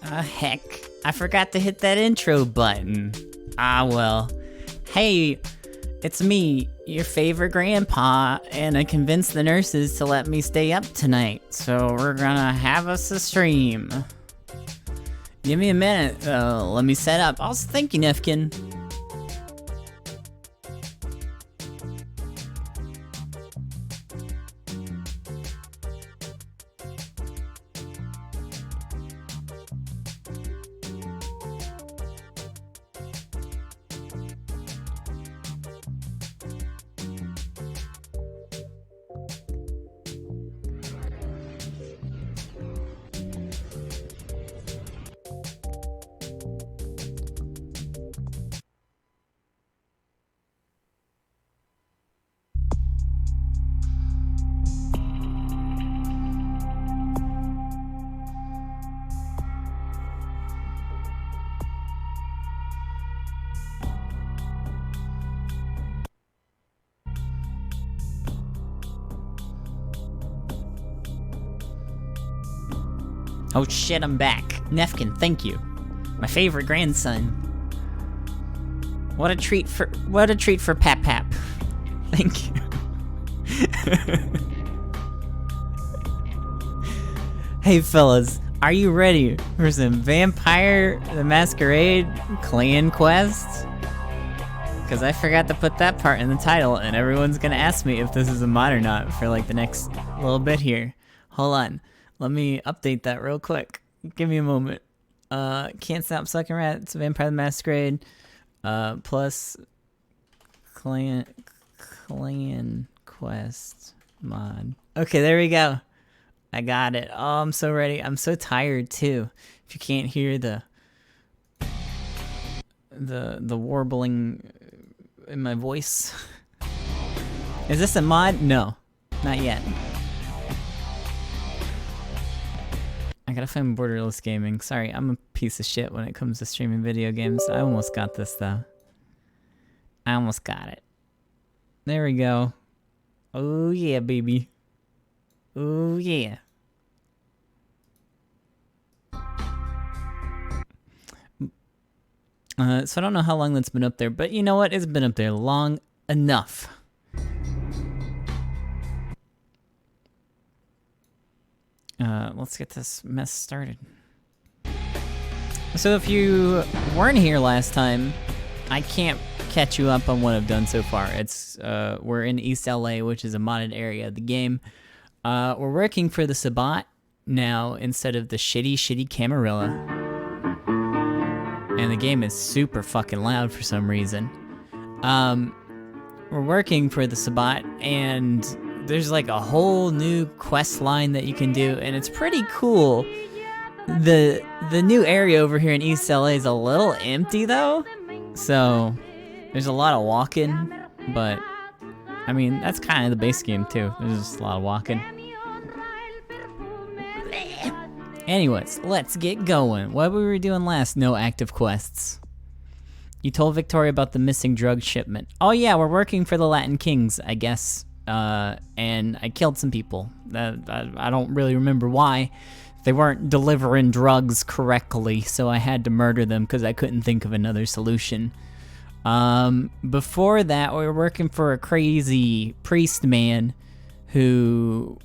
Heck. I forgot to hit that intro button. Ah, well. Hey, it's me, your favorite grandpa, and I convinced the nurses to let me stay up tonight, so we're gonna have us a stream. Give me a minute, let me set up. I was thinking, Nefkin. Oh shit, I'm back. Nefkin, thank you. My favorite grandson. What a treat for Pap Pap. Thank you. Hey fellas, are you ready for some Vampire the Masquerade clan quests? Cause I forgot to put that part in the title and everyone's gonna ask me if this is a mod or not for like the next little bit here. Hold on. Let me update that real quick. Give me a moment. Can't Stop Sucking Rats, Vampire the Masquerade, plus clan quest mod. Okay, there we go. I got it. Oh, I'm so ready. I'm so tired too. If you can't hear the warbling in my voice. Is this a mod? No, not yet. I gotta find Borderless Gaming. Sorry, I'm a piece of shit when it comes to streaming video games. I almost got this though. I almost got it. There we go. Oh yeah, baby. Oh yeah. So I don't know how long that's been up there, but you know what? It's been up there long enough. Let's get this mess started. So if you weren't here last time, I can't catch you up on what I've done so far. It's we're in East LA, which is a modded area of the game. We're working for the Sabbat now instead of the shitty Camarilla. And the game is super fucking loud for some reason. We're working for the Sabbat, and there's like a whole new quest line that you can do, and it's pretty cool. The new area over here in East LA is a little empty though, so there's a lot of walking, but I mean that's kind of the base game too. There's just a lot of walking. Anyways, let's get going. What were we doing last? No active quests. You told Victoria about the missing drug shipment. Oh yeah, we're working for the Latin Kings, I guess. And I killed some people. I don't really remember why. They weren't delivering drugs correctly, so I had to murder them because I couldn't think of another solution. Before that, we were working for a crazy priest man who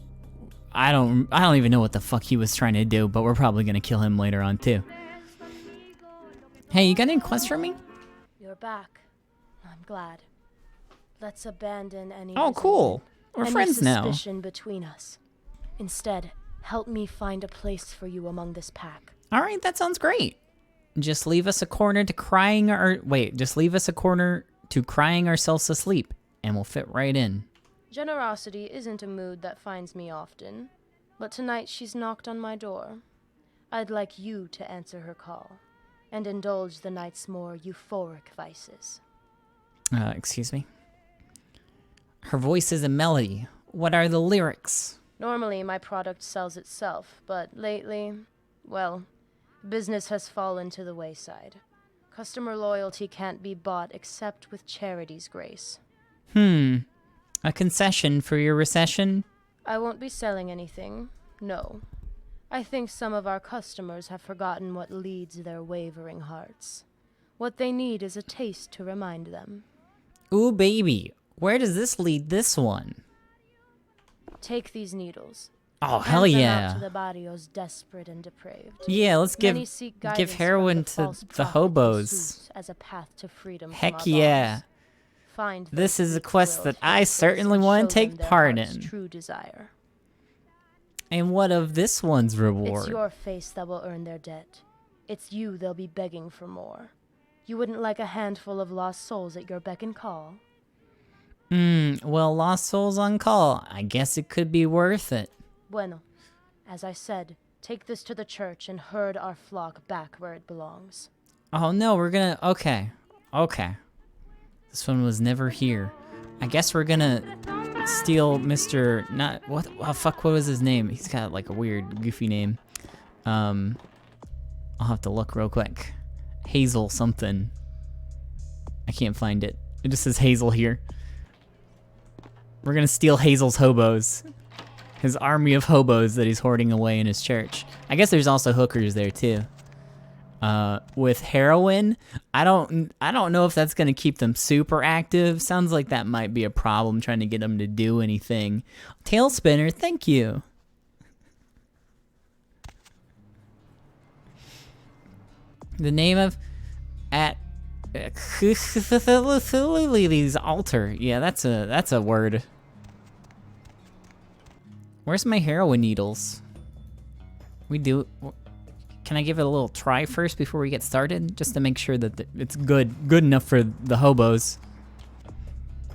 I don't even know what the fuck he was trying to do, but we're probably gonna kill him later on too. Hey, you got any quests for me? You're back. I'm glad. Let's abandon any cool. We're friends now. Suspicion between us. Instead, help me find a place for you among this pack. All right, that sounds great. Just leave us a corner to crying ourselves to sleep, and we'll fit right in. Generosity isn't a mood that finds me often, but tonight she's knocked on my door. I'd like you to answer her call and indulge the night's more euphoric vices. Excuse me? Her voice is a melody. What are the lyrics? Normally, my product sells itself, but lately, well, business has fallen to the wayside. Customer loyalty can't be bought except with charity's grace. A concession for your recession? I won't be selling anything, no. I think some of our customers have forgotten what leads their wavering hearts. What they need is a taste to remind them. Ooh, baby. Where does this lead this one? Take these needles. Oh, hell Hand them yeah. out to the barrios desperate and depraved. Yeah, let's Many seek give guidance heroin from to false the prophet hobos. VINESAUCE as a path to freedom Heck from our yeah. bonds. Find This those is a weak quest willed that I hypocrites certainly and want show to take them their part heart's in. True desire. And what of this one's reward? It's your face that will earn their debt. It's you they'll be begging for more. You wouldn't like a handful of lost souls at your beck and call? Well, lost souls on call. I guess it could be worth it. Bueno. As I said, take this to the church and herd our flock back where it belongs. Oh no, we're gonna, okay. This one was never here. I guess we're gonna steal Mr. Not, what, oh fuck, what was his name? He's got like a weird, goofy name. I'll have to look real quick. Hazel something. I can't find it. It just says Hazel here. We're gonna steal Hazel's hobos. His army of hobos that he's hoarding away in his church. I guess there's also hookers there too. With heroin, I don't know if that's gonna keep them super active. Sounds like that might be a problem trying to get them to do anything. Tail spinner, thank you. The name of altar. Yeah, that's a word. Where's my heroin needles? Can I give it a little try first before we get started? Just to make sure that it's good enough for the hobos.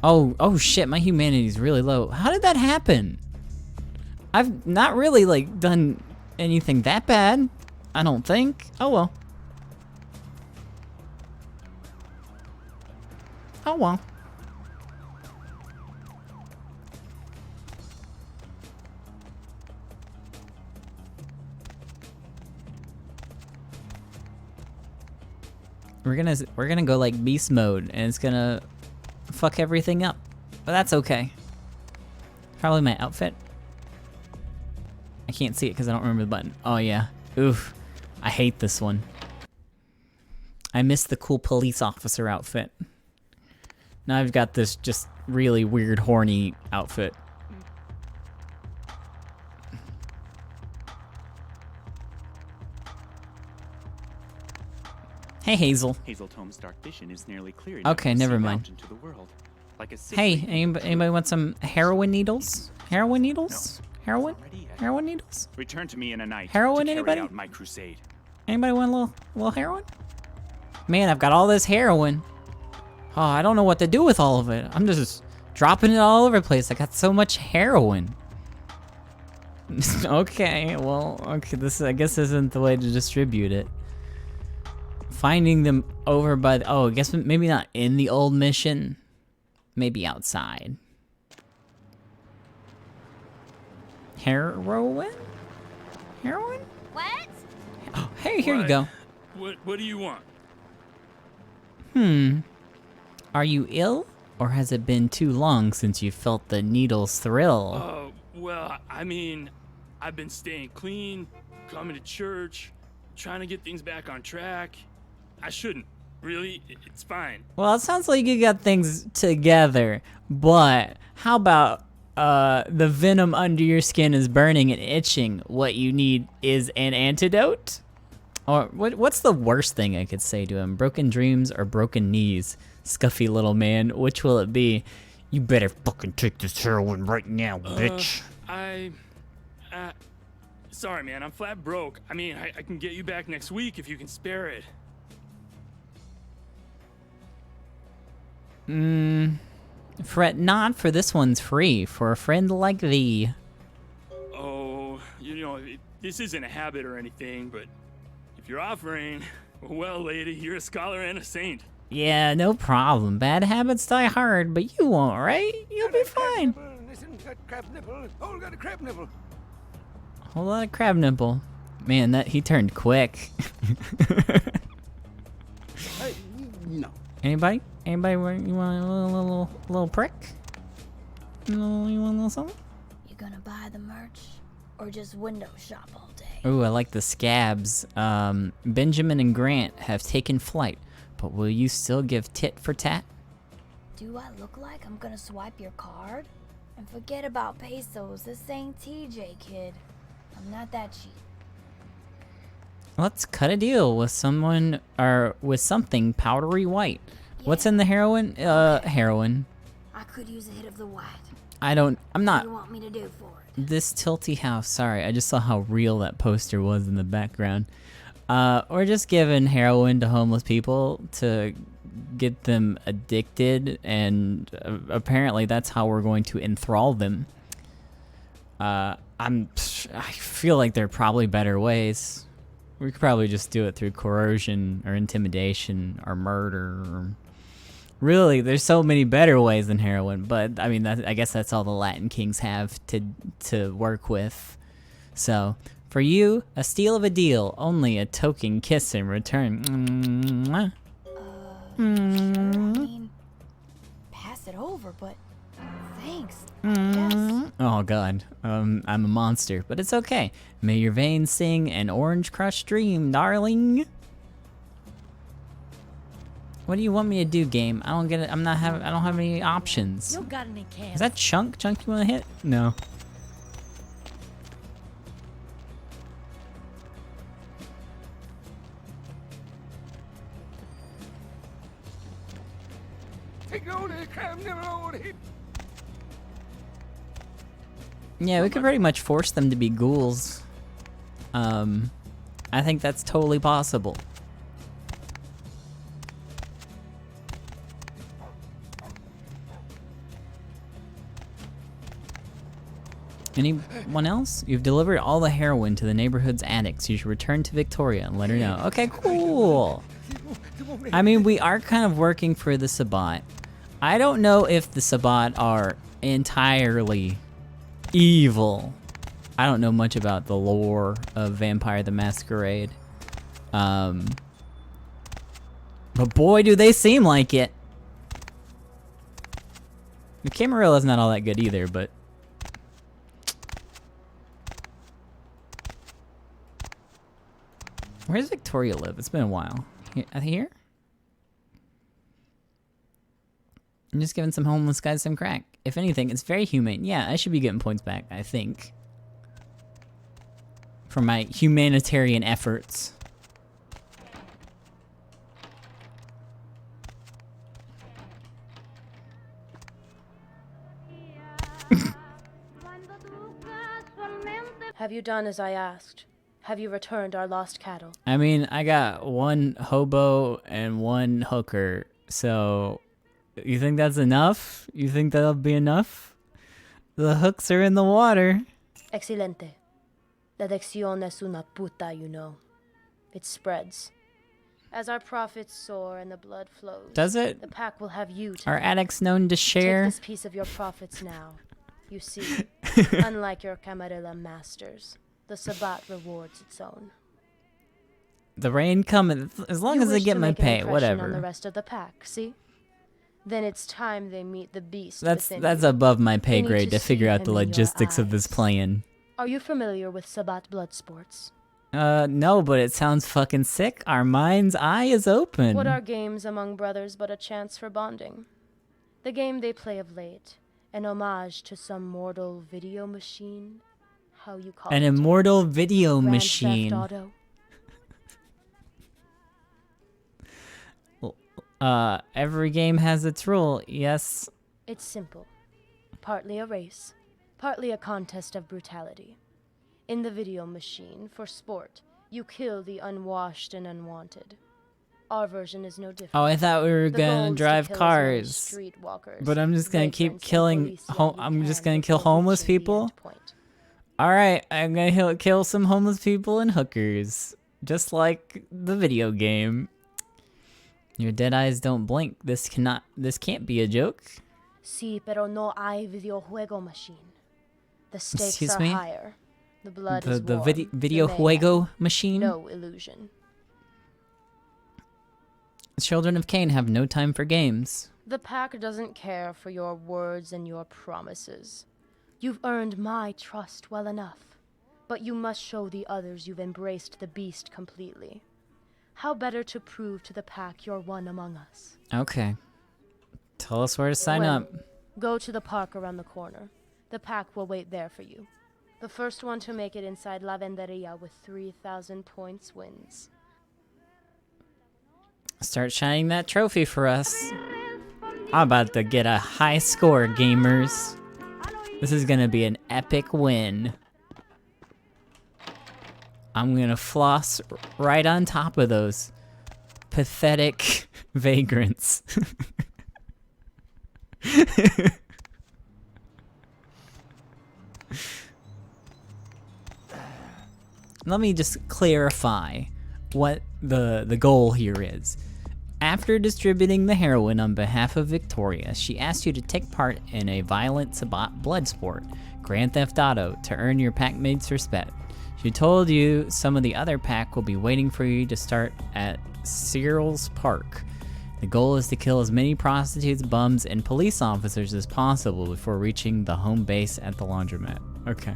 Oh shit, my humanity's really low. How did that happen? I've not really like done anything that bad, I don't think. Oh well. Oh well. We're gonna go like beast mode, and it's gonna fuck everything up, but that's okay. Probably my outfit. I can't see it because I don't remember the button. Oh yeah, oof, I hate this one. I miss the cool police officer outfit. Now I've got this just really weird horny outfit. Hey, Hazel. Hazeltome's dark vision is nearly clear. Okay, never mind. Into the world, like a Hey, anybody want some heroin needles? Heroin needles? No, Heroin? already at- Heroin needles? Return to me in a night. Heroin, to carry anybody? out my crusade. Anybody want a little heroin? Man, I've got all this heroin. Oh, I don't know what to do with all of it. I'm just dropping it all over the place. I got so much heroin. Okay, well, okay, I guess this isn't the way to distribute it. Finding them over by the, I guess maybe not in the old mission. Maybe outside. Heroin? Heroin? What? Oh, hey, here you go. What do you want? Are you ill? Or has it been too long since you felt the needle's thrill? Well, I mean, I've been staying clean, coming to church, trying to get things back on track. I shouldn't. Really, it's fine. Well, it sounds like you got things together, but how about the venom under your skin is burning and itching? What you need is an antidote? Or what's the worst thing I could say to him? Broken dreams or broken knees? Scuffy little man, which will it be? You better fucking take this heroin right now, bitch. Sorry, man, I'm flat broke. I mean, I can get you back next week if you can spare it. Fret not, for this one's free, for a friend like thee. Oh, this isn't a habit or anything, but if you're offering, well, lady, you're a scholar and a saint. Yeah, no problem. Bad habits die hard, but you won't, right? You'll be fine. Listen, got crab nipple. Oh, got a crab nipple. Whole lot of crab nipple. Man, he turned quick. No. Anybody? Anybody? You want a little prick? You want a little something? You gonna buy the merch or just window shop all day? Ooh, I like the scabs. Benjamin and Grant have taken flight, but will you still give tit for tat? Do I look like I'm gonna swipe your card? And forget about pesos, this ain't TJ, kid. I'm not that cheap. Let's cut a deal with someone, or with something powdery white. What's in the heroin? Heroin. I could use a hit of the white. I'm What not. do you want me to do for it? This tilty house. Sorry, I just saw how real that poster was in the background. We're just giving heroin to homeless people to get them addicted, and apparently that's how we're going to enthrall them. I feel like there are probably better ways. We could probably just do it through coercion or intimidation or murder. Or... Really, there's so many better ways than heroin, but I mean, I guess that's all the Latin kings have to work with. So, for you, a steal of a deal, only a token kiss in return. Mwah. Sure, I mean, pass it over, but thanks. Yes. Oh god, I'm a monster, but it's okay. May your veins sing an orange crush dream, darling. What do you want me to do, game? I don't get it. I don't have any options. You got any cans? Is that Chunk? Chunk you wanna hit? No. Take all the crab nibble over here. Yeah, we could pretty much force them to be ghouls. I think that's totally possible. Anyone else? You've delivered all the heroin to the neighborhood's addicts. You should return to Victoria and let her know. Okay, cool. I mean, we are kind of working for the Sabbat. I don't know if the Sabbat are entirely evil. I don't know much about the lore of Vampire the Masquerade. But boy, do they seem like it. The Camarilla's not all that good either, but... Where does Victoria live? It's been a while. Here? I'm just giving some homeless guys some crack. If anything, it's very humane. Yeah, I should be getting points back, I think. For my humanitarian efforts. Have you done as I asked? Have you returned our lost cattle? I mean, I got one hobo and one hooker, so you think that's enough? You think that'll be enough? The hooks are in the water. Excelente. La lección es una puta, you know. It spreads. As our profits soar and the blood flows, Does it? the pack will have you Are tonight. addicts known to share? Take this piece of your profits now. You see, unlike your Camarilla masters, the Sabbat rewards its own. The rain coming, as long You as I wish get to my make an pay, impression on the whatever. rest of the pack, see? Then it's time they meet the beast That's within you. above my pay They need grade to to figure see out the him in your logistics of this eyes. plan. Are you familiar with Sabbat blood sports? No, but it sounds fucking sick. Our mind's eye is open. What are games among brothers but a chance for bonding? The game they play of late, an homage to some mortal video machine? How you call An it? immortal video Grand machine. Theft Auto? Every game has its rule, yes. It's simple. Partly a race, partly a contest of brutality. In the video machine, for sport, you kill the unwashed and unwanted. Our version is no different. Oh, I thought we were The gonna goal is to drive kill as many cars. streetwalkers, But I'm just gonna keep vagrants, and killing police men you I'm just can gonna kill before homeless reaching the people? end point. Alright, I'm gonna kill some homeless people and hookers. Just like the video game. Your dead eyes don't blink. This can't be a joke. Sí, pero no hay videojuego machine. The stakes Excuse are me? higher. The blood The is warm. video mayhem. juego machine? No illusion. Children of Cain have no time for games. The pack doesn't care for your words and your promises. You've earned my trust well enough. But you must show the others you've embraced the beast completely. How better to prove to the pack you're one among us? Okay. Tell us where to sign Well, up. Go to the park around the corner. The pack will wait there for you. The first one to make it inside Lavenderia with 3,000 points wins. Start shining that trophy for us. I'm about to get a high score, gamers. This is gonna be an epic win. I'm gonna floss right on top of those pathetic vagrants. Let me just clarify what the goal here is. After distributing the heroin on behalf of Victoria, she asked you to take part in a violent blood sport, Grand Theft Auto, to earn your packmate's respect. She told you some of the other pack will be waiting for you to start at Cyril's Park. The goal is to kill as many prostitutes, bums, and police officers as possible before reaching the home base at the laundromat. Okay.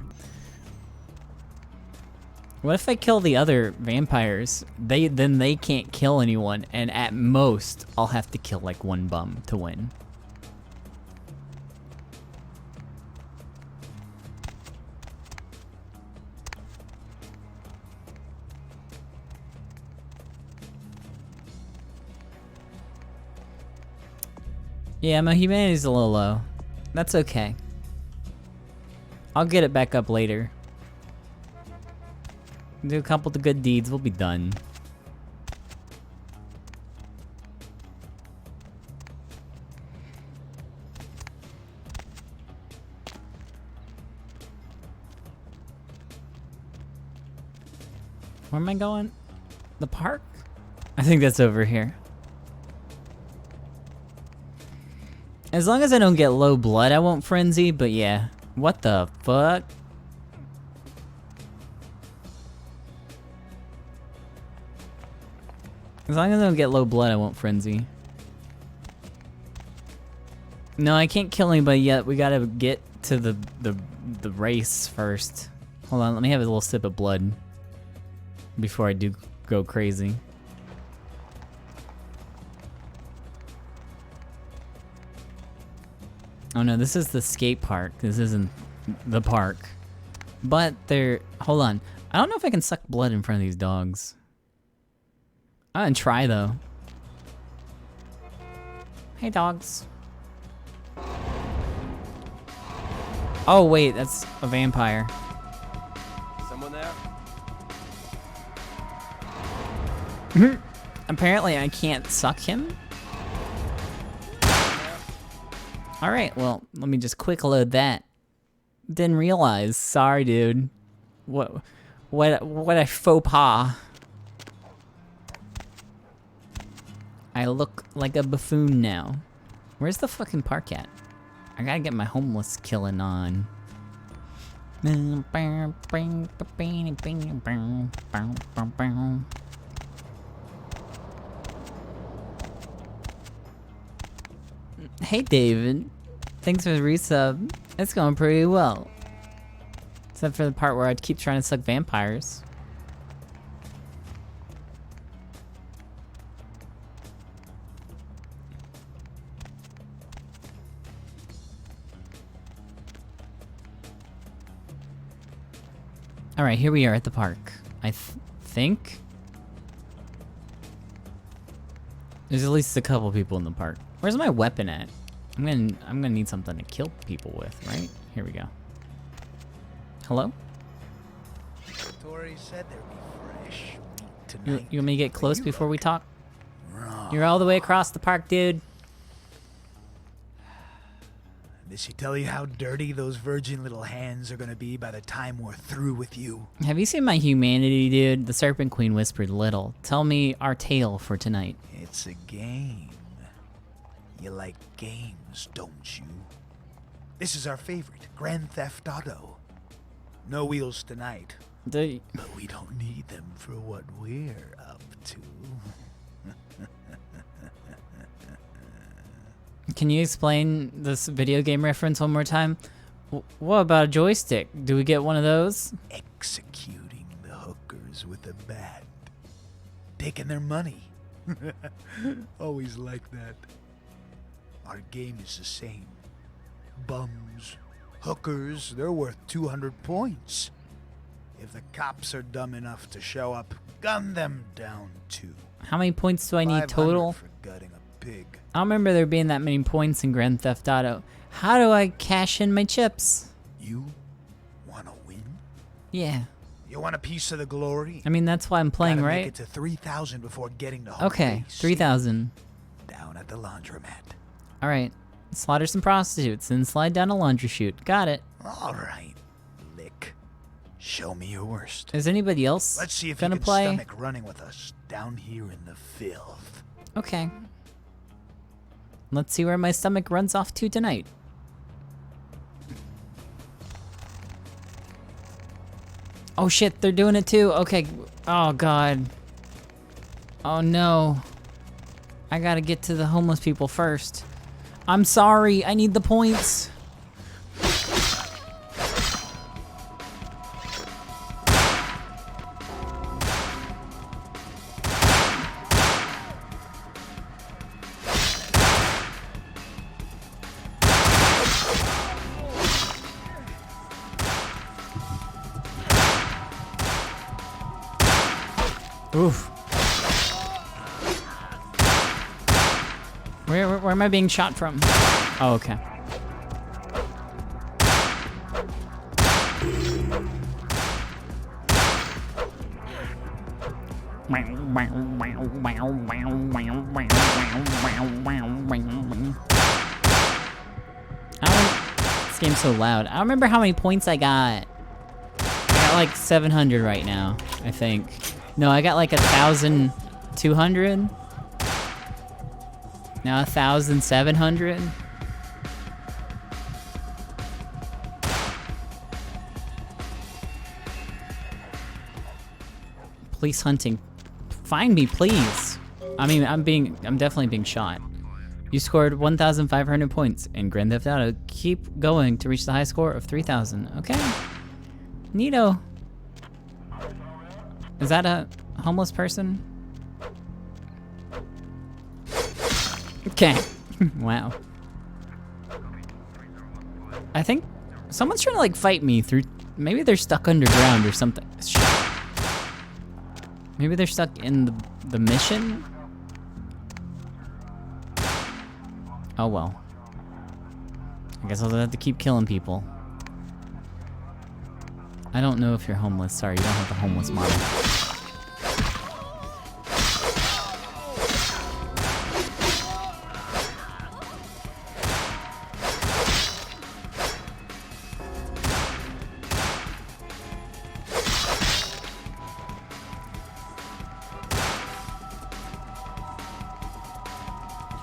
What if I kill the other vampires? Then they can't kill anyone, and at most, I'll have to kill like one bum to win. Yeah, my humanity's a little low. That's okay. I'll get it back up later. Do a couple of good deeds, we'll be done. Where am I going? The park? I think that's over here. As long as I don't get low blood, I won't frenzy, but yeah. What the fuck? As long as I don't get low blood, I won't frenzy. No, I can't kill anybody yet. We gotta get to the race first. Hold on, let me have a little sip of blood before I do go crazy. Oh no, this is the skate park. This isn't the park. But hold on. I don't know if I can suck blood in front of these dogs. I'm gonna try though. Hey dogs. Oh wait, that's a vampire. Someone there? Apparently I can't suck him. Alright, well, let me just quick load that. Didn't realize. Sorry, dude. What a faux pas. I look like a buffoon now. Where's the fucking park at? I gotta get my homeless killing on. Hey David, thanks for the resub. It's going pretty well. Except for the part where I'd keep trying to suck vampires. Alright, here we are at the park. I think there's at least a couple people in the park. Where's my weapon at? I'm gonna need something to kill people with, right? Here we go. Hello? Tori said there'd be fresh meat You tonight. want me to get close You before we look talk? wrong. You're all the way across the park, dude. Did she tell you how dirty those virgin little hands are gonna be by the time we're through with you? Have you seen my humanity, dude? The Serpent Queen whispered little. Tell me our tale for tonight. It's a game. You like games, don't you? This is our favorite, Grand Theft Auto. No wheels tonight, Do but we don't need them for what we're up to. Can you explain this video game reference one more time? What about a joystick? Do we get one of those? executing the hookers with a bat. Taking their money. Always like that. Our game is the same. Bums, hookers, they're worth 200 points. If the cops are dumb enough to show up, gun them down too. How many points do I need 500 total? for gutting a pig. I don't remember there being that many points in Grand Theft Auto. How do I cash in my chips? You wanna win? Yeah. You want a piece of the glory? I mean, that's why I'm playing, Gotta right? make it to 3,000 before getting to home Okay, base. 3,000. Down at the laundromat. All right. Slaughter some prostitutes and slide down a laundry chute. Got it. All right, Lick. Show me your worst. Is anybody else Let's see if gonna you can play? stomach running with us down here in the filth. Okay. Let's see where my stomach runs off to tonight. Oh shit, they're doing it too. Okay. Oh god. Oh no. I gotta get to the homeless people first. I'm sorry, I need the points. Oof. Where am I being shot from? Oh, okay. This game's so loud. I don't remember how many points I got. I got like 700 right now, I think. No, I got like 1,200. Now 1,700. Police hunting. Find me, please. I mean, I'm definitely being shot. You scored 1,500 points in Grand Theft Auto. Keep going to reach the high score of 3,000. Okay. Neato. Is that a homeless person? Okay. Wow. I think someone's trying to like fight me through. Maybe they're stuck underground or something. Maybe they're stuck in the mission? Oh well. I guess I'll have to keep killing people. I don't know if you're homeless. Sorry, you don't have the homeless model.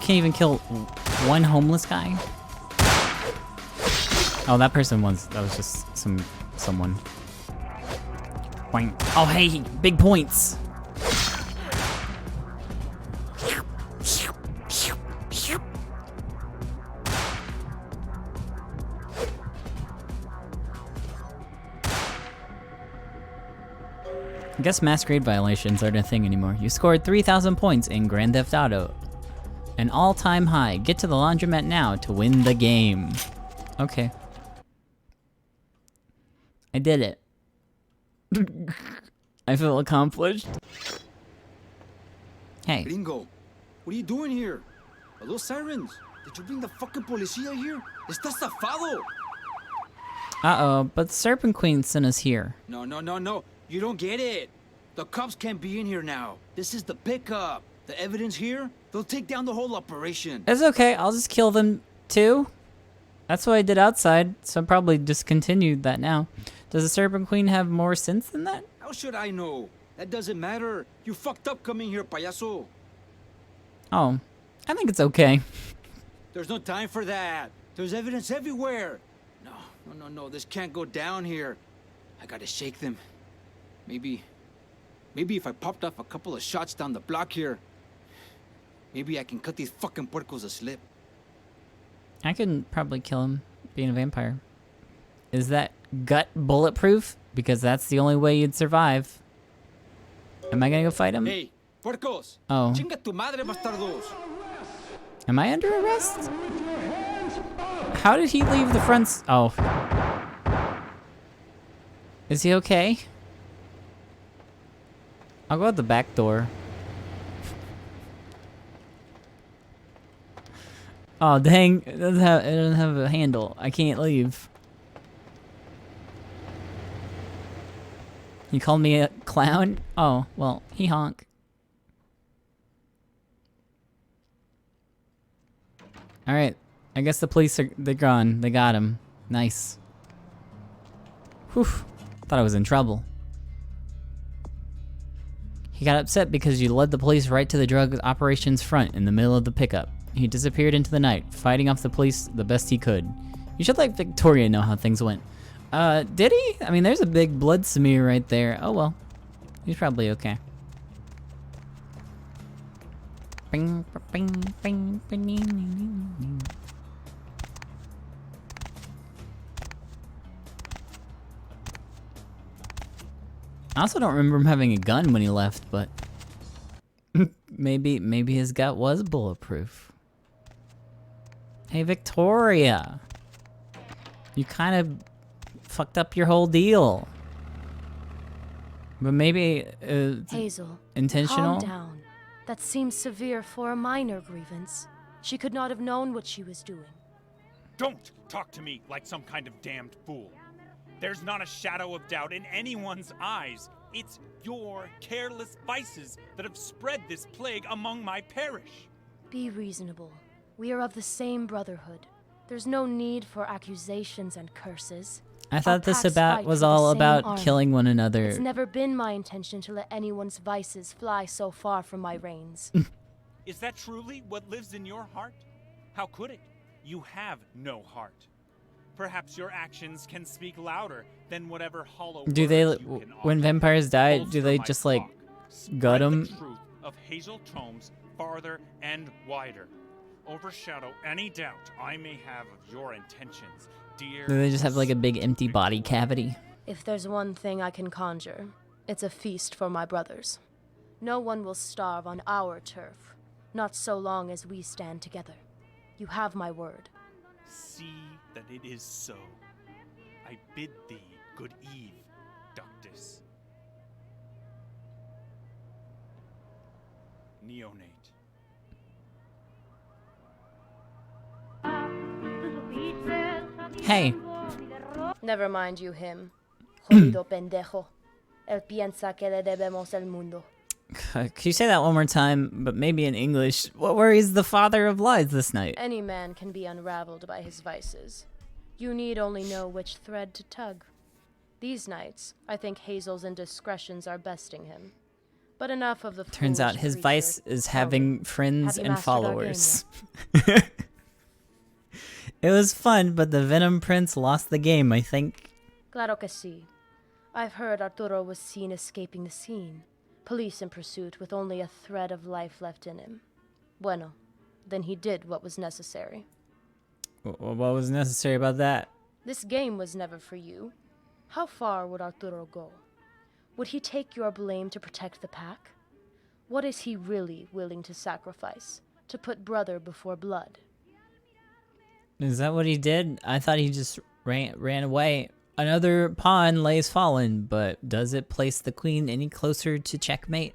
Can't even kill one homeless guy. Oh, that was just someone. Boing. Oh, hey, big points. I guess Masquerade violations aren't a thing anymore. You scored 3,000 points in Grand Theft Auto. An all-time high. Get to the laundromat now to win the game. Okay. I did it. I feel accomplished. Hey. Gringo, what are you doing here? Are those sirens? Did you bring the fucking policía here? Estás zafado! Uh-oh, but the Serpent Queen sent us here. No. You don't get it. The cops can't be in here now. This is the pickup. The evidence here, they'll take down the whole operation. It's okay, I'll just kill them too. That's what I did outside, so I'll probably discontinued that now. Does the Serpent Queen have more sense than that? How should I know? That doesn't matter. You fucked up coming here, payaso. Oh, I think it's okay. There's no time for that. There's evidence everywhere. No. This can't go down here. I gotta shake them. Maybe if I popped off a couple of shots down the block here, maybe I can cut these fucking puercos a slip. I can probably kill him being a vampire. Is that gut bulletproof? Because that's the only way you'd survive. Am I gonna go fight him? Hey, puercos! Oh. Chinga tu madre, bastardos! Am I under arrest? How did he leave the front? Oh. Is he okay? I'll go out the back door. Oh dang! It doesn't have a handle. I can't leave. You called me a clown? Oh well, he honk. All right. I guess the police they're gone. They got him. Nice. Whew. Thought I was in trouble. He got upset because you led the police right to the drug operations front in the middle of the pickup. He disappeared into the night, fighting off the police the best he could. You should let Victoria know how things went. Did he? I mean, there's a big blood smear right there. Oh well. He's probably okay. Bing, bing, bing, bing. I also don't remember him having a gun when he left, but maybe his gut was bulletproof. Hey Victoria, you kind of fucked up your whole deal. But maybe Hazel, intentional. calm down. That seems severe for a minor grievance. She could not have known what she was doing. Don't talk to me like some kind of damned fool. There's not a shadow of doubt in anyone's eyes. It's your careless vices that have spread this plague among my parish. Be reasonable. We are of the same brotherhood. There's no need for accusations and curses. I thought this packs about fight was for the all same about army. killing one It's another. never been my intention to let anyone's vices fly so far from my reins. Is that truly what lives in your heart? How could it? You have no heart. Perhaps your actions can speak louder than whatever hollow Do they, words you can when offer. vampires die, do Bolster they my just like talk. gut Spread the 'em? truth of Hazel Tomes farther and wider. Overshadow any doubt I may have of your intentions, dear. Do they just have like a big empty body cavity? If there's one thing I can conjure, it's a feast for my brothers. No one will starve on our turf, not so long as we stand together. You have my word. See that it is so. I bid thee good eve, Ductus. Neonate. Hey, Never mind you him. Jodido pendejo. Él piensa que le debemos el mundo. can you say that one more time, but maybe in English? What worries the father of lies this night? Any man can be unraveled by his vices. You need only know which thread to tug. These nights, I think Hazel's indiscretions are besting him. But enough of the Turns out foolish his creature. vice is Tell me, having friends have you and mastered our game followers. It was fun, but the Venom Prince lost the game, I think. Claro que sí. I've heard Arturo was seen escaping the scene. Police in pursuit with only a thread of life left in him. Bueno, then he did what was necessary. What was necessary about that? This game was never for you. How far would Arturo go? Would he take your blame to protect the pack? What is he really willing to sacrifice? To put brother before blood? Is that what he did? I thought he just ran away. Another pawn lays fallen, but does it place the queen any closer to checkmate?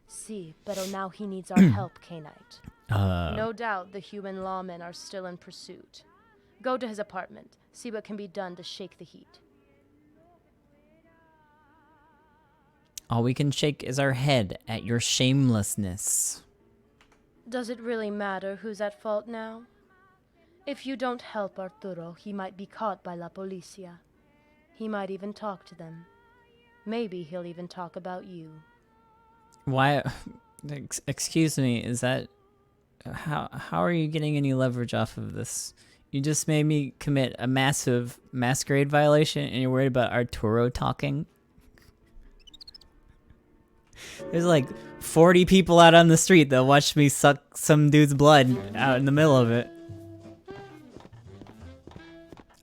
Si, pero now he needs our help, K-Knight. No doubt the human lawmen are still in pursuit. Go to his apartment, see what can be done to shake the heat. All we can shake is our head at your shamelessness. Does it really matter who's at fault now? If you don't help Arturo, he might be caught by La Policia. He might even talk to them. Maybe he'll even talk about you. Why? Excuse me, is that... How are you getting any leverage off of this? You just made me commit a massive Masquerade violation and you're worried about Arturo talking? There's like 40 people out on the street that watched me suck some dude's blood out in the middle of it.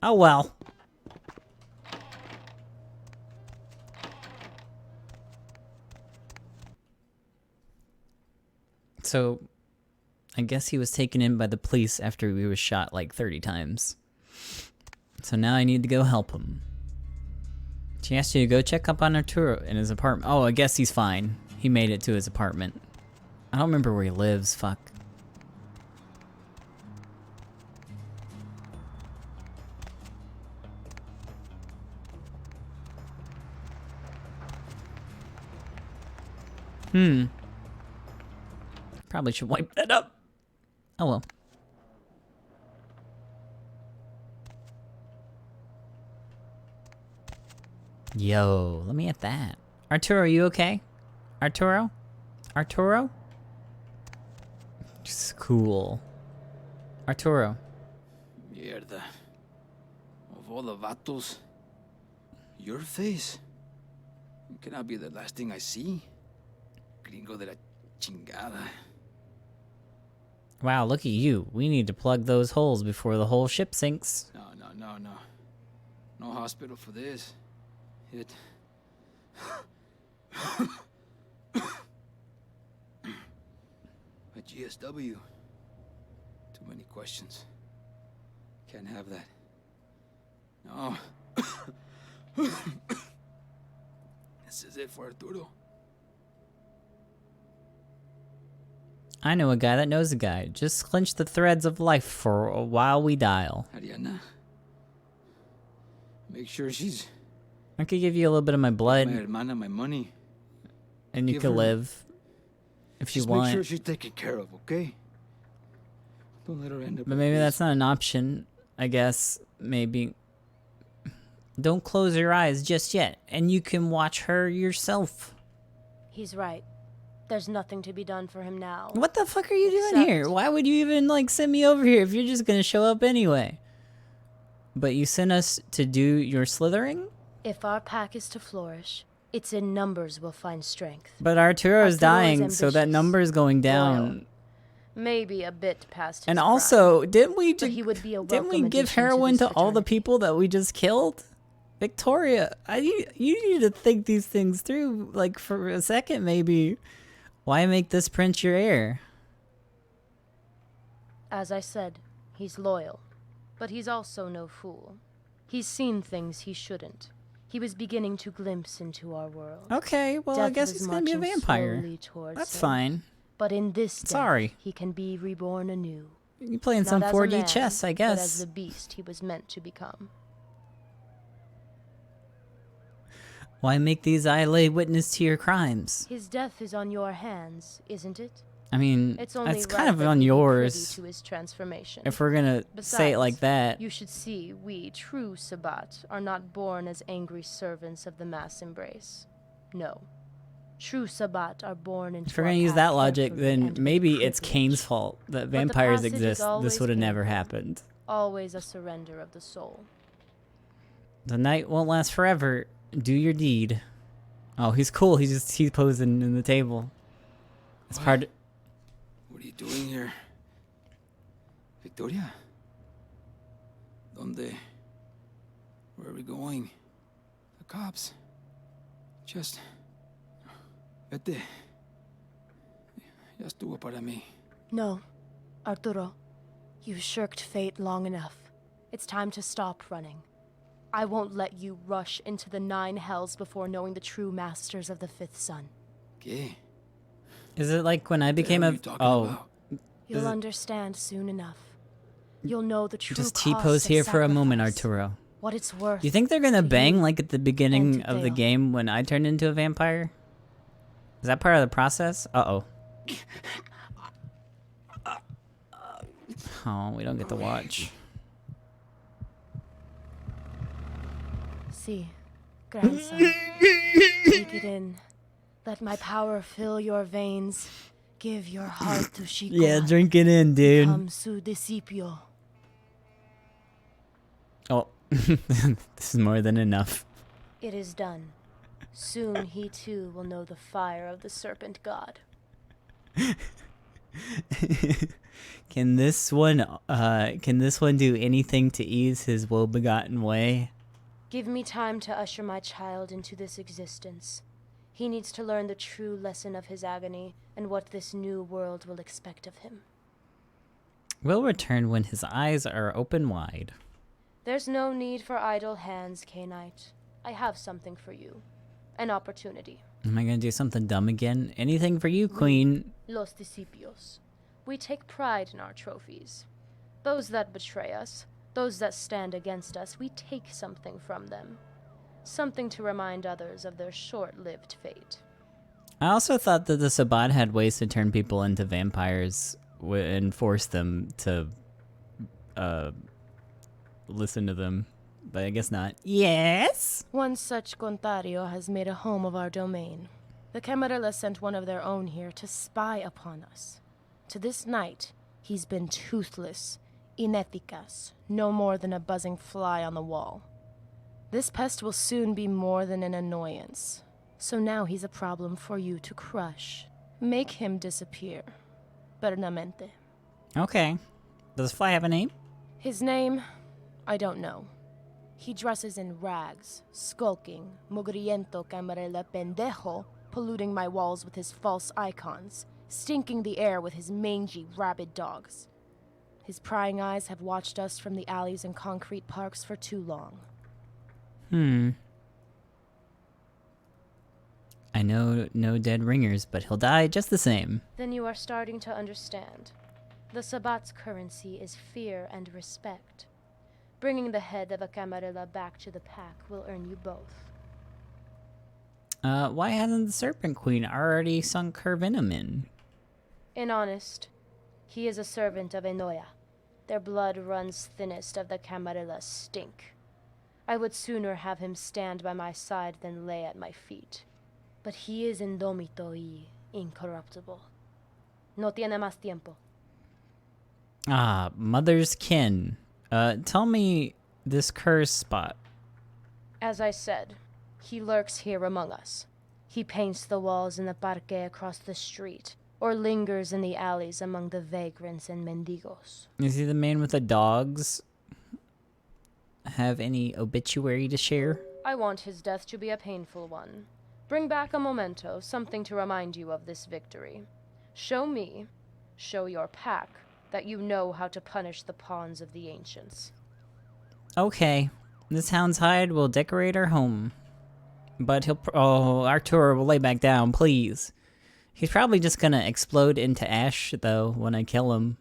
Oh well. So, I guess he was taken in by the police after he was shot like 30 times. So now I need to go help him. She asked you to go check up on Arturo in his apartment. Oh, I guess he's fine. He made it to his apartment. I don't remember where he lives, fuck. Probably should wipe that up. Oh well. Yo, let me at that. Arturo, you okay? Arturo? Arturo? Just cool. Arturo. Mierda. Of all the vatos, your face cannot be the last thing I see. Gringo de la chingada. Wow, look at you. We need to plug those holes before the whole ship sinks. No. No hospital for this. It... A GSW. Too many questions. Can't have that. No. This is it for Arturo. I know a guy that knows a guy. Just clench the threads of life for a while we dial. Ariana. Make sure she's... I could give you a little bit of my blood. My hermana, my money. And you Give could her- live. If you Just want. make sure she's taken care of, okay? Don't let her end up... But like maybe this. that's not an option. I guess. Maybe. Don't close your eyes just yet. And you can watch her yourself. He's right. There's nothing to be done for him now. What the fuck are you doing Except- here? Why would you even, like, send me over here if you're just gonna show up anyway? But you sent us to do your slithering? If our pack is to flourish, it's in numbers we'll find strength. But Arturo's Arturo dying, is so that ambitious, number is going down. loyal, Maybe a bit past his And prime. also, didn't we But he would be a didn't we welcome give addition to heroin this to all the fraternity. people that we just killed? Victoria, you need to think these things through, like, for a second, maybe. Why make this prince your heir? As I said, he's loyal. But he's also no fool. He's seen things he shouldn't. He was beginning to glimpse into our world. Okay, well, I Death guess was he's gonna be a marching vampire. slowly towards That's him. fine. But in this death, Sorry. he can be reborn anew. You playing Not some as a 4D man, chess, I But guess. as the beast he was meant to become. Why make these I lay witness to your crimes? His death is on your hands, isn't it? I mean, It's only it's right kind of that on he be privy yours. to his transformation. If we're gonna say it like Besides, that. You should see we, true Sabbat, are not born as angry servants of the mass embrace. No. True Sabbat are born into If we're our gonna use path that logic, carefully then and with maybe it's privilege. Kane's fault that the vampires passage is exist. This always would have never painful. happened. Always a surrender of the soul. The night won't last forever. Do your deed. Oh, he's cool. He's posing in the table. It's part. What are you doing here? Victoria? ¿Dónde? Where are we going? The cops. Just... Vete. Ya estuvo para mí. No, Arturo. You shirked fate long enough. It's time to stop running. I won't let you rush into the 9 hells before knowing the true masters of the 5th sun. ¿Qué? Is it like when I became What a? are you talking Oh, about? You'll it- understand soon enough. You'll know the true just cost T-pose of here for a moment, sacrifice, Arturo. What it's worth. Do you think they're gonna to bang you like at the beginning and to of the Dale. game when I turned into a vampire? Is that part of the process? Uh-oh. Oh, we don't get to watch. See, grandson. Take it in. Let my power fill your veins. Give your heart to Chico. Yeah, drink it in, dude. Come su discipio. Oh, this is more than enough. It is done. Soon he too will know the fire of the serpent god. Can this one do anything to ease his woe-begotten way? Give me time to usher my child into this existence. He needs to learn the true lesson of his agony and what this new world will expect of him. We'll return when his eyes are open wide. There's no need for idle hands, K-Knight. I have something for you. An opportunity. Am I gonna do something dumb again? Anything for you, Queen. Los Discípulos. We take pride in our trophies. Those that betray us, those that stand against us, we take something from them. Something to remind others of their short-lived fate. I also thought that the Sabbat had ways to turn people into vampires and force them to listen to them, but I guess not. Yes? One such Contario has made a home of our domain. The Camarilla sent one of their own here to spy upon us. To this night, he's been toothless, ineficaz, no more than a buzzing fly on the wall. This pest will soon be more than an annoyance. So now he's a problem for you to crush. Make him disappear. Permanente. Okay. Does Fly have a name? His name, I don't know. He dresses in rags, skulking, mugriento camarela pendejo, polluting my walls with his false icons, stinking the air with his mangy, rabid dogs. His prying eyes have watched us from the alleys and concrete parks for too long. I know no dead ringers, but he'll die just the same. Then you are starting to understand. The Sabbat's currency is fear and respect. Bringing the head of a Camarilla back to the pack will earn you both. Why hasn't the Serpent Queen already sunk her venom in? In honest, he is a servant of Enoya. Their blood runs thinnest of the Camarilla stink. I would sooner have him stand by my side than lay at my feet. But he is indómito y incorruptible. No tiene más tiempo. Ah, mother's kin. Tell me this curse spot. As I said, he lurks here among us. He paints the walls in the parque across the street, or lingers in the alleys among the vagrants and mendigos. Is he the man with the dogs? Have any obituary to share? I want his death to be a painful one. Bring back a memento, something to remind you of this victory. Show me, show your pack, that you know how to punish the pawns of the ancients. Okay. This hound's hide will decorate our home. But he'll... Arturo will lay back down, please. He's probably just gonna explode into ash, though, when I kill him.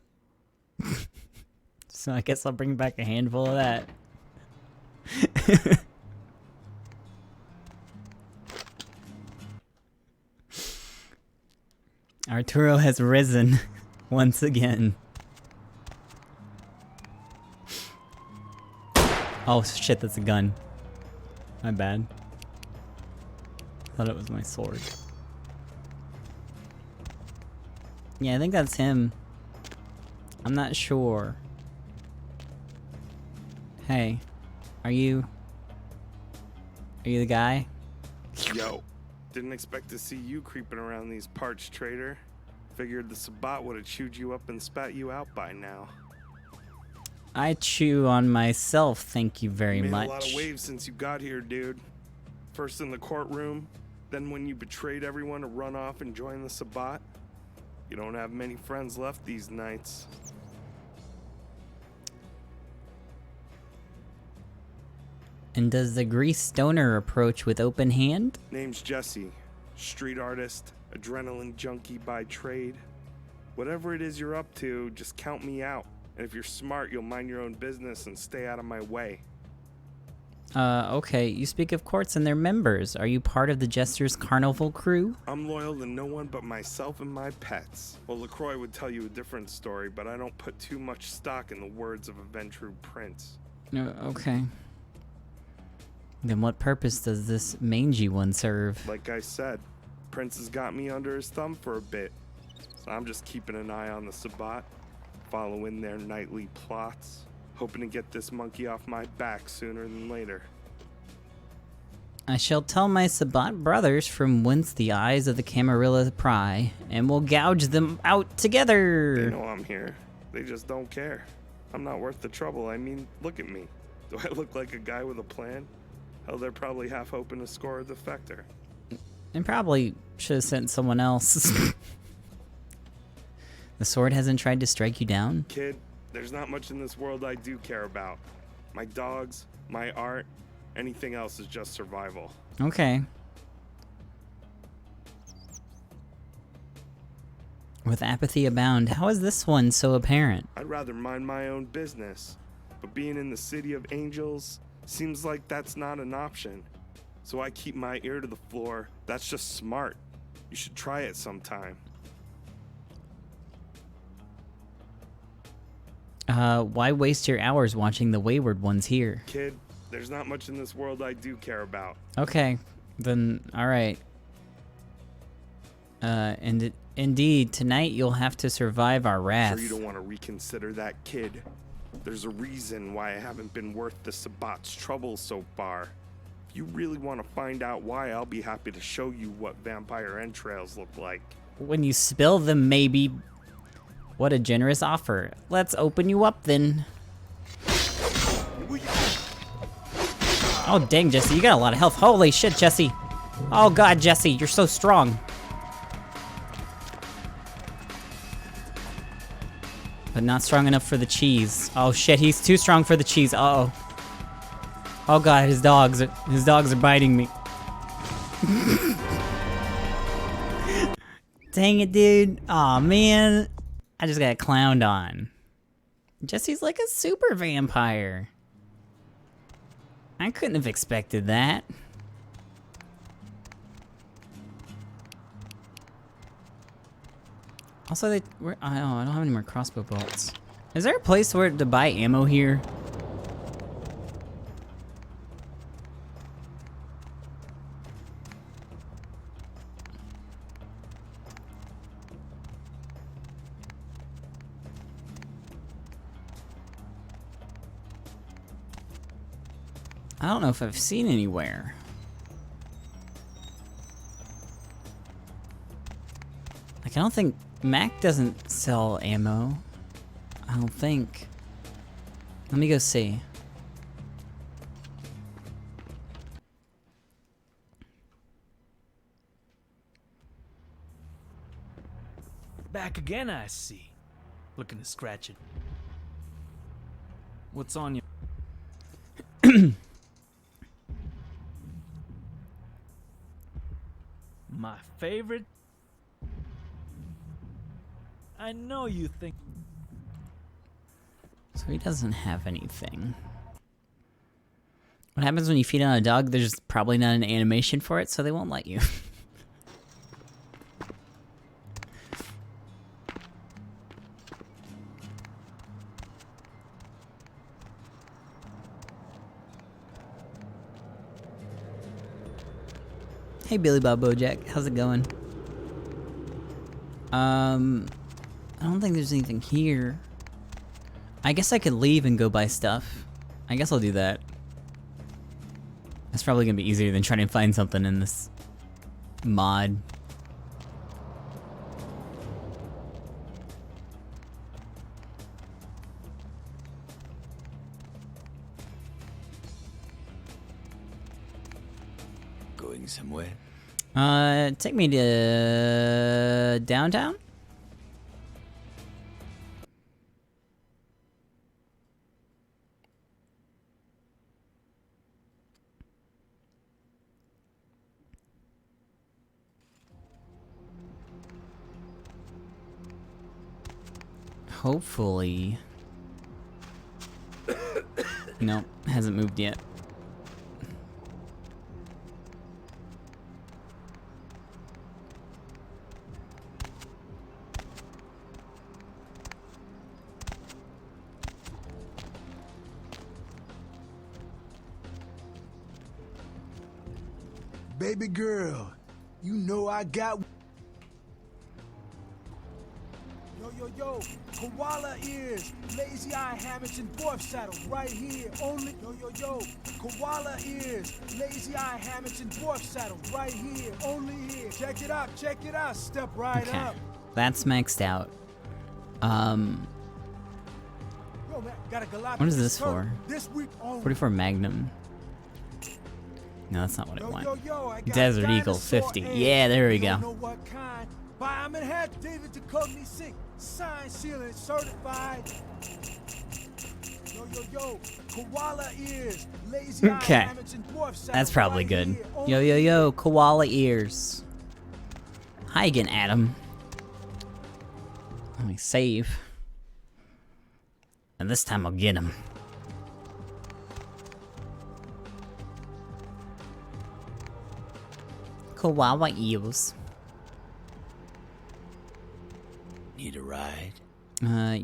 So I guess I'll bring back a handful of that. Arturo has risen once again. Oh shit, that's a gun. My bad. Thought it was my sword. Yeah, I think that's him. I'm not sure. Hey, are you the guy? Yo, didn't expect to see you creeping around these parts, traitor. Figured the Sabbat would have chewed you up and spat you out by now. I chew on myself, thank you very Made much. a lot of waves since you got here, dude. First in the courtroom, then when you betrayed everyone to run off and join the Sabbat. You don't have many friends left these nights. And does the Grease Stoner approach with open hand? Name's Jesse. Street artist, adrenaline junkie by trade. Whatever it is you're up to, just count me out. And if you're smart, you'll mind your own business and stay out of my way. Okay, you speak of courts and their members. Are you part of the Jester's Carnival crew? I'm loyal to no one but myself and my pets. Well, LaCroix would tell you a different story, but I don't put too much stock in the words of a Ventru prince. Okay. Then what purpose does this mangy one serve? Like I said, Prince has got me under his thumb for a bit. So I'm just keeping an eye on the Sabbat, following their nightly plots. Hoping to get this monkey off my back sooner than later. I shall tell my Sabbat brothers from whence the eyes of the Camarilla pry, and we'll gouge them out together. They know I'm here. They just don't care. I'm not worth the trouble. I mean, look at me. Do I look like a guy with a plan? Hell, they're probably half hoping to score a defector. And probably should have sent someone else. The sword hasn't tried to strike you down? Kid, there's not much in this world I do care about. My dogs, my art, anything else is just survival. Okay. With apathy abound, how is this one so apparent? I'd rather mind my own business, but being in the city of angels seems like that's not an option. So I keep my ear to the floor. That's just smart. You should try it sometime. Why waste your hours watching the wayward ones here? Kid, there's not much in this world I do care about. Okay, then, alright. Indeed, tonight you'll have to survive our wrath. Sure you don't want to reconsider that, kid? There's a reason why I haven't been worth the Sabbat's trouble so far. If you really want to find out why, I'll be happy to show you what vampire entrails look like. When you spill them, maybe. What a generous offer. Let's open you up then. Oh dang, Jesse, you got a lot of health. Holy shit, Jesse. Oh god, Jesse, you're so strong. But not strong enough for the cheese. Oh shit, he's too strong for the cheese. Uh-oh. Oh god, his dogs are biting me. Dang it, dude. Aw, man. I just got clowned on. Jesse's like a super vampire. I couldn't have expected that. Also, I don't have any more crossbow bolts. Is there a place where to buy ammo here? I don't know if I've seen anywhere. Like, I don't think Mac doesn't sell ammo. I don't think. Let me go see. Back again, I see. Looking to scratch it. What's on you? My favorite? I know you think... So he doesn't have anything. What happens when you feed on a dog? There's probably not an animation for it, so they won't let you. Hey Billy Bob Bojack, how's it going? I don't think there's anything here. I guess I could leave and go buy stuff. I guess I'll do that. That's probably gonna be easier than trying to find something in this mod. Going somewhere? Take me to downtown? Hopefully. Nope, hasn't moved yet. Baby girl, you know I got... Yo, koala ears, lazy eye hammocks and dwarf saddles right here. Only yo, koala ears, lazy eye hammocks and dwarf saddles right here. Only here. Check it out, step right Okay. up. That's maxed out. Yo, man, got a What is this turtle. for? This week only. 44 Magnum. No, that's not what I Yo, want. yo, yo, I got Desert Eagle dinosaur 50. eggs. Yeah, there we You don't go. know what kind. By I'm in head, David Duchovny sick. Signed, sealed, certified. Yo, yo, yo, koala ears, lazy eye, Okay. hammocks, and dwarf saddle That's probably right good. here, only Yo, yo, here. yo, koala ears. Hi again, Adam. Let me save. And this time I'll get him. Koala ears. Need a ride?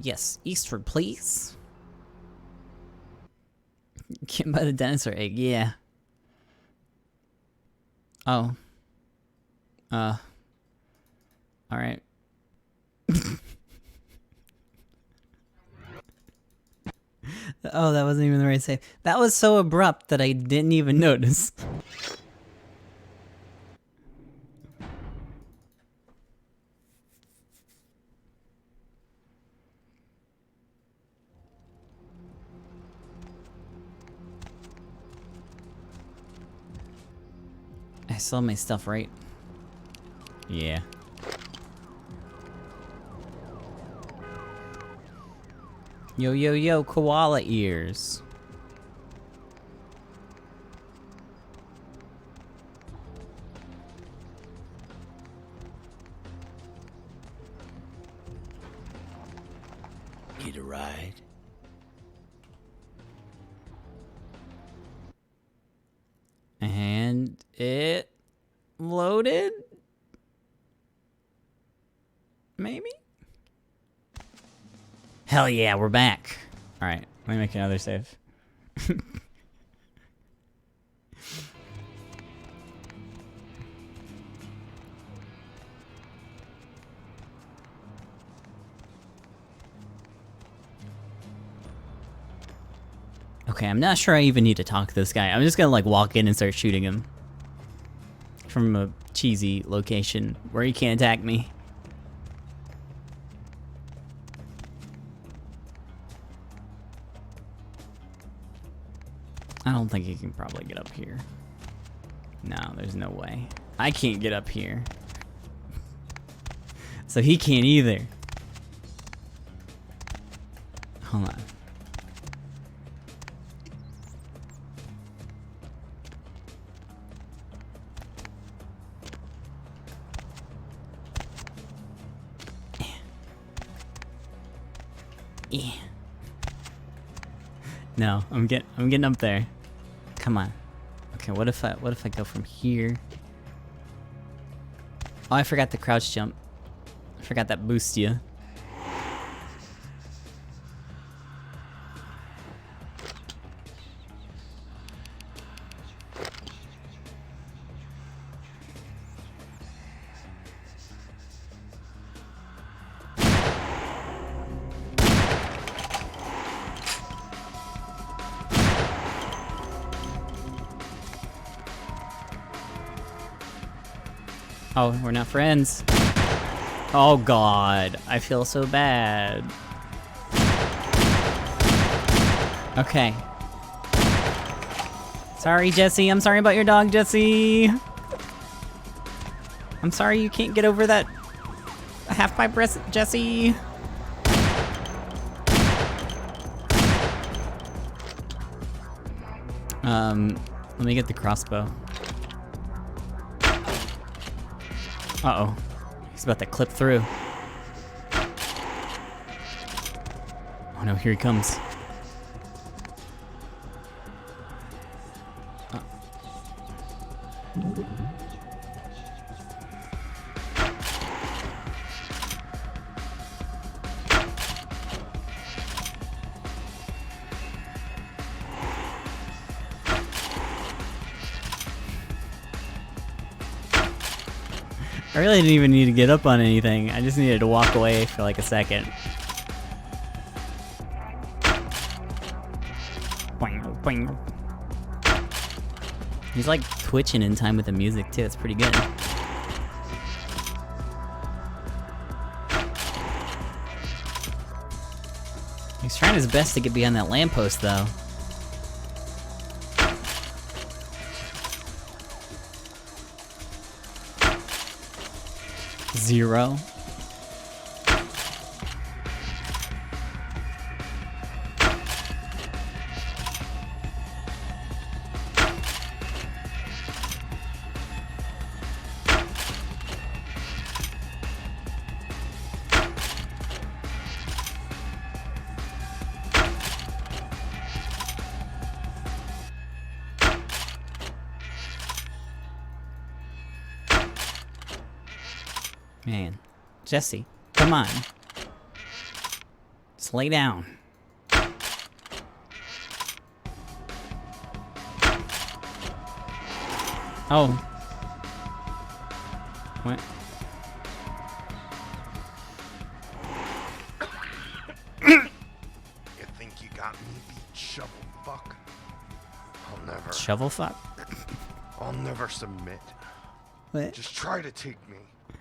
Yes. Eastward, please. Get by the dinosaur egg, yeah. Oh. Alright. Oh, that wasn't even the right save. That was so abrupt that I didn't even notice. I still have my stuff, right? Yeah. Yo, yo, yo, koala ears. Need a ride? And it loaded? Maybe? Hell yeah, we're back. Alright, let me make another save. Okay, I'm not sure I even need to talk to this guy. I'm just gonna like walk in and start shooting him. From a cheesy location where he can't attack me. I don't think he can probably get up here. No, there's no way. I can't get up here. So he can't either. Hold on. Yeah. No, I'm getting up there. Come on. Okay, what if I go from here? Oh, I forgot the crouch jump. I forgot that boosts you. Oh, we're not friends. Oh god, I feel so bad. Okay. Sorry, Jesse. I'm sorry about your dog, Jesse. I'm sorry you can't get over that half my breast, Jesse. Let me get the crossbow. Uh-oh. He's about to clip through. Oh no, here he comes. I really didn't even need to get up on anything. I just needed to walk away for like a second. He's like twitching in time with the music too. It's pretty good. He's trying his best to get behind that lamppost though. 0. Man, Jesse, come on. Just lay down. Oh. What? You think you got me beat, shovel fuck? I'll never. Shovel fuck? I'll never submit. What? Just try to take me.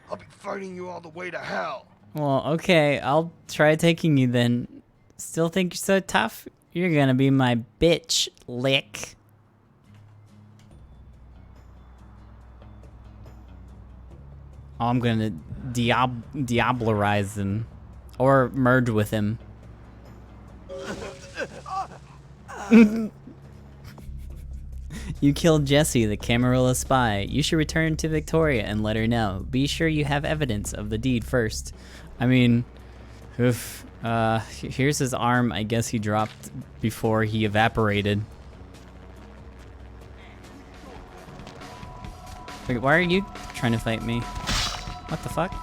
I'll be fighting you all the way to hell. Well, okay, I'll try taking you then. Still think you're so tough? You're gonna be my bitch lick. Oh, I'm gonna diablerize him. Or merge with him. You killed Jesse, the Camarilla spy. You should return to Victoria and let her know. Be sure you have evidence of the deed first. I mean, oof. Here's his arm. I guess he dropped before he evaporated. Wait, why are you trying to fight me? What the fuck?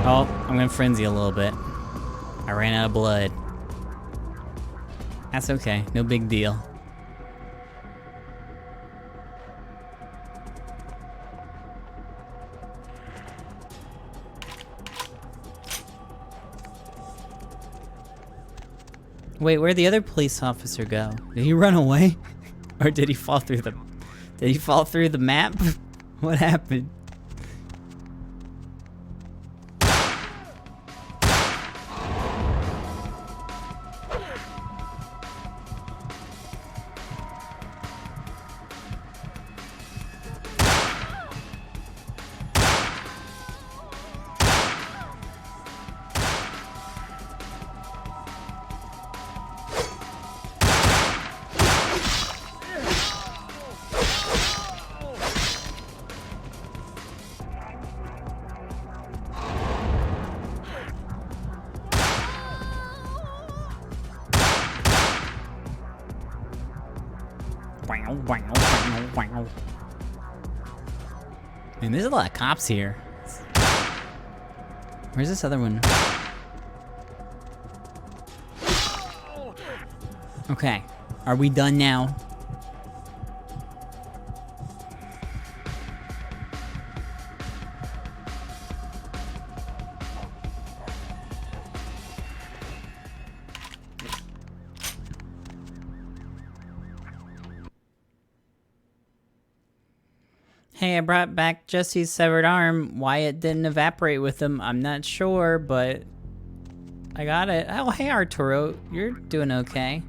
Oh, I'm gonna frenzy a little bit. I ran out of blood. That's okay, no big deal. Wait, where'd the other police officer go? Did he run away? Or did he fall through the map? What happened? Man, there's a lot of cops here. Where's this other one? Okay, are we done now? Hey, I brought back Jesse's severed arm. Why it didn't evaporate with him, I'm not sure, but I got it. Oh, hey, Arturo. You're doing okay.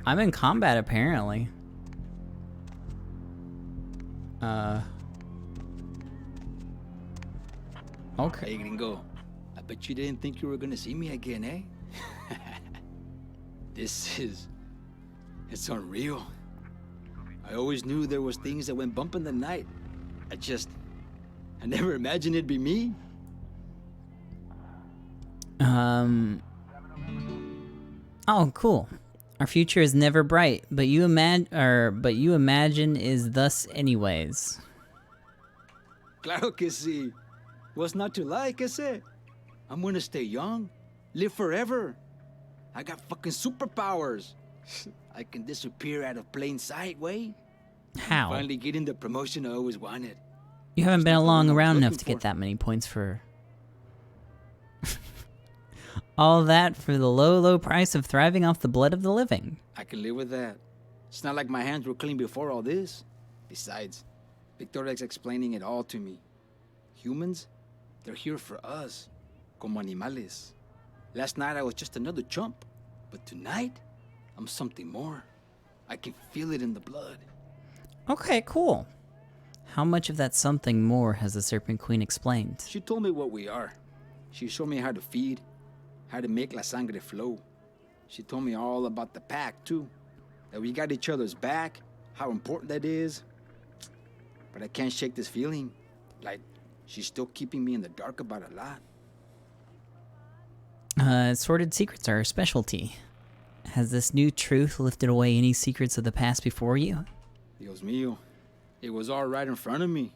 I'm in combat, apparently. Okay. Hey, gringo. I bet you didn't think you were gonna see me again, eh? It's unreal. I always knew there was things that went bump in the night. I never imagined it'd be me. Oh, cool. Our future is never bright, but you imagine is thus anyways. Claro que sí. What's not to like, ese? I'm gonna stay young, live forever. I got fucking superpowers. I can disappear out of plain sight, way. How? Finally getting the promotion I always wanted. You haven't been along around enough to get that many points for All that for the low, low price of thriving off the blood of the living. I can live with that. It's not like my hands were clean before all this. Besides, Victoria's explaining it all to me. Humans, they're here for us. Como animales. Last night I was just another chump. But tonight, I'm something more. I can feel it in the blood. Okay, cool. How much of that something more has the Serpent Queen explained? She told me what we are. She showed me how to feed, how to make la sangre flow. She told me all about the pack, too. That we got each other's back, how important that is. But I can't shake this feeling. Like, she's still keeping me in the dark about a lot. Sordid secrets are her specialty. Has this new truth lifted away any secrets of the past before you? Dios mío. It was all right in front of me.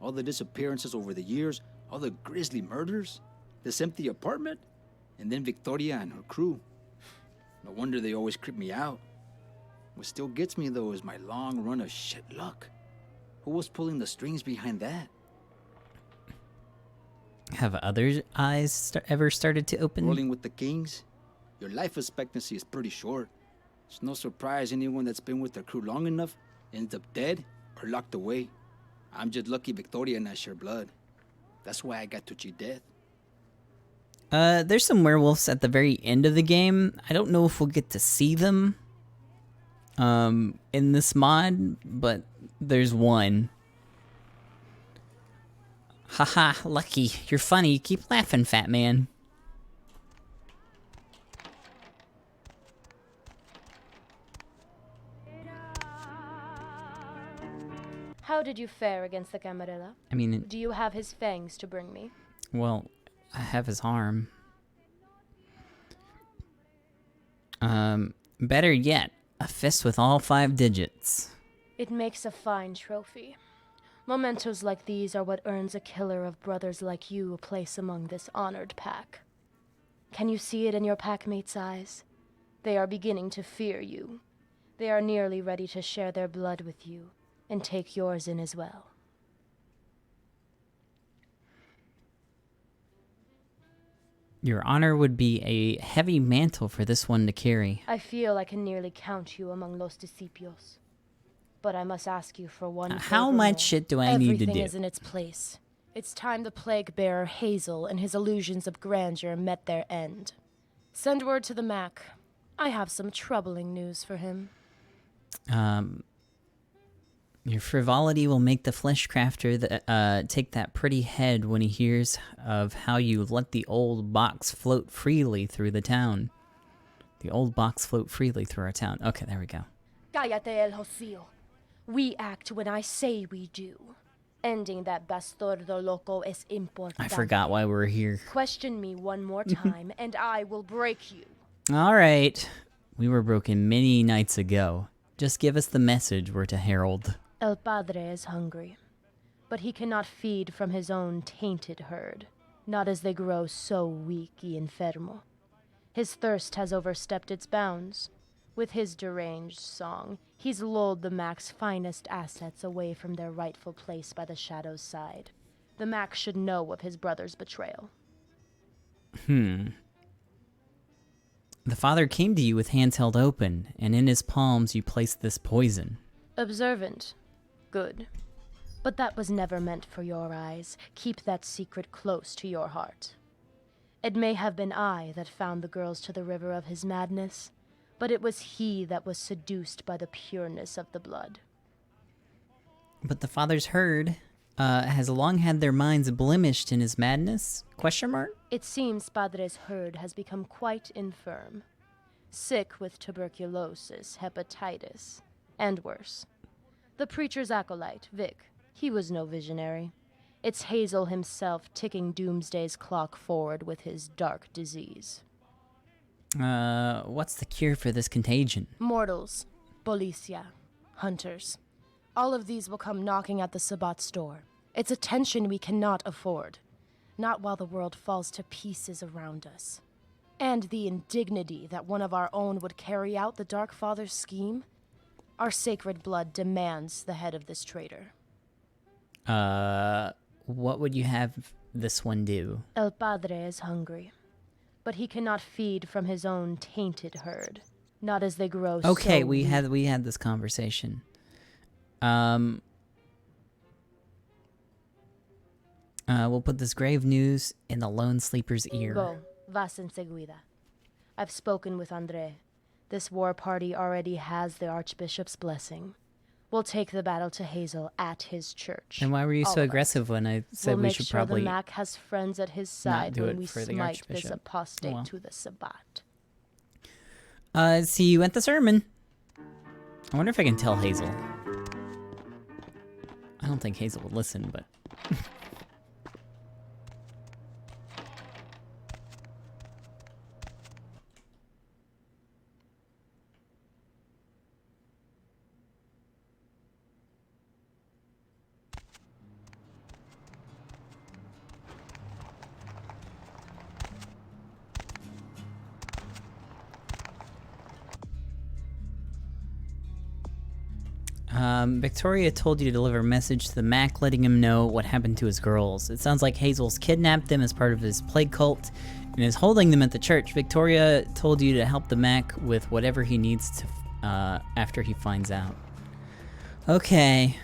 All the disappearances over the years, all the grisly murders, this empty apartment, and then Victoria and her crew. No wonder they always creep me out. What still gets me, though, is my long run of shit luck. Who was pulling the strings behind that? Have other eyes ever started to open? Rolling with the kings? Your life expectancy is pretty short. It's no surprise anyone that's been with their crew long enough ends up dead or locked away. I'm just lucky Victoria and I share blood. That's why I got to cheat death. There's some werewolves at the very end of the game. I don't know if we'll get to see them in this mod, but there's one. Haha, lucky. You're funny. Keep laughing, fat man. How did you fare against the Camarilla? I mean... Do you have his fangs to bring me? Well, I have his arm. Better yet, a fist with all 5 digits. It makes a fine trophy. Mementos like these are what earns a killer of brothers like you a place among this honored pack. Can you see it in your packmates' eyes? They are beginning to fear you. They are nearly ready to share their blood with you, and take yours in as well. Your honor would be a heavy mantle for this one to carry. I feel I can nearly count you among los discípulos. But I must ask you for one How favor much more. shit do I need to do? Everything is in its place. It's time the plague bearer Hazel and his illusions of grandeur met their end. Send word to the Mac. I have some troubling news for him. Your frivolity will make the flesh crafter take that pretty head when he hears of how you let the old box float freely through the town. The old box float freely through our town. Okay, there we go. Cállate el hocico. We act when I say we do. Ending that bastardo loco es importante. I forgot why we're here. Question me one more time, and I will break you. All right. We were broken many nights ago. Just give us the message we're to herald. El Padre is hungry, but he cannot feed from his own tainted herd, not as they grow so weak y enfermo. His thirst has overstepped its bounds. With his deranged song, he's lulled the Mac's finest assets away from their rightful place by the Shadow's side. The Mac should know of his brother's betrayal. The father came to you with hands held open, and in his palms you placed this poison. Observant. Good. But that was never meant for your eyes. Keep that secret close to your heart. It may have been I that found the girls to the river of his madness, but it was he that was seduced by the pureness of the blood. But the father's herd has long had their minds blemished in his madness? Question mark? It seems Padre's herd has become quite infirm. Sick with tuberculosis, hepatitis, and worse. The preacher's acolyte, Vic, he was no visionary. It's Hazel himself ticking Doomsday's clock forward with his dark disease. What's the cure for this contagion? Mortals, Policia, hunters. All of these will come knocking at the Sabbat's door. It's a tension we cannot afford. Not while the world falls to pieces around us. And the indignity that one of our own would carry out the Dark Father's scheme? Our sacred blood demands the head of this traitor. What would you have this one do? El Padre is hungry, but he cannot feed from his own tainted herd. Not as they grow. Okay, so we weak. had this conversation. We'll put this grave news in the lone sleeper's ear. Go, vas enseguida. I've spoken with André. This war party already has the Archbishop's blessing. We'll take the battle to Hazel at his church. And why were you All so of us. aggressive when I said We'll we make should sure probably the Mac has friends at his not side do when it we for the smite this Archbishop? apostate Well. to the Sabbat. see you at the sermon. I wonder if I can tell Hazel. I don't think Hazel would listen, but... Victoria told you to deliver a message to the Mac letting him know what happened to his girls. It sounds like Hazel's kidnapped them as part of his plague cult and is holding them at the church. Victoria told you to help the Mac with whatever he needs to after he finds out. Okay.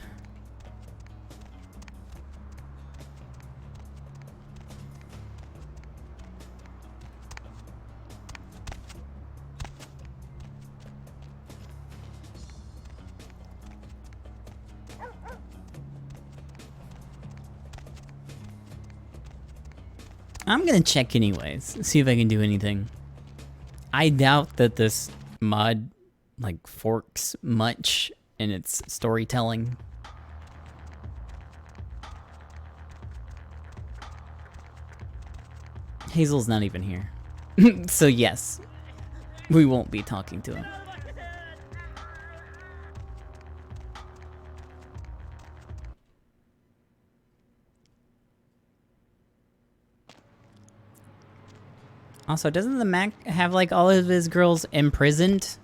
I'm gonna check anyways, see if I can do anything. I doubt that this mod, like, forks much in its storytelling. Hazel's not even here. So yes, we won't be talking to him. Also, doesn't the Mac have, like, all of his girls imprisoned?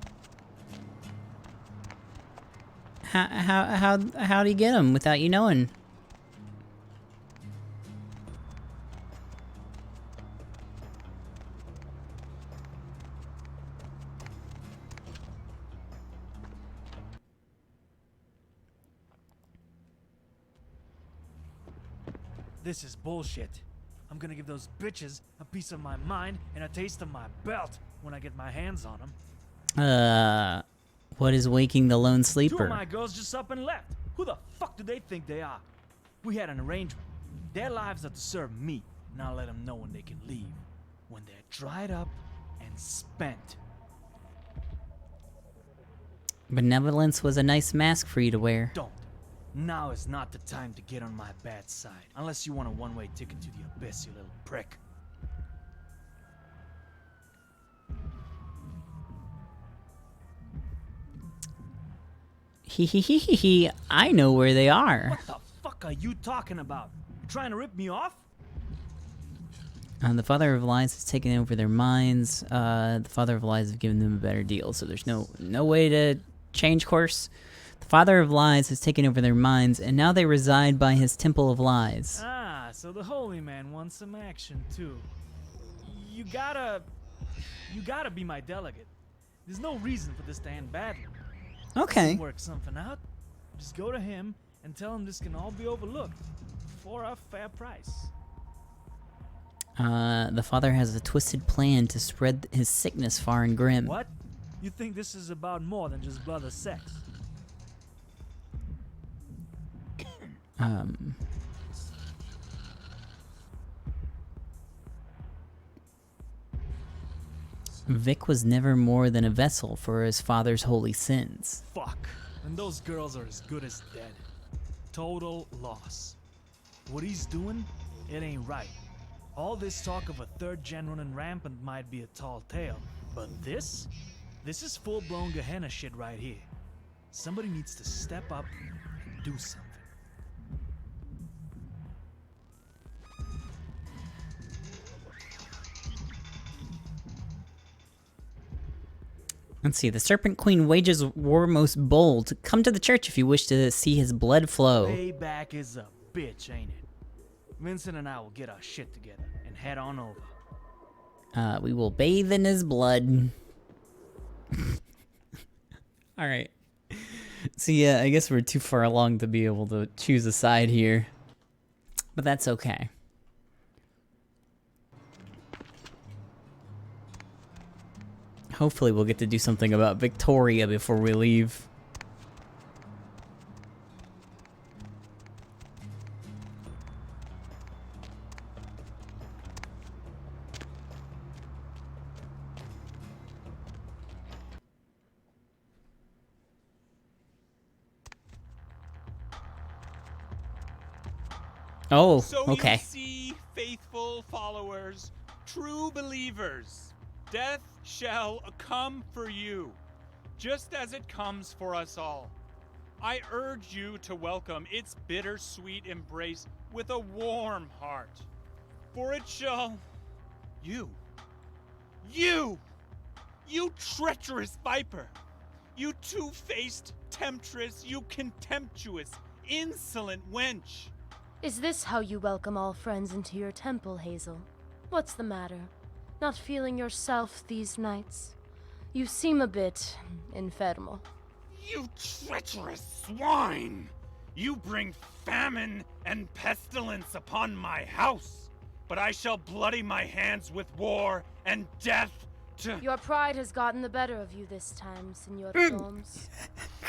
How'd he get them without you knowing? This is bullshit. I'm gonna give those bitches a piece of my mind and a taste of my belt when I get my hands on them. What is waking the lone 2 sleeper? of my girls just up and left. Who the fuck do they think they are? We had an arrangement. Their lives are to serve me, and I'll let them know when they can leave. When they're dried up and spent. Benevolence was a nice mask for you to wear. Don't. Now is not the time to get on my bad side. Unless you want a one-way ticket to the abyss, you little prick. Hee, I know where they are. What the fuck are you talking about? You trying to rip me off? The Father of Lies has taken over their minds. The Father of Lies has given them a better deal, so there's no way to change course. The Father of Lies has taken over their minds, and now they reside by his Temple of Lies. Ah, so the Holy Man wants some action too. You gotta be my delegate. There's no reason for this to end badly. Okay. Let's work something out. Just go to him and tell him this can all be overlooked for a fair price. The Father has a twisted plan to spread his sickness far and grim. What? You think this is about more than just brother sex? Vic was never more than a vessel for his father's holy sins. Fuck. And those girls are as good as dead. Total loss. What he's doing, it ain't right. All this talk of a third gen running rampant might be a tall tale, but this is full-blown Gehenna shit right here. Somebody needs to step up and do something. Let's see. The Serpent Queen wages war most bold. Come to the church if you wish to see his blood flow. Payback is a bitch, ain't it? Vincent and I will get our shit together and head on over. We will bathe in his blood. Alright. So yeah, I guess we're too far along to be able to choose a side here. But that's okay. Hopefully we'll get to do something about Victoria before we leave. Oh, So okay. you see, faithful followers, true believers, death shall come for you, just as it comes for us all. I urge you to welcome its bittersweet embrace with a warm heart, for it shall... You treacherous viper! You two-faced temptress, you contemptuous, insolent wench! Is this how you welcome all friends into your temple, Hazel? What's the matter? Not feeling yourself these nights? You seem a bit infermo. You treacherous swine! You bring famine and pestilence upon my house, but I shall bloody my hands with war and death to... Your pride has gotten the better of you this time, Senor Holmes.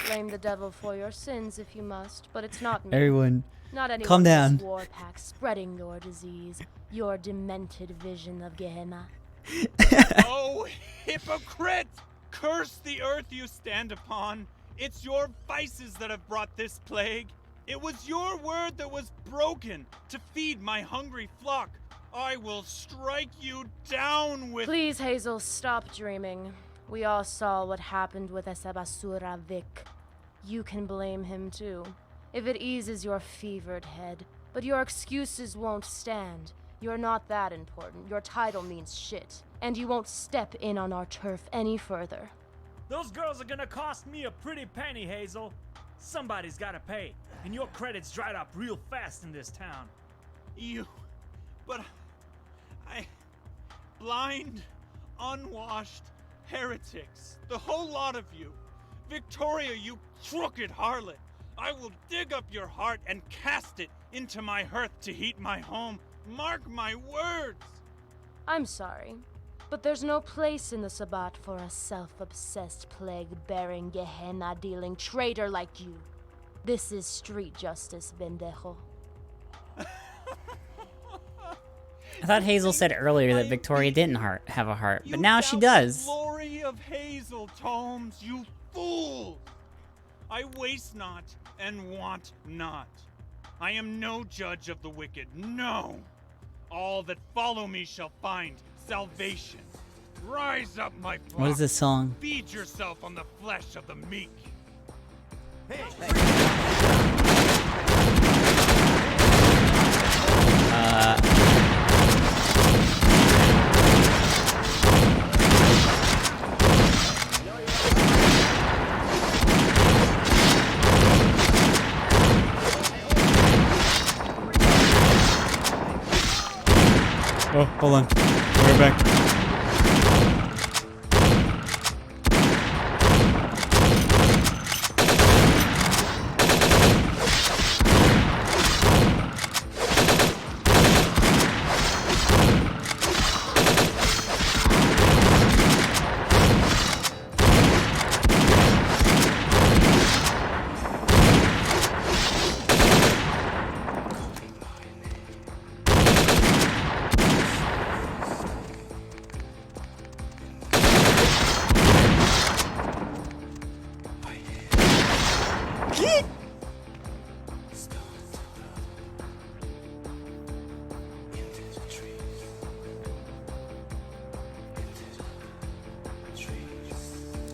Blame the devil for your sins if you must, but it's not me. Everyone, Not anyone calm in down. this war pack spreading your disease, your demented vision of Gehenna. Oh, hypocrite! Curse the earth you stand upon. It's your vices that have brought this plague. It was your word that was broken to feed my hungry flock. I will strike you down with... Please, Hazel, stop dreaming. We all saw what happened with esa basura Vic. You can blame him too, if it eases your fevered head. But your excuses won't stand. You're not that important. Your title means shit. And you won't step in on our turf any further. Those girls are gonna cost me a pretty penny, Hazel. Somebody's gotta pay, and your credits dried up real fast in this town. But I... Blind, unwashed heretics. The whole lot of you. Victoria, you crooked harlot. I will dig up your heart and cast it into my hearth to heat my home. Mark my words. I'm sorry, but there's no place in the Sabbat for a self-obsessed, plague-bearing, Gehenna-dealing traitor like you. This is street justice, bendejo. I thought Hazel said earlier that Victoria didn't have a heart, but now she doubt does. The glory of Hazel Tomes, you fools! I waste not and want not. I am no judge of the wicked, no. All that follow me shall find salvation. Rise up, my flock. What is this song? Feed yourself on the flesh of the meek. Oh, hold on. We're back.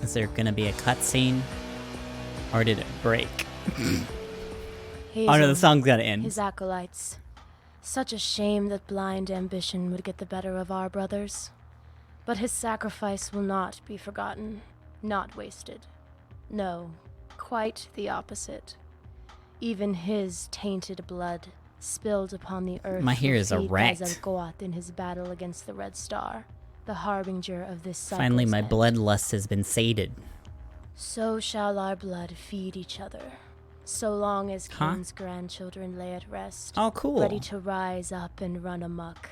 Is there gonna be a cutscene? Or did it break? Oh no, the song's gotta end. His acolytes. Such a shame that blind ambition would get the better of our brothers. But his sacrifice will not be forgotten, not wasted. No, quite the opposite. Even his tainted blood spilled upon the earth. My hair is erect. Azalcoatl in his battle against the Red Star, the harbinger of this cycle's Finally, my end. bloodlust has been sated. So shall our blood feed each other, so long as Cain's grandchildren lay at rest. Oh, cool. Ready to rise up and run amok.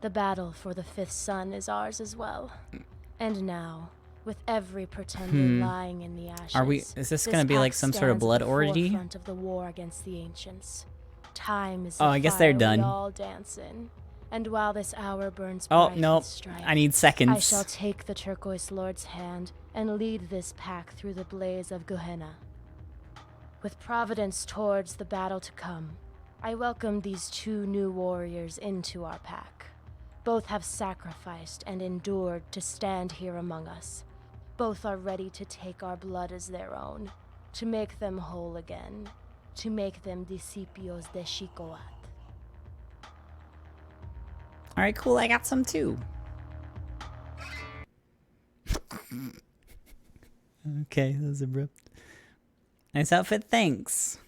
The battle for the fifth son is ours as well. And now, with every pretender lying in the ashes, is this gonna be like some sort of blood orgy? Forefront of the war against the ancients. Time is Oh, I guess they're done. We all dance in. And while this hour burns Oh, bright nope. with strife, I need seconds. I shall take the turquoise lord's hand and lead this pack through the blaze of Gehenna. With providence towards the battle to come, I welcome these two new warriors into our pack. Both have sacrificed and endured to stand here among us. Both are ready to take our blood as their own, to make them whole again, to make them disciples de Xicoatl. Alright, cool, I got some too. Okay, that was abrupt. Nice outfit, thanks.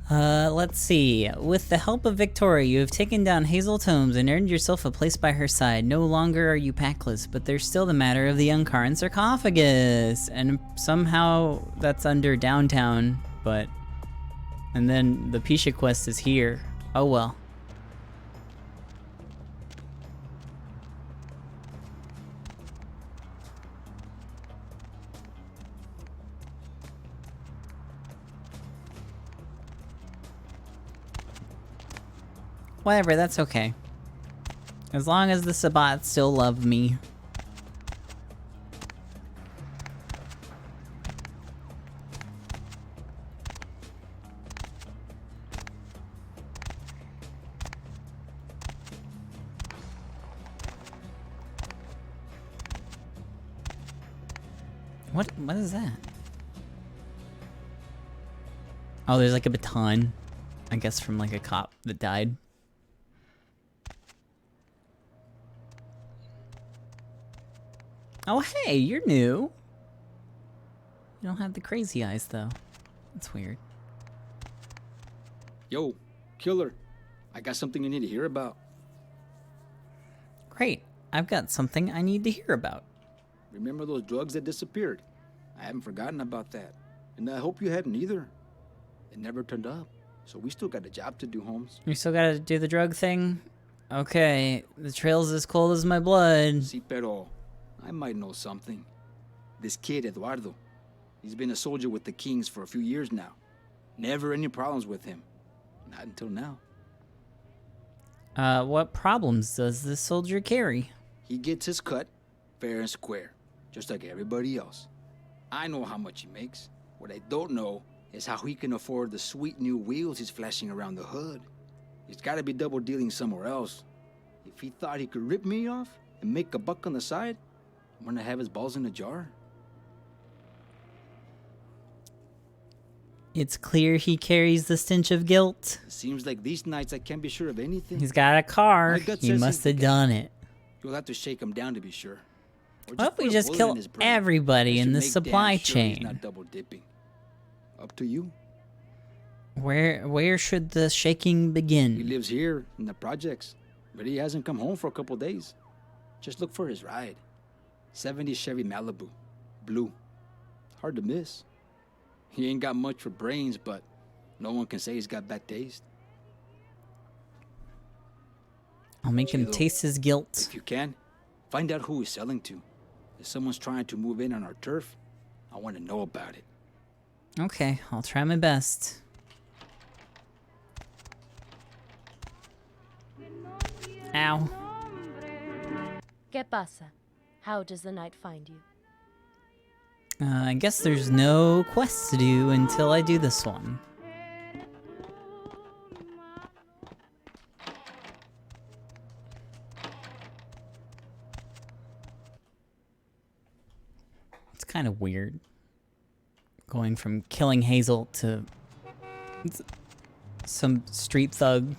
Let's see. With the help of Victoria, you have taken down Hazel Tomes and earned yourself a place by her side. No longer are you packless, but there's still the matter of the Uncaran sarcophagus. And somehow that's under downtown, but... And then the Pisha quest is here. Oh well. Whatever, that's okay. As long as the Sabbats still love me. What is that? Oh, there's like a baton. I guess from like a cop that died. Oh, hey, you're new. You don't have the crazy eyes, though. That's weird. Yo, killer. I got something you need to hear about. Great. I've got something I need to hear about. Remember those drugs that disappeared? I haven't forgotten about that. And I hope you hadn't either. It never turned up. So we still got a job to do, Holmes. You still gotta do the drug thing? Okay. The trail's as cold as my blood. Si, pero I might know something. This kid, Eduardo, he's been a soldier with the Kings for a few years now. Never any problems with him. Not until now. What problems does this soldier carry? He gets his cut, fair and square, just like everybody else. I know how much he makes. What I don't know is how he can afford the sweet new wheels he's flashing around the hood. He's gotta be double dealing somewhere else. If he thought he could rip me off and make a buck on the side, I'm gonna have his balls in a jar. It's clear he carries the stench of guilt. It seems like these nights I can't be sure of anything. He's got a car. My gut He says must he's have done it. You'll have to shake him down to be sure. Or What if we put a just bullet kill in his brain. everybody Just in to the make damn supply sure chain? He's not double dipping. Up to you. Where should the shaking He begin? lives here in the projects, but he hasn't come home for a couple days. Just look for his ride. 70 Chevy Malibu, blue. Hard to miss. He ain't got much for brains, but no one can say he's got bad taste. I'll make him Chido, taste his guilt. If you can, find out who he's selling to. If someone's trying to move in on our turf, I want to know about it. Okay, I'll try my best. Ow. ¿Qué pasa? How does the night find you? I guess there's no quest to do until I do this one. It's kind of weird. Going from killing Hazel to some street thug.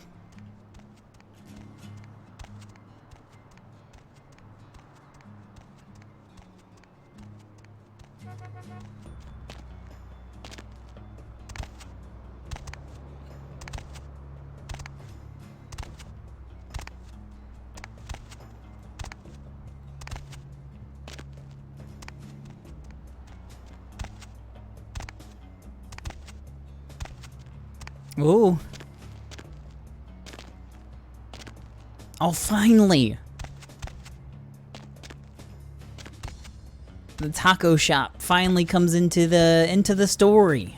Ooh. Oh, finally! The taco shop finally comes into the story.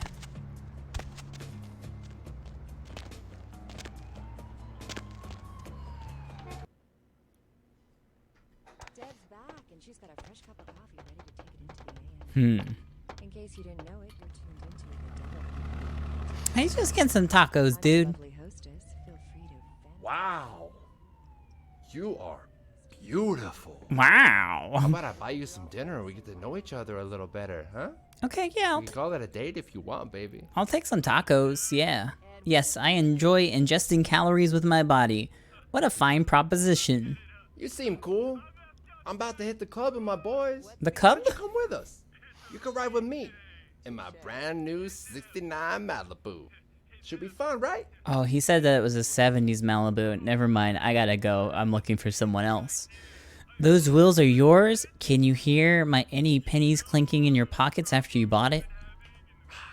Deb's back, and she's got a fresh cup of coffee ready to take it into the AM. In case you didn't know it, you're tuned into the double. Hey, just get some tacos, dude. Lovely hostess, feel free to vent. Wow. You are beautiful. Wow. How about I buy you some dinner and we get to know each other a little better, huh? Okay, yeah. We can call that a date if you want, baby. I'll take some tacos, yeah. Yes, I enjoy ingesting calories with my body. What a fine proposition. You seem cool. I'm about to hit the club with my boys. The club? Why don't you come with us? You can ride with me in my brand new 69 Malibu. Should be fun, right? Oh, he said that it was a 70s Malibu. Never mind, I gotta go. I'm looking for someone else. Those wheels are yours? Can you hear any pennies clinking in your pockets after you bought it?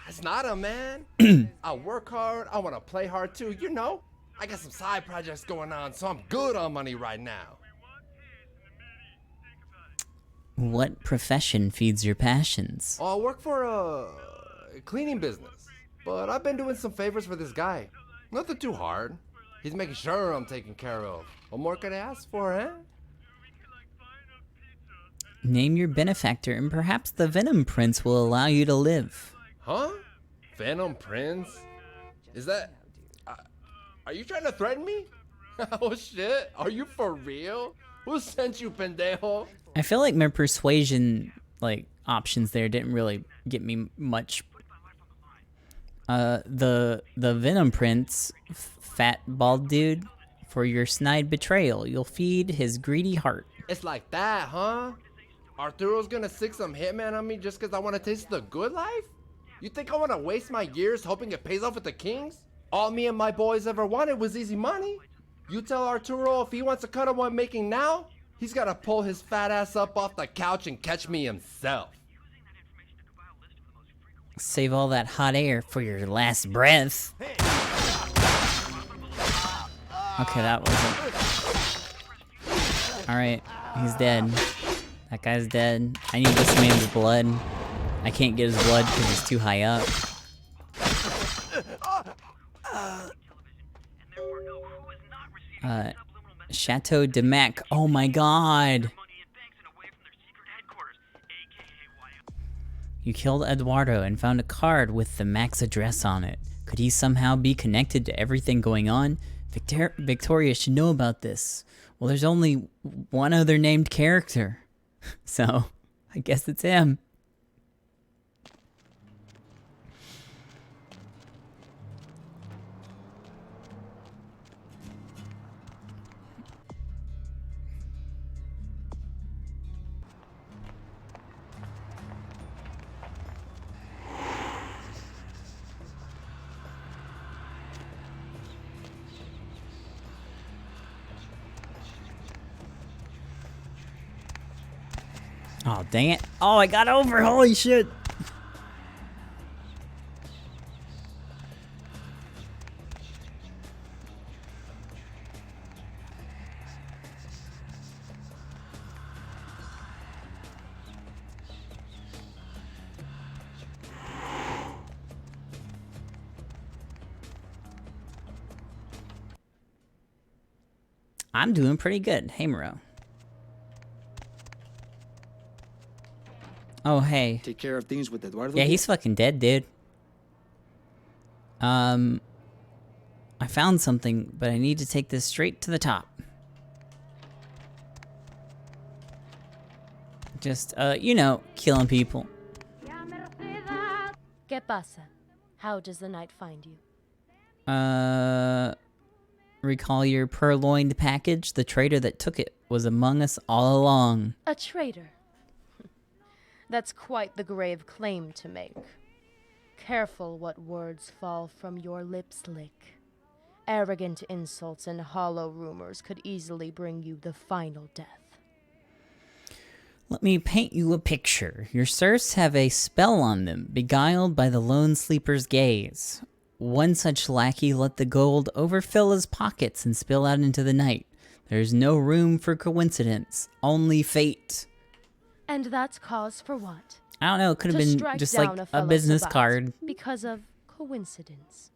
It's not a man. I work hard. I want to play hard too. You know, I got some side projects going on, so I'm good on money right now. What profession feeds your passions? Oh, I work for a cleaning business, but I've been doing some favors for this guy. Nothing too hard. He's making sure I'm taken care of. What more could I ask for, eh? Name your benefactor and perhaps the Venom Prince will allow you to live. Huh? Venom Prince? Is that... are you trying to threaten me? Oh shit, are you for real? Who sent you, pendejo? I feel like my persuasion, options there didn't really get me much. The Venom Prince, fat bald dude, for your snide betrayal, you'll feed his greedy heart. It's like that, huh? Arturo's gonna stick some hitman on me just because I want to taste the good life? You think I want to waste my years hoping it pays off with the Kings? All me and my boys ever wanted was easy money. You tell Arturo if he wants to cut on what I'm making now, he's got to pull his fat ass up off the couch and catch me himself. Save all that hot air for your last breath. Okay, that wasn't... Alright, he's dead. That guy's dead. I need this man's blood. I can't get his blood because he's too high up. Chateau de Mac. Oh my god! You killed Eduardo and found a card with the Mac's address on it. Could he somehow be connected to everything going on? Victoria should know about this. Well, there's only one other named character. So, I guess it's him. Oh, dang it. Oh, I got over. Holy shit. I'm doing pretty good. Hey, Moreau. Oh, hey. Take care of things with Eduardo. Yeah, he's fucking dead, dude. I found something, but I need to take this straight to the top. Just, you know, killing people. ¿Qué pasa? How does the night find you? Recall your purloined package? The traitor that took it was among us all along. A traitor? That's quite the grave claim to make. Careful what words fall from your lips lick. Arrogant insults and hollow rumors could easily bring you the final death. Let me paint you a picture. Your serfs have a spell on them, beguiled by the lone sleeper's gaze. One such lackey let the gold overfill his pockets and spill out into the night. There's no room for coincidence, only fate. And that's cause for what? I don't know, it could have To been strike just down like a fellow business Sabbat card. Because of coincidence.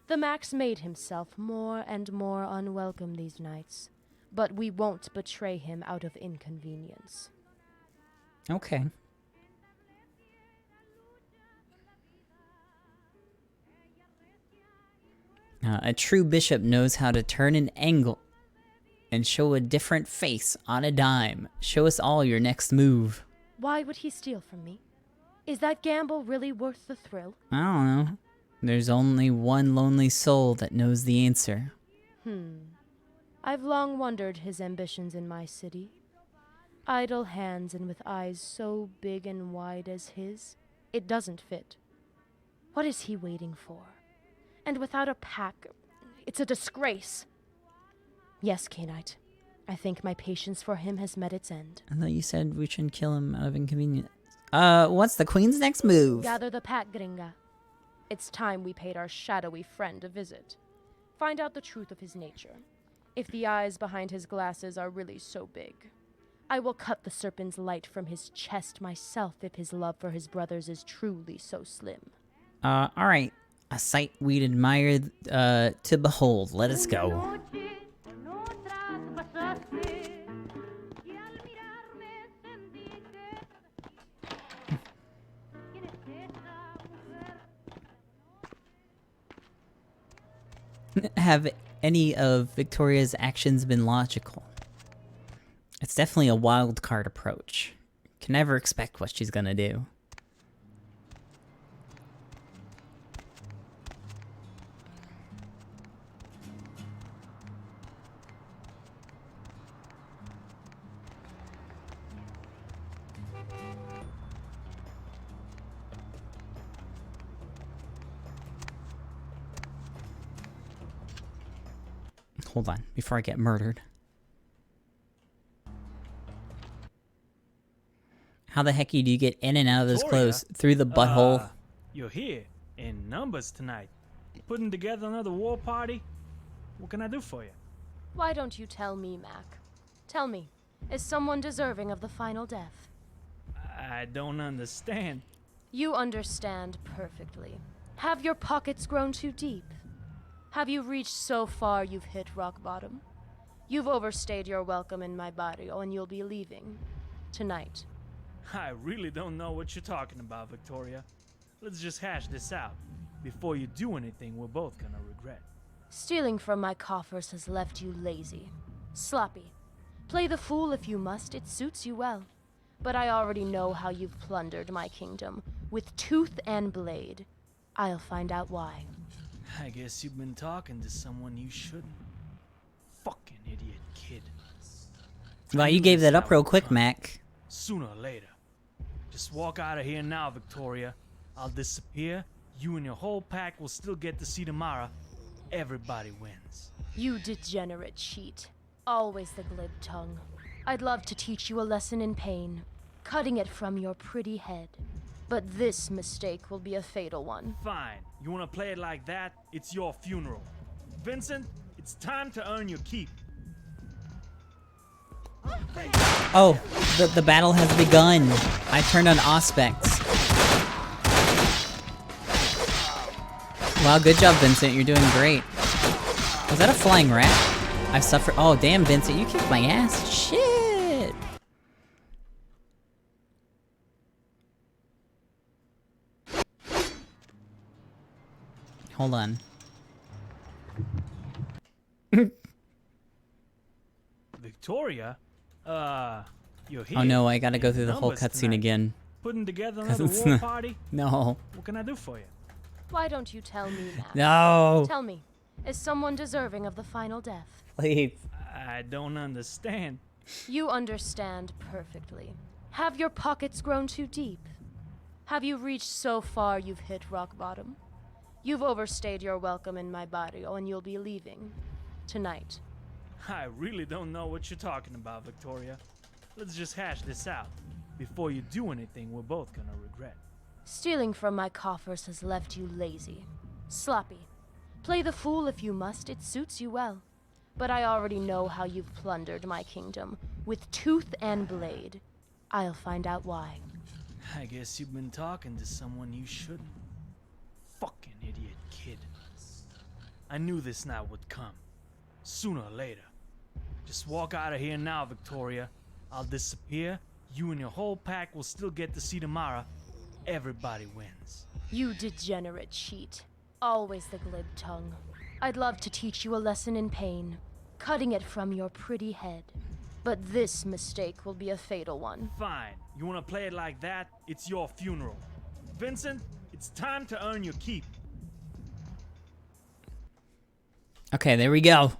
The Max made himself more and more unwelcome these nights, but we won't betray him out of inconvenience. Okay. A true bishop knows how to turn an angle and show a different face on a dime. Show us all your next move. Why would he steal from me? Is that gamble really worth the thrill? I don't know. There's only one lonely soul that knows the answer. I've long wondered his ambitions in my city. Idle hands and with eyes so big and wide as his, it doesn't fit. What is he waiting for? And without a pack, it's a disgrace. Yes, K-Knight. I think my patience for him has met its end. I thought you said we shouldn't kill him out of inconvenience. What's the queen's next move? Gather the pack, Gringa. It's time we paid our shadowy friend a visit. Find out the truth of his nature. If the eyes behind his glasses are really so big. I will cut the serpent's light from his chest myself if his love for his brothers is truly so slim. Alright. A sight we'd admire to behold. Let us go. Have any of Victoria's actions been logical? It's definitely a wild card approach. Can never expect what she's gonna do. Hold on, before I get murdered. How the heck do you get in and out of those clothes? Through the butthole? You're here, in numbers tonight. Putting together another war party? What can I do for you? Why don't you tell me, Mac? Tell me, is someone deserving of the final death? I don't understand. You understand perfectly. Have your pockets grown too deep? Have you reached so far you've hit rock bottom? You've overstayed your welcome in my barrio and you'll be leaving. Tonight. I really don't know what you're talking about, Victoria. Let's just hash this out. Before you do anything, we're both gonna regret. Stealing from my coffers has left you lazy. Sloppy. Play the fool if you must, it suits you well. But I already know how you've plundered my kingdom, with tooth and blade. I'll find out why. I guess you've been talking to someone you shouldn't. Fucking idiot kid. Well, you gave that up real quick, Mac. Sooner or later. Just walk out of here now, Victoria. I'll disappear. You and your whole pack will still get to see tomorrow. Everybody wins. You degenerate cheat. Always the glib tongue. I'd love to teach you a lesson in pain, cutting it from your pretty head. But this mistake will be a fatal one. Fine. You want to play it like that? It's your funeral. Vincent, it's time to earn your keep. Oh, the battle has begun. I turned on Auspex. Wow, good job, Vincent. You're doing great. Was that a flying rat? I suffer. Oh, damn, Vincent. You kicked my ass. Shit. Hold on. Victoria? You're here. Oh no, I gotta go through the whole cutscene again. Putting together another war party? No. What can I do for you? Why don't you tell me, Matt? No. Tell me, is someone deserving of the final death? Please. I don't understand. You understand perfectly. Have your pockets grown too deep? Have you reached so far you've hit rock bottom? You've overstayed your welcome in my barrio and you'll be leaving. Tonight. I really don't know what you're talking about, Victoria. Let's just hash this out. Before you do anything, we're both gonna regret. Stealing from my coffers has left you lazy. Sloppy. Play the fool if you must, it suits you well. But I already know how you've plundered my kingdom, with tooth and blade. I'll find out why. I guess you've been talking to someone you shouldn't. Fucking idiot kid. I knew this night would come. Sooner or later. Just walk out of here now, Victoria. I'll disappear. You and your whole pack will still get to see tomorrow. Everybody wins. You degenerate cheat. Always the glib tongue. I'd love to teach you a lesson in pain, cutting it from your pretty head. But this mistake will be a fatal one. Fine. You want to play it like that? It's your funeral. Vincent, it's time to earn your keep. Okay, there we go.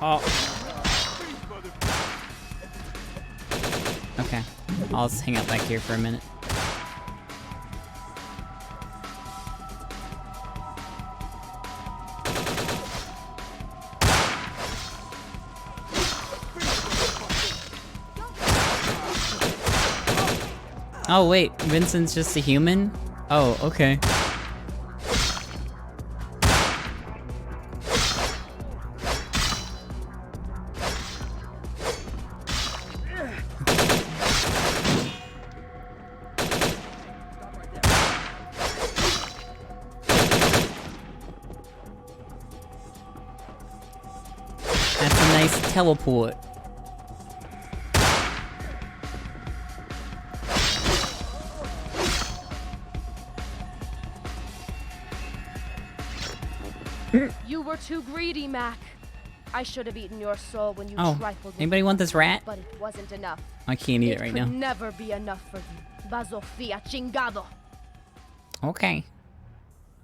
Oh. Okay, I'll just hang out back here for a minute. Oh wait, Vincent's just a human? Oh, okay. That's a nice teleport. You were too greedy, Mac. I should have eaten your soul when you trifled with Anybody want this rat? But it wasn't enough. I can't eat it right now. It could never be enough for you. Bazofia chingado. Okay.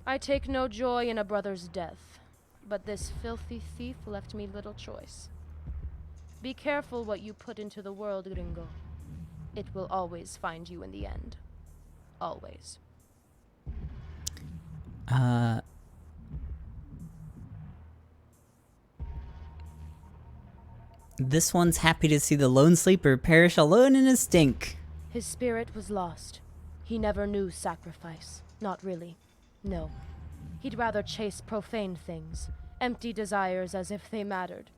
I take no joy in a brother's death, but this filthy thief left me little choice. Be careful what you put into the world, gringo. It will always find you in the end. Always. This one's happy to see the lone sleeper perish alone in his stink. His spirit was lost. He never knew sacrifice. Not really. No. He'd rather chase profane things, empty desires as if they mattered.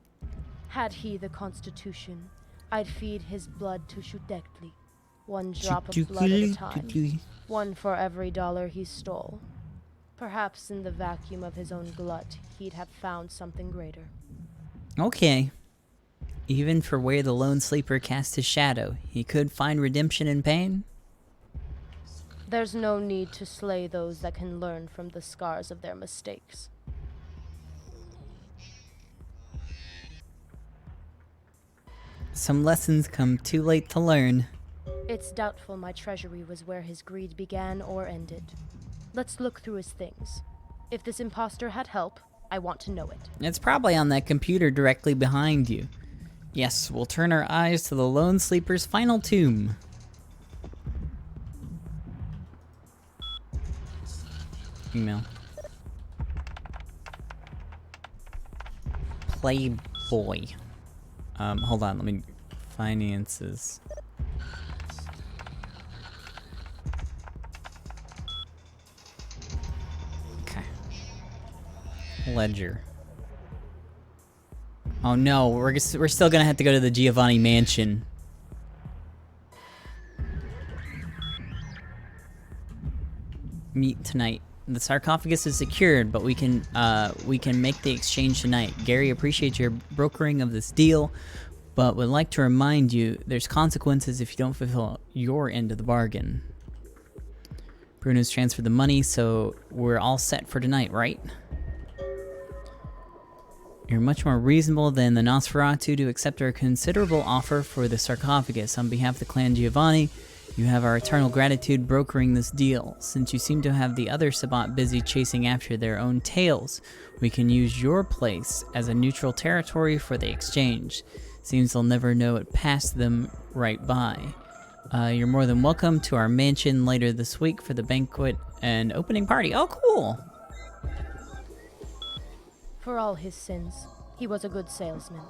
Had he the Constitution, I'd feed his blood to Shudekli. One drop of blood at a time. One for every dollar he stole. Perhaps in the vacuum of his own glut, he'd have found something greater. Okay. Even for where the lone sleeper cast his shadow, he could find redemption in pain? There's no need to slay those that can learn from the scars of their mistakes. Some lessons come too late to learn. It's doubtful my treasury was where his greed began or ended. Let's look through his things. If this imposter had help, I want to know it. It's probably on that computer directly behind you. Yes, we'll turn our eyes to the lone sleeper's final tomb. Email. Playboy. Hold on, let me... Finances. Okay. Ledger. Oh no, we're still gonna have to go to the Giovanni mansion. Meet tonight. The sarcophagus is secured, but we can make the exchange tonight. Gary, appreciate your brokering of this deal, but would like to remind you there's consequences if you don't fulfill your end of the bargain. Bruno's transferred the money, so we're all set for tonight, right? You're much more reasonable than the Nosferatu to accept our considerable offer for the sarcophagus. On behalf of the clan Giovanni, you have our eternal gratitude brokering this deal. Since you seem to have the other Sabbat busy chasing after their own tails, we can use your place as a neutral territory for the exchange. Seems they'll never know it passed them right by. You're more than welcome to our mansion later this week for the banquet and opening party. Oh, cool! For all his sins, he was a good salesman.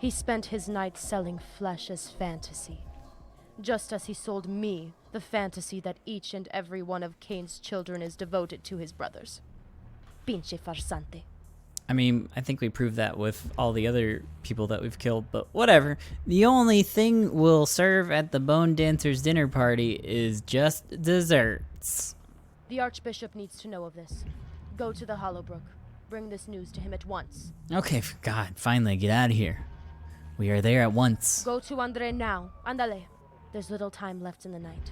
He spent his nights selling flesh as fantasy, just as he sold me the fantasy that each and every one of Cain's children is devoted to his brothers. Pinche farsante. I mean, I think we proved that with all the other people that we've killed, but whatever. The only thing we'll serve at the Bone Dancer's dinner party is just desserts. The Archbishop needs to know of this. Go to the Hollowbrook. Bring this news to him at once. Okay, for God, finally, get out of here. We are there at once. Go to Andre now. Andale. There's little time left in the night. ...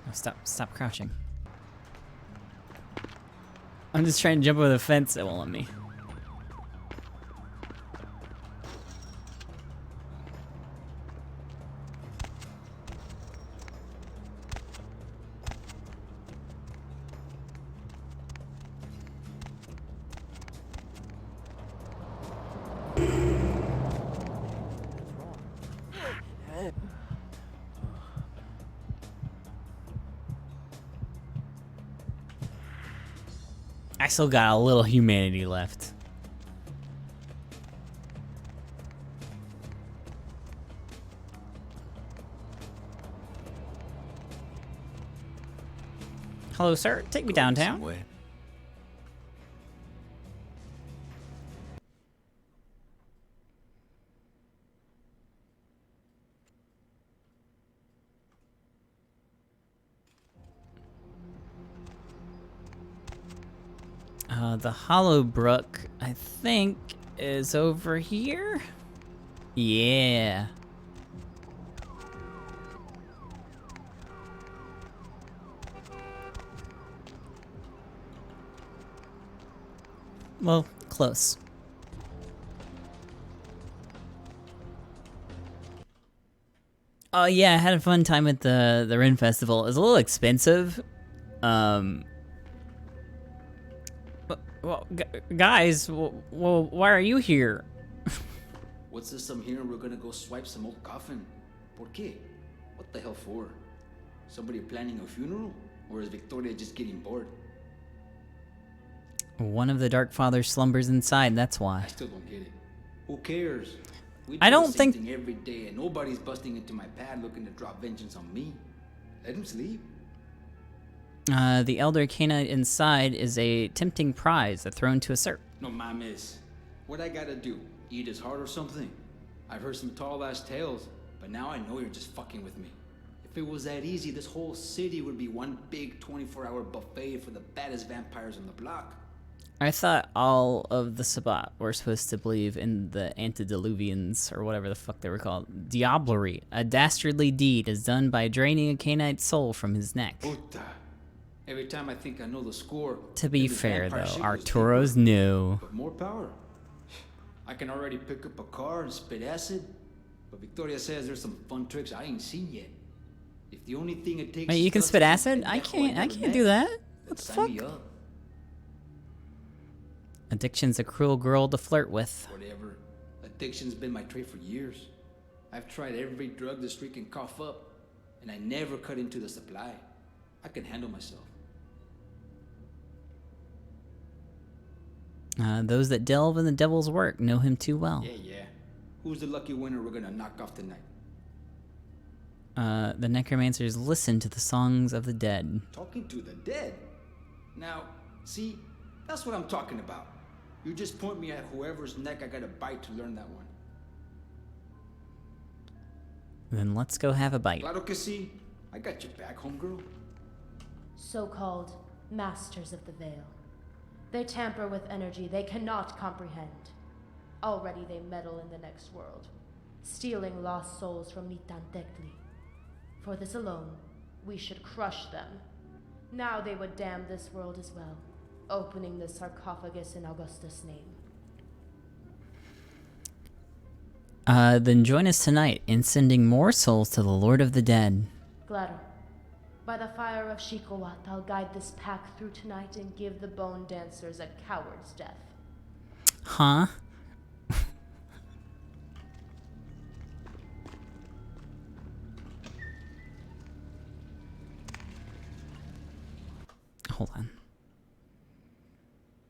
Oh, stop crouching. I'm just trying to jump over the fence, it won't let me. I still got a little humanity left. Hello, sir. Take me downtown. The Hollow Brook, I think, is over here? Yeah. Well, close. Oh yeah, I had a fun time at the Ren Festival. It was a little expensive. Well, guys, well, why are you here? What's this I'm hearing we're gonna go swipe some old coffin? ¿Por qué? What the hell for? Somebody planning a funeral? Or is Victoria just getting bored? One of the Dark Fathers slumbers inside, that's why. I still don't get it. Who cares? We do I don't the same think thing every day and nobody's busting into my pad looking to drop vengeance on me. Let him sleep. The Elder Canine inside is a tempting prize, a throne to assert. No mames. What I gotta do? Eat his heart or something? I've heard some tall-ass tales, but now I know you're just fucking with me. If it was that easy, this whole city would be one big 24-hour buffet for the baddest vampires on the block. I thought all of the Sabbat were supposed to believe in the antediluvians, or whatever the fuck they were called. Diablerie, a dastardly deed is done by draining a Canaanite's soul from his neck. Puta. Every time I think I know the score. To be fair, though, Arturo's new. But more power. I can already pick up a car and spit acid, but Victoria says there's some fun tricks I ain't seen yet. If the only thing it takes. Wait, you can spit acid? I can't do that. What the fuck? Addiction's a cruel girl to flirt with. Whatever. Addiction's been my trait for years. I've tried every drug the street can cough up, and I never cut into the supply. I can handle myself. Those that delve in the devil's work know him too well. Yeah. Who's the lucky winner we're gonna knock off tonight? The necromancers listen to the songs of the dead. Talking to the dead? Now, see, that's what I'm talking about. You just point me at whoever's neck I gotta bite to learn that one. Then let's go have a bite. Claro que sí. I got your back, homegirl. So-called masters of the veil. They tamper with energy they cannot comprehend. Already they meddle in the next world, stealing lost souls from Nitantekli. For this alone, we should crush them. Now they would damn this world as well, opening the sarcophagus in Augustus' name. Then join us tonight in sending more souls to the Lord of the Dead. Glatter, by the fire of Shikowat, I'll guide this pack through tonight and give the Bone Dancers a coward's death. Huh? Hold on.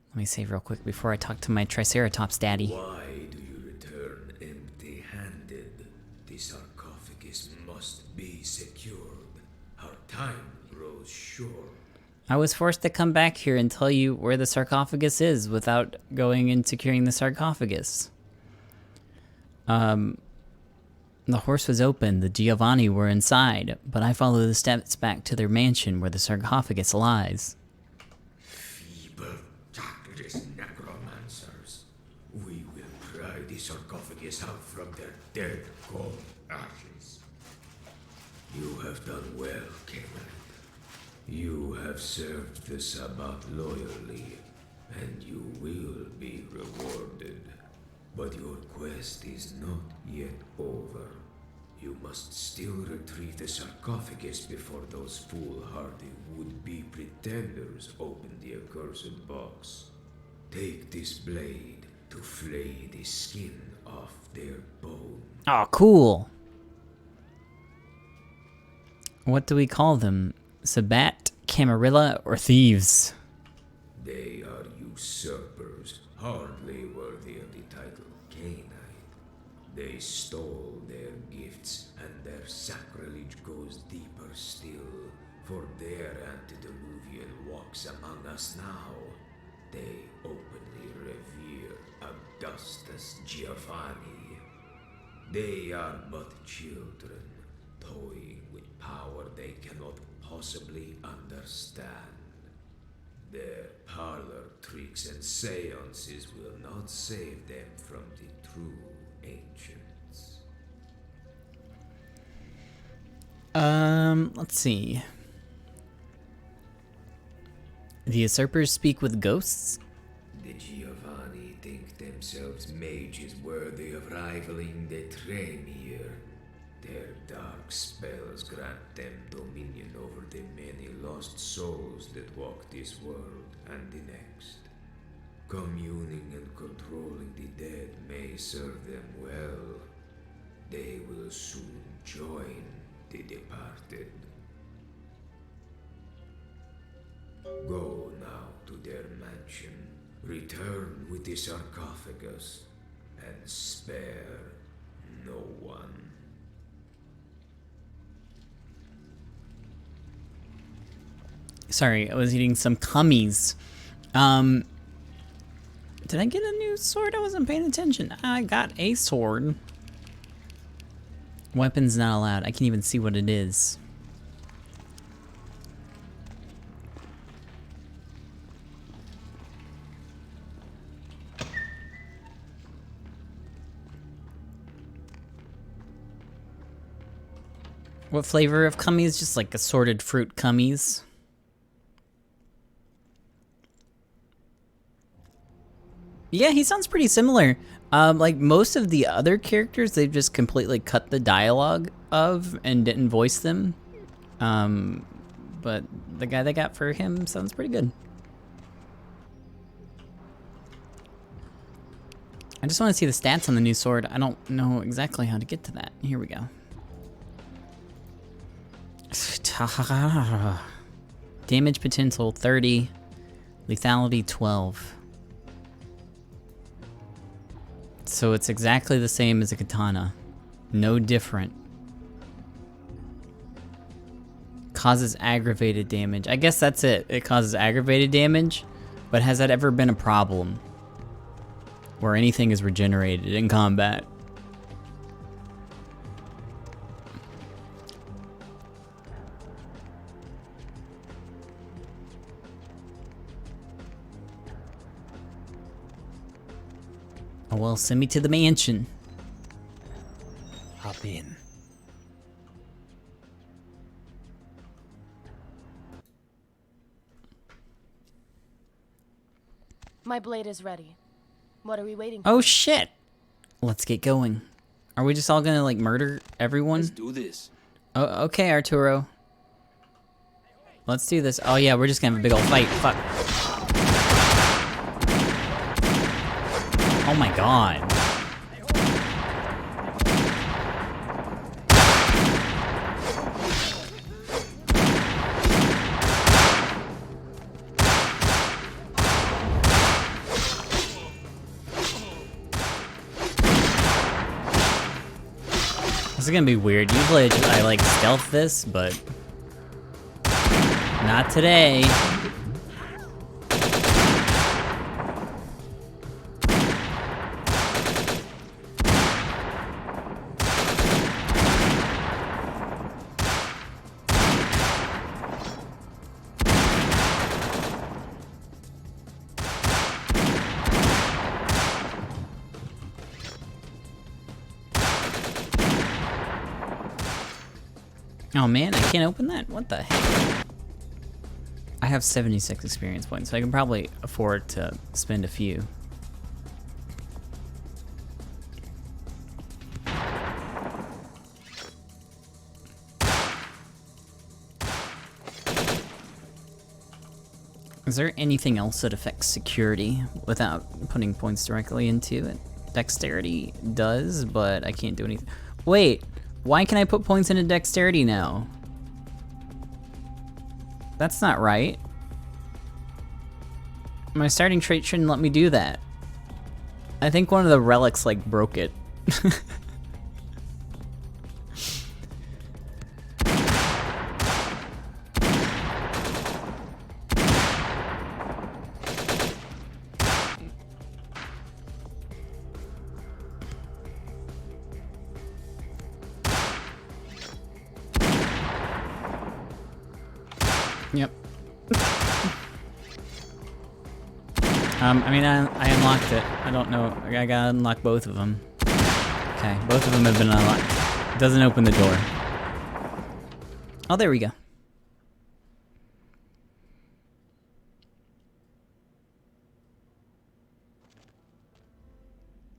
Let me save real quick before I talk to my Triceratops daddy. Why do you return empty-handed? The sarcophagus must be secured. Our time grows short. I was forced to come back here and tell you where the sarcophagus is without going and securing the sarcophagus. The horse was open, the Giovanni were inside, but I followed the steps back to their mansion where the sarcophagus lies. Feeble, tactless necromancers. We will pry the sarcophagus out from their dead cold ashes. You have done well, Canine. You have served the Sabbath loyally, and you will be rewarded. But your quest is not yet over. You must still retrieve the sarcophagus before those foolhardy would-be pretenders open the accursed box. Take this blade to flay the skin off their bone. Oh, cool. What do we call them? Sabbat, Camarilla, or thieves? They are usurpers, hardly worthy of the title Canine. They stole their gifts, and their sacrilege goes deeper still, for their antediluvian walks among us now. They openly revere Augustus Giovanni. They are but children, toying with power they cannot possibly understand. Their parlor tricks and seances will not save them from the true ancients. Let's see. The usurpers speak with ghosts? The Giovanni think themselves mages worthy of rivaling the Tremere. Their dark spells grant them dominion over the many lost souls that walk this world and the next. Communing and controlling the dead may serve them well. They will soon join the departed. Go now to their mansion, return with the sarcophagus, and spare no one. Sorry, I was eating some cummies. Did I get a new sword? I wasn't paying attention. I got a sword. Weapons not allowed. I can't even see what it is. What flavor of cummies? Just like assorted fruit cummies. Yeah, he sounds pretty similar. Like most of the other characters, they've just completely cut the dialogue of and didn't voice them. But the guy they got for him sounds pretty good. I just want to see the stats on the new sword. I don't know exactly how to get to that. Here we go. Damage potential 30, lethality 12. So it's exactly the same as a katana. No different. Causes aggravated damage. I guess that's it. It causes aggravated damage. But has that ever been a problem? Where anything is regenerated in combat? Oh well, send me to the mansion. Hop in. My blade is ready. What are we waiting for? Oh shit! Let's get going. Are we just all gonna like murder everyone? Let's do this. Oh, okay, Arturo. Let's do this. Oh yeah, we're just gonna have a big old fight. Fuck. Oh my god. This is gonna be weird. Usually I like stealth this, but not today. Oh man, I can't open that? What the heck? I have 76 experience points, so I can probably afford to spend a few. Is there anything else that affects security without putting points directly into it? Dexterity does, but I can't do anything. Wait! Why can I put points into dexterity now? That's not right. My starting trait shouldn't let me do that. I think one of the relics like broke it. Yep. I mean, I unlocked it. I don't know. I gotta unlock both of them. Okay, both of them have been unlocked. It doesn't open the door. Oh, there we go.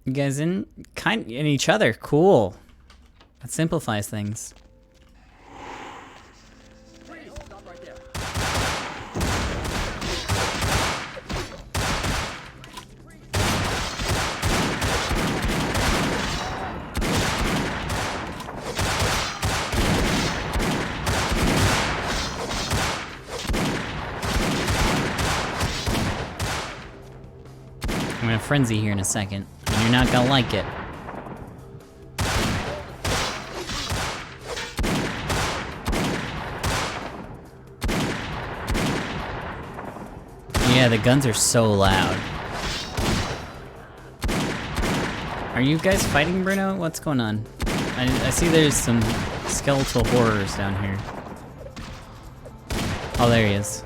You guys in each other. Cool. That simplifies things. I'm gonna frenzy here in a second, and you're not gonna like it. Yeah, the guns are so loud. Are you guys fighting, Bruno? What's going on? I see there's some skeletal horrors down here. Oh, there he is.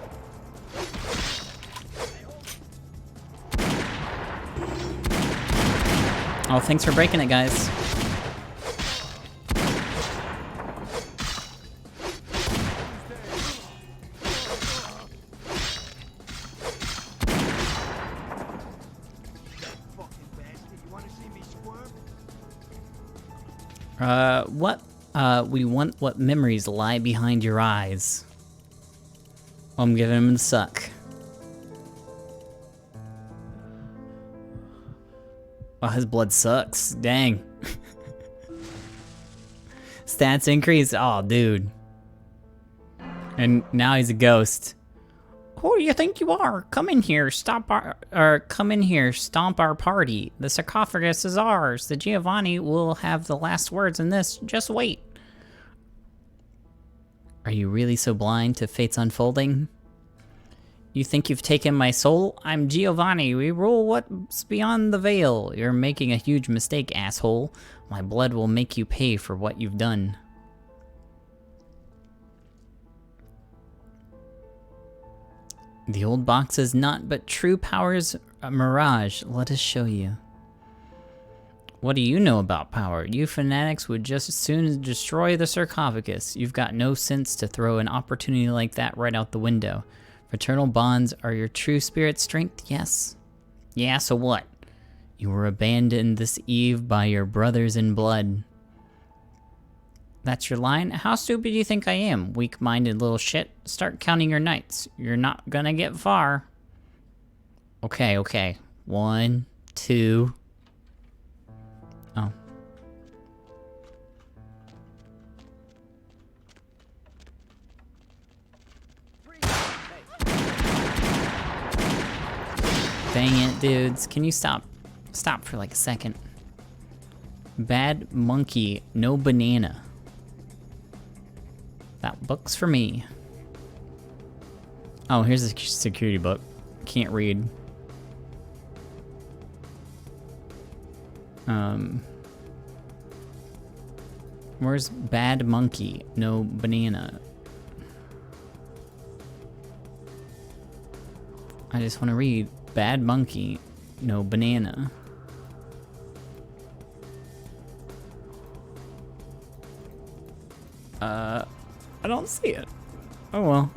Oh, thanks for breaking it, guys. We want what memories lie behind your eyes. I'm giving him the suck. Oh, his blood sucks. Dang. Stats increase. Oh, dude. And now he's a ghost. Who do you think you are? Come in here, stomp our party. The sarcophagus is ours. The Giovanni will have the last words in this. Just wait. Are you really so blind to fate's unfolding? You think you've taken my soul? I'm Giovanni. We rule what's beyond the veil. You're making a huge mistake, asshole. My blood will make you pay for what you've done. The old box is not, but true power's a mirage. Let us show you. What do you know about power? You fanatics would just as soon destroy the sarcophagus. You've got no sense to throw an opportunity like that right out the window. Fraternal bonds are your true spirit strength, yes? Yeah, so what? You were abandoned this eve by your brothers in blood. That's your line? How stupid do you think I am? Weak-minded little shit. Start counting your knights. You're not gonna get far. Okay. 1, 2, Dang it, dudes. Can you stop? Stop for like a second. Bad monkey, no banana. That book's for me. Oh, here's a security book. Can't read. Where's bad monkey, no banana? I just want to read bad monkey, no banana. I don't see it. Oh well.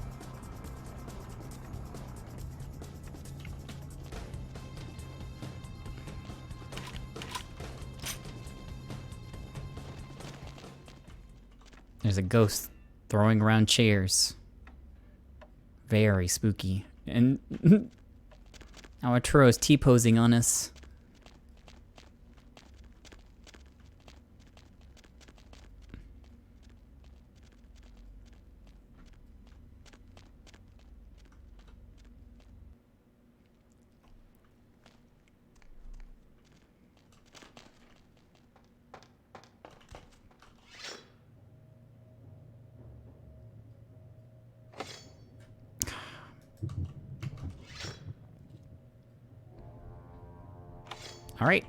There's a ghost throwing around chairs. Very spooky. And our Turo's T-posing on us. All right.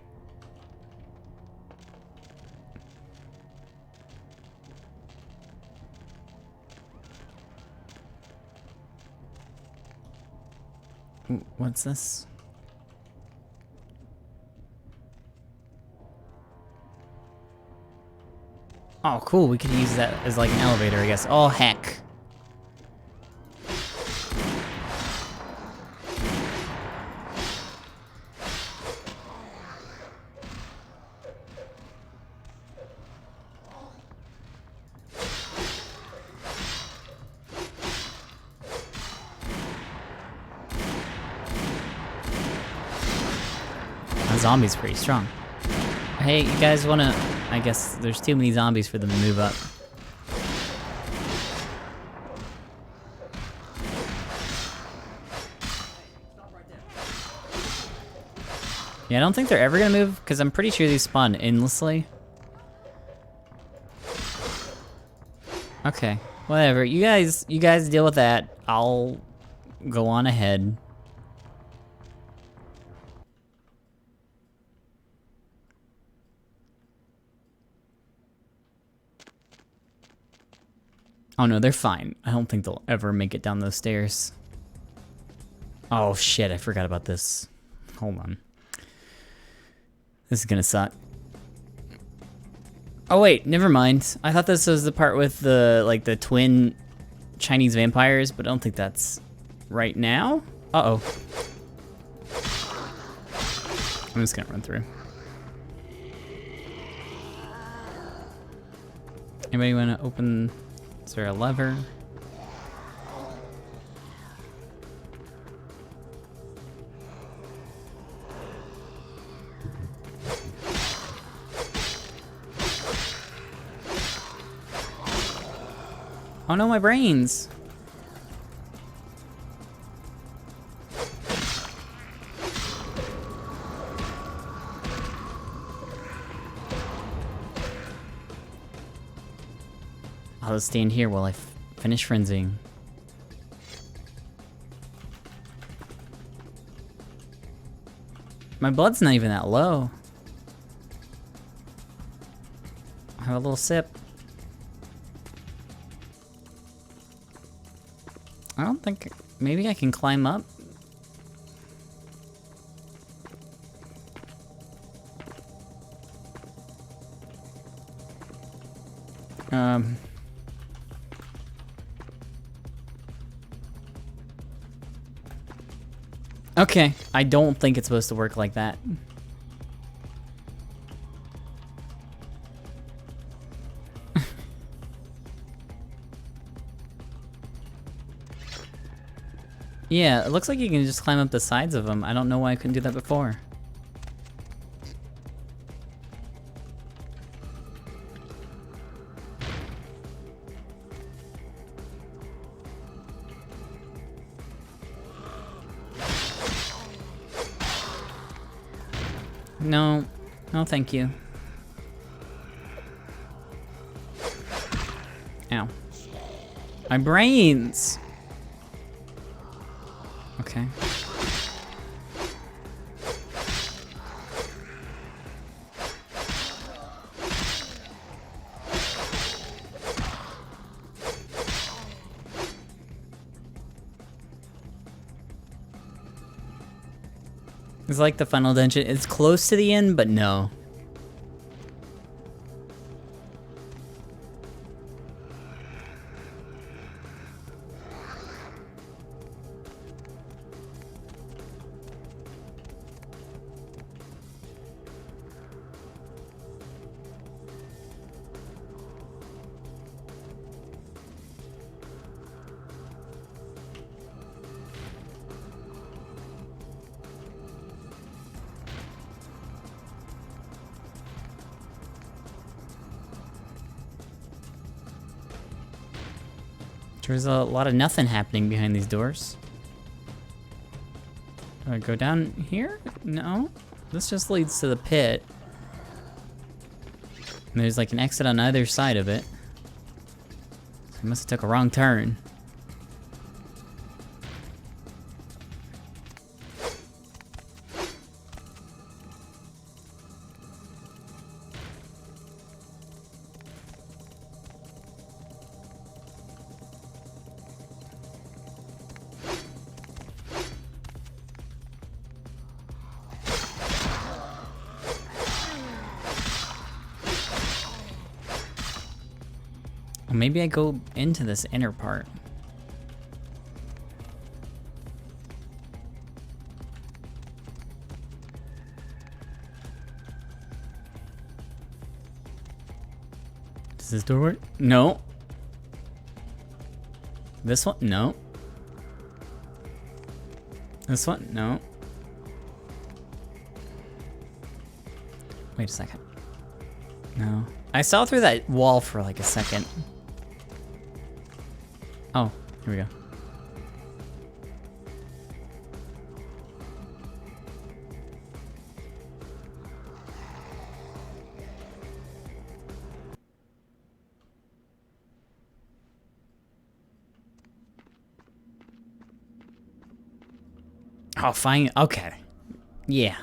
What's this? Oh, cool. We could use that as like an elevator, I guess. Oh, heck. Zombie's pretty strong. Hey, you guys wanna... I guess there's too many zombies for them to move up. Yeah, I don't think they're ever gonna move, because I'm pretty sure these spawn endlessly. Okay, whatever. You guys deal with that. I'll go on ahead. Oh no, they're fine. I don't think they'll ever make it down those stairs. Oh shit, I forgot about this. Hold on. This is gonna suck. Oh wait, never mind. I thought this was the part with the, like, the twin Chinese vampires, but I don't think that's right now. Uh-oh. I'm just gonna run through. Anybody wanna open... Is there a lever? Oh no, my brains! I'll just stand here while I finish frenzying. My blood's not even that low. I have a little sip. I don't think... Maybe I can climb up? Okay, I don't think it's supposed to work like that. Yeah, it looks like you can just climb up the sides of them. I don't know why I couldn't do that before. No. No, thank you. Ow. My brains! Okay. It's like the final dungeon. It's close to the end, but no. There's a lot of nothing happening behind these doors. Do I go down here? No. This just leads to the pit. And there's like an exit on either side of it. So I must have took a wrong turn. Maybe I go into this inner part. Does this door work? No. This one? No. This one? No. Wait a second. No. I saw through that wall for like a second. Oh, here we go. Oh, fine. Okay. Yeah.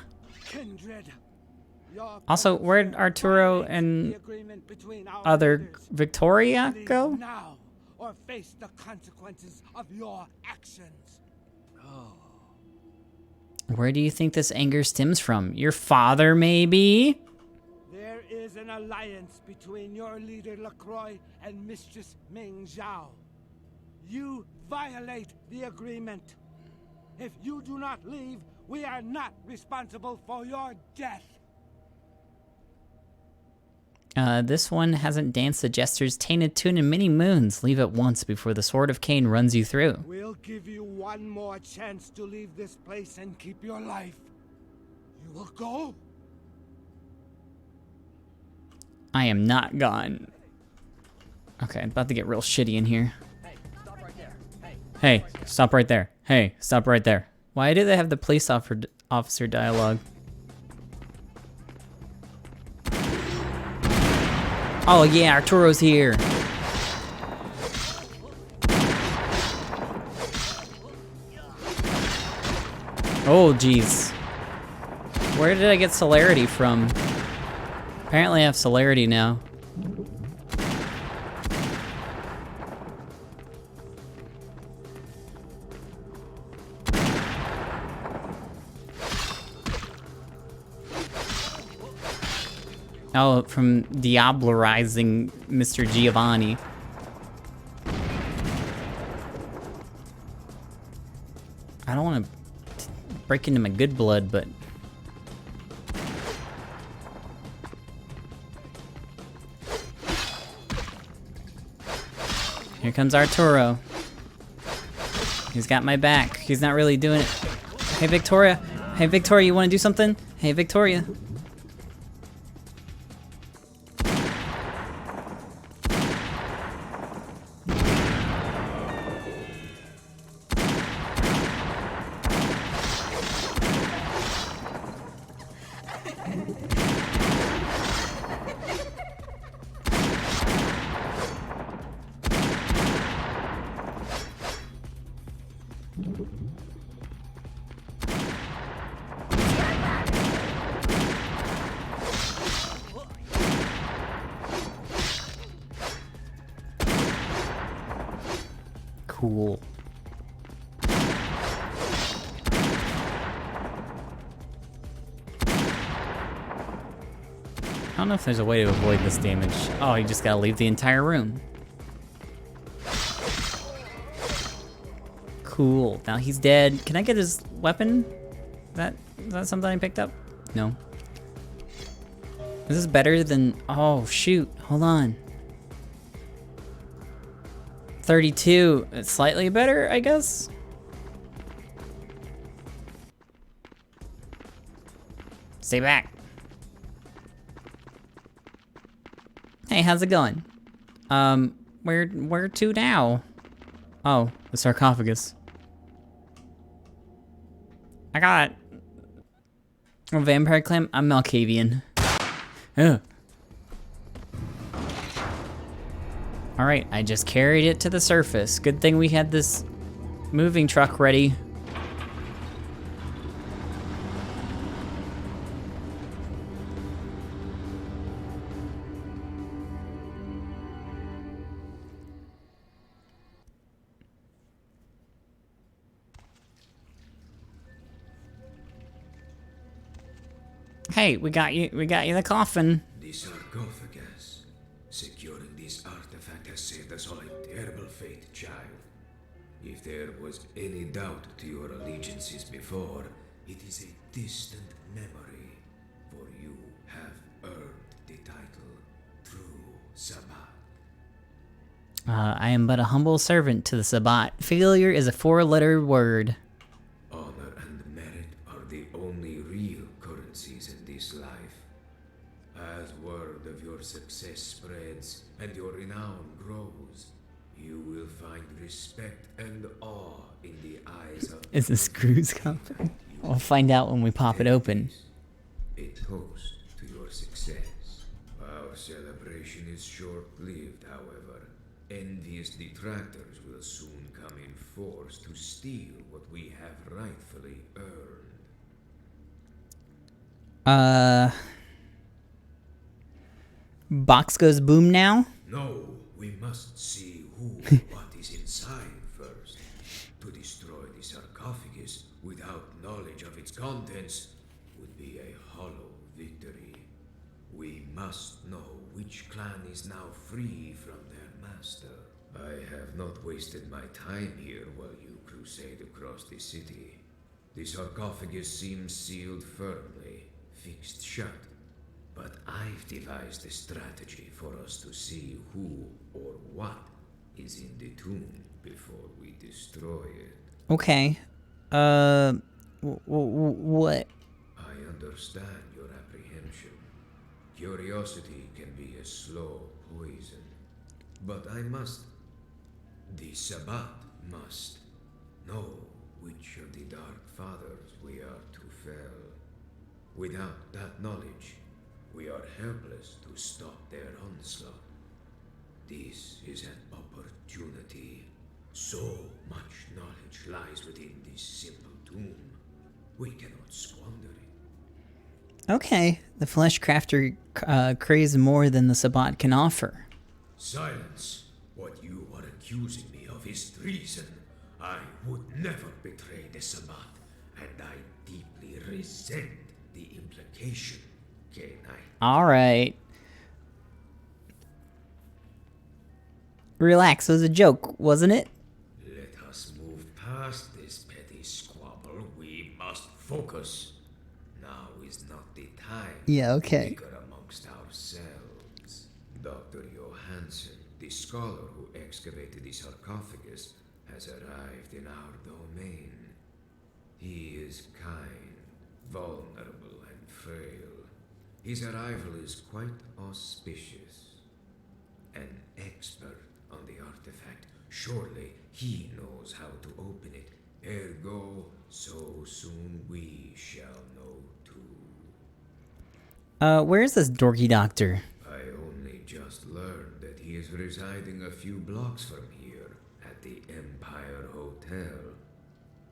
Also, where'd Arturo and other Victoria go? Now, or face the consequences of your actions. Where do you think this anger stems from? Your father, maybe? There is an alliance between your leader LaCroix and Mistress Ming Zhao. You violate the agreement. If you do not leave, we are not responsible for your death. This one hasn't danced the jester's tainted tune in many moons. Leave at once before the sword of Cain runs you through. We'll give you one more chance to leave this place and keep your life. You will go? I am not gone. Okay, I'm about to get real shitty in here. Hey, stop right there. Hey, stop right there. Why do they have the police officer dialogue? Oh yeah, Arturo's here. Oh jeez. Where did I get celerity from? Apparently I have celerity now. Oh, from Diablerizing Mr. Giovanni. I don't want to break into my good blood, but... Here comes Arturo. He's got my back. He's not really doing it. Hey, Victoria. Hey, Victoria, you want to do something? Hey, Victoria. Cool. I don't know if there's a way to avoid this damage. Oh, you just gotta leave the entire room. Cool. Now he's dead. Can I get his weapon? Is that something I picked up? No. Is this better than... Oh, shoot. Hold on. 32. It's slightly better, I guess? Stay back. Hey, how's it going? Where to now? Oh, the sarcophagus. I got a vampire clam. I'm Malkavian. Ugh. Alright, I just carried it to the surface. Good thing we had this moving truck ready. Hey, we got you the coffin. The sarcophagus. Securing this artifact has saved us all a terrible fate, child. If there was any doubt to your allegiances before, it is a distant memory, for you have earned the title through Sabbat. I am but a humble servant to the Sabbat. Failure is a 4-letter word. Honor and merit are the only real currencies in this life. As word of your success spreads and your renown grows, you will find respect and awe in the eyes of... Is this Screw's coffin? We'll find out when we pop it open. A toast to your success. Our celebration is short-lived, however. Envious detractors will soon come in force to steal what we have rightfully earned. Box goes boom now? No, we must see who and what is inside first. To destroy the sarcophagus without knowledge of its contents would be a hollow victory. We must know which clan is now free from their master. I have not wasted my time here while you crusade across the city. The sarcophagus seems sealed firmly, fixed shut. But I've devised a strategy for us to see who or what is in the tomb before we destroy it. Okay. What? I understand your apprehension. Curiosity can be a slow poison. But the Sabbat must know which of the Dark Fathers we are to fell. Without that knowledge, we are helpless to stop their onslaught. This is an opportunity. So much knowledge lies within this simple tomb. We cannot squander it. Okay. The Flesh Crafter craves more than the Sabbat can offer. Silence. What you are accusing me of is treason. I would never betray the Sabbat, and I deeply resent the implication. Alright. Relax, it was a joke, wasn't it? Let us move past this petty squabble. We must focus. Now is not the time. Yeah, okay. To bicker amongst ourselves. Dr. Johansen, the scholar who excavated the sarcophagus, has arrived in our domain. He is kind, vulnerable, and frail. His arrival is quite auspicious. An expert on the artifact. Surely he knows how to open it. Ergo, so soon we shall know too. Where's this dorky doctor? I only just learned that he is residing a few blocks from here at the Empire Hotel.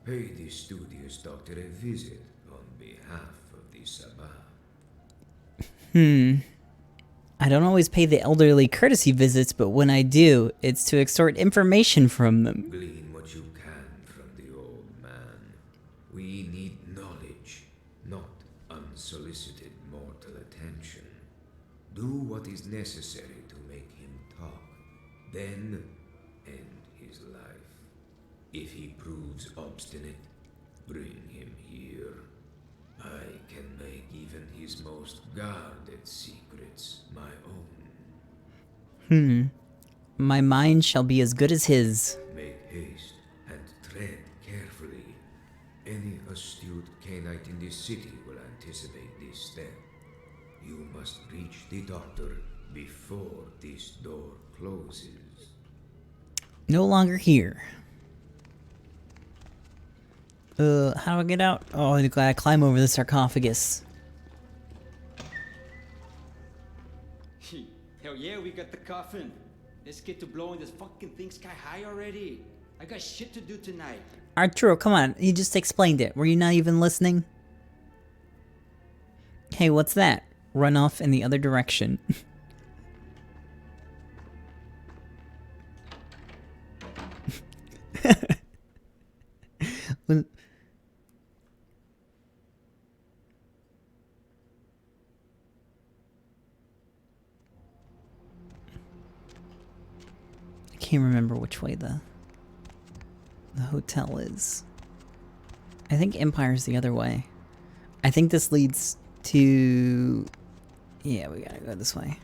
Pay the studious doctor a visit on behalf of the Sabbat. I don't always pay the elderly courtesy visits, but when I do, it's to extort information from them. Glean Do what is necessary to make him talk. Then end his life. If he proves obstinate, bring him here. I can make even his most guarded secrets my own. My mind shall be as good as his. Make haste and tread carefully. Any astute Cainite in this city will anticipate this step. You must reach the doctor before this door closes. No longer here. How do I get out? Oh, I gotta climb over the sarcophagus. Hell yeah, we got the coffin. Let's get to blowing this fucking thing sky high already. I got shit to do tonight. Arturo, come on. You just explained it. Were you not even listening? Hey, what's that? Run off in the other direction. When... I can't remember which way the hotel is. I think Empire's the other way. I think this leads to... Yeah, we gotta go this way.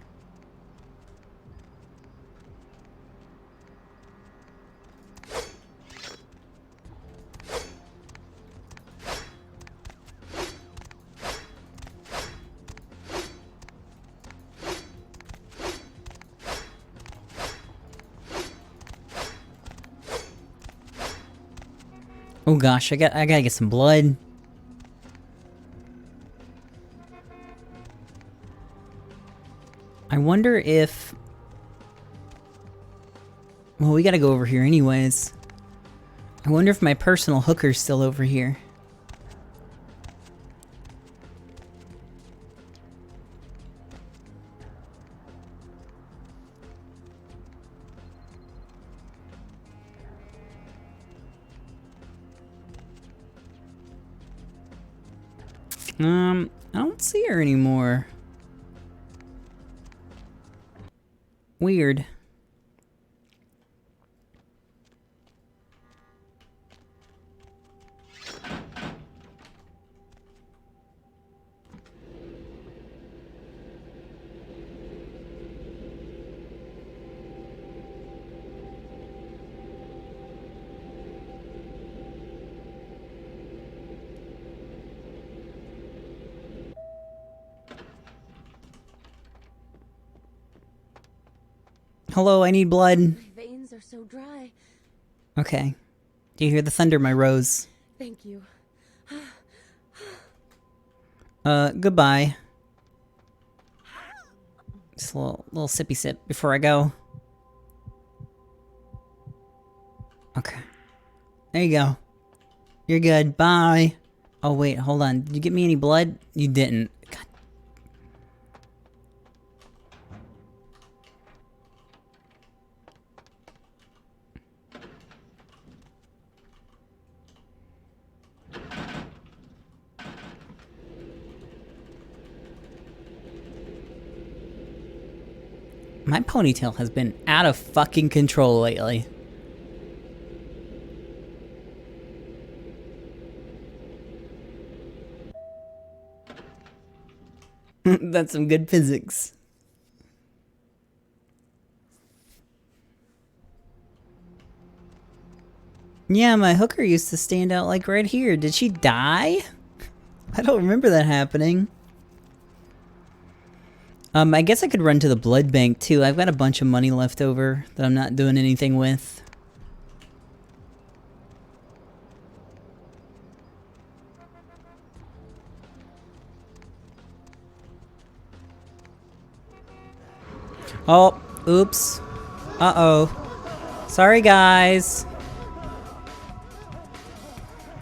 Oh gosh, I gotta get some blood. I wonder if... Well, we gotta go over here anyways. I wonder if my personal hooker's still over here. I don't see her anymore. Weird. Hello, I need blood. My veins are so dry. Okay. Do you hear the thunder, my rose? Thank you. Goodbye. Just a little sippy sip before I go. Okay. There you go. You're good. Bye. Oh, wait, hold on. Did you get me any blood? You didn't. God. My ponytail has been out of fucking control lately. That's some good physics. Yeah, my hooker used to stand out like right here. Did she die? I don't remember that happening. I guess I could run to the blood bank too. I've got a bunch of money left over that I'm not doing anything with. Oh, oops. Uh-oh. Sorry, guys.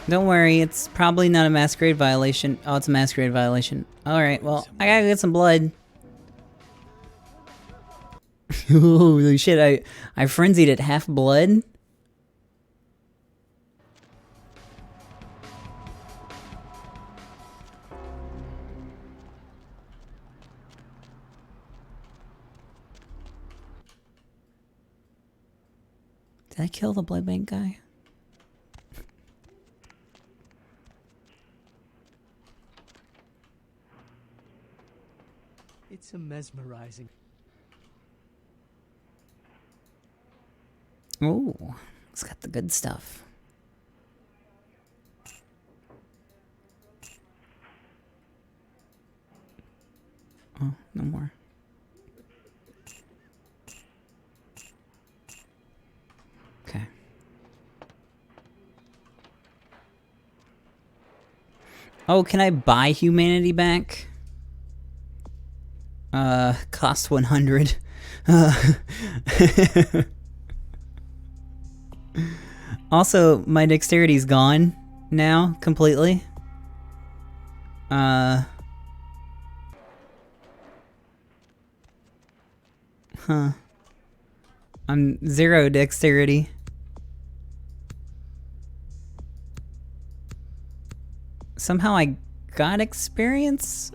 Don't worry, it's probably not a Masquerade violation. Oh, it's a Masquerade violation. Alright, well, I gotta get some blood. Holy shit, I frenzied at half blood. Did I kill the blood bank guy? It's a mesmerizing. Oh, it's got the good stuff. Oh, no more. Okay. Oh, can I buy humanity back? Cost 100. Also, my dexterity's gone now, completely. Huh. I'm 0 dexterity. Somehow I got experience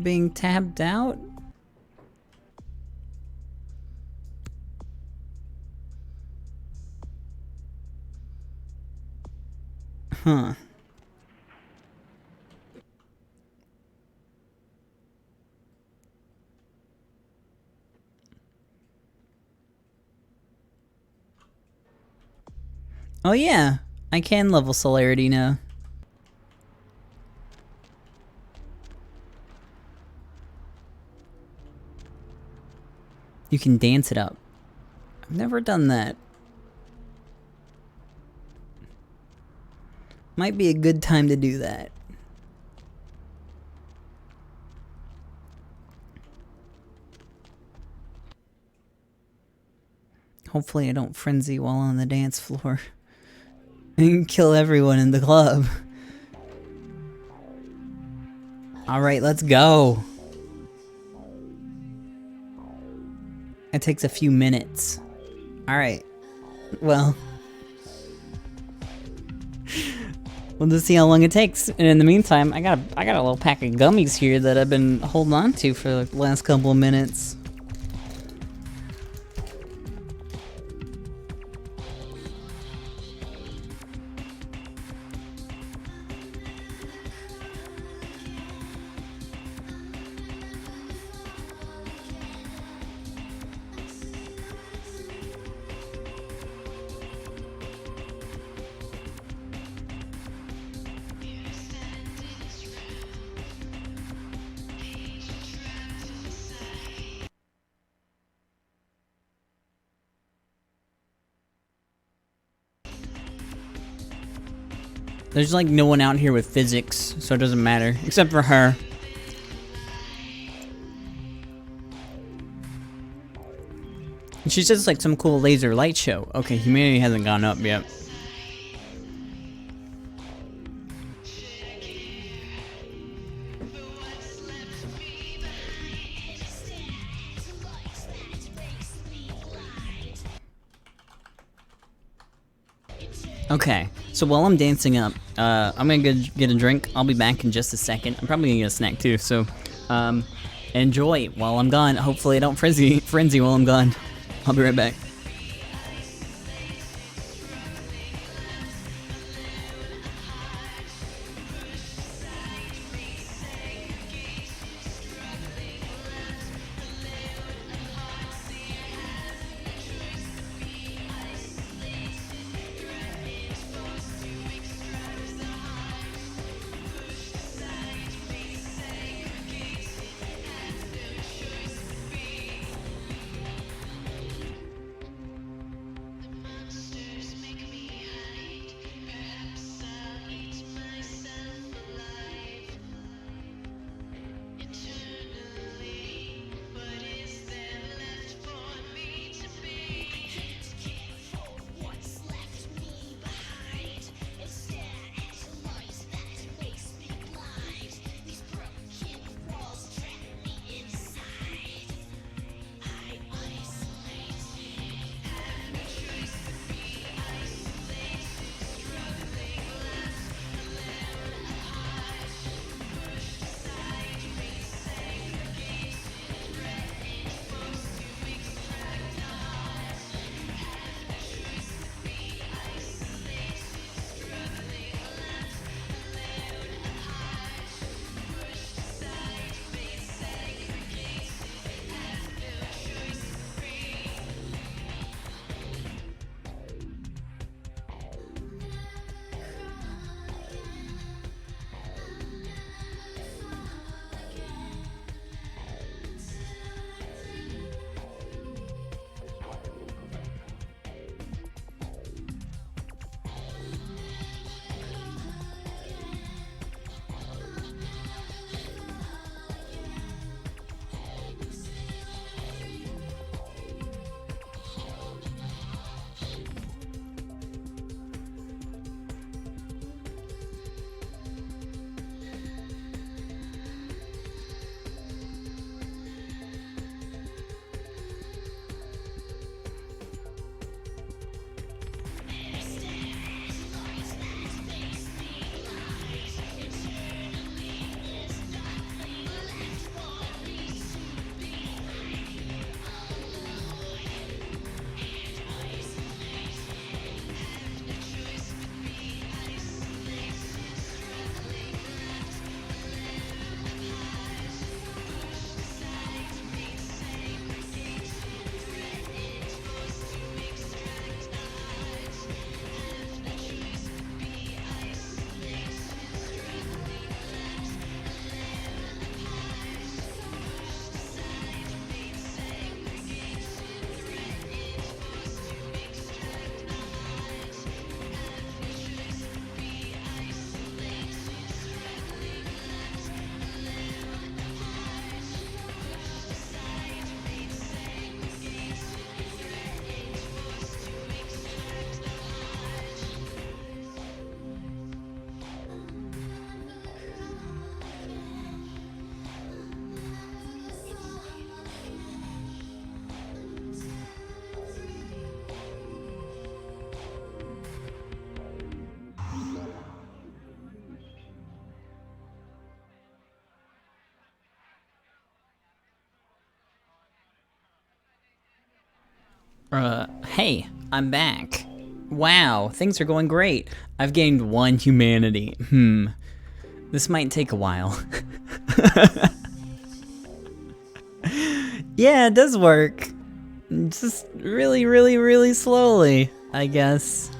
being tabbed out? Huh. Oh yeah, I can level celerity now. You can dance it up. I've never done that. Might be a good time to do that. Hopefully I don't frenzy while on the dance floor. And kill everyone in the club. Alright, let's go. It takes a few minutes. Alright. Well. We'll just see how long it takes. And in the meantime, I got a little pack of gummies here that I've been holding on to for the last couple of minutes. There's like no one out here with physics, so it doesn't matter. Except for her. She's just like some cool laser light show. Okay, humanity hasn't gone up yet. Okay, so while I'm dancing up, I'm gonna get a drink. I'll be back in just a second. I'm probably gonna get a snack too, so enjoy while I'm gone. Hopefully I don't frenzy while I'm gone. I'll be right back. Hey, I'm back. Wow, things are going great. I've gained 1 humanity. This might take a while. Yeah, it does work. Just really, really, really slowly, I guess.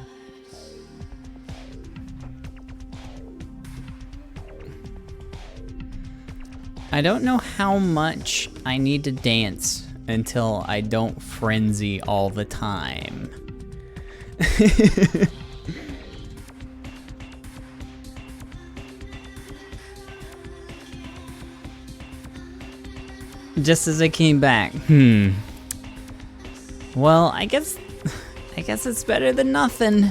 I don't know how much I need to dance until I don't frenzy all the time. Just as I came back. Well, I guess it's better than nothing.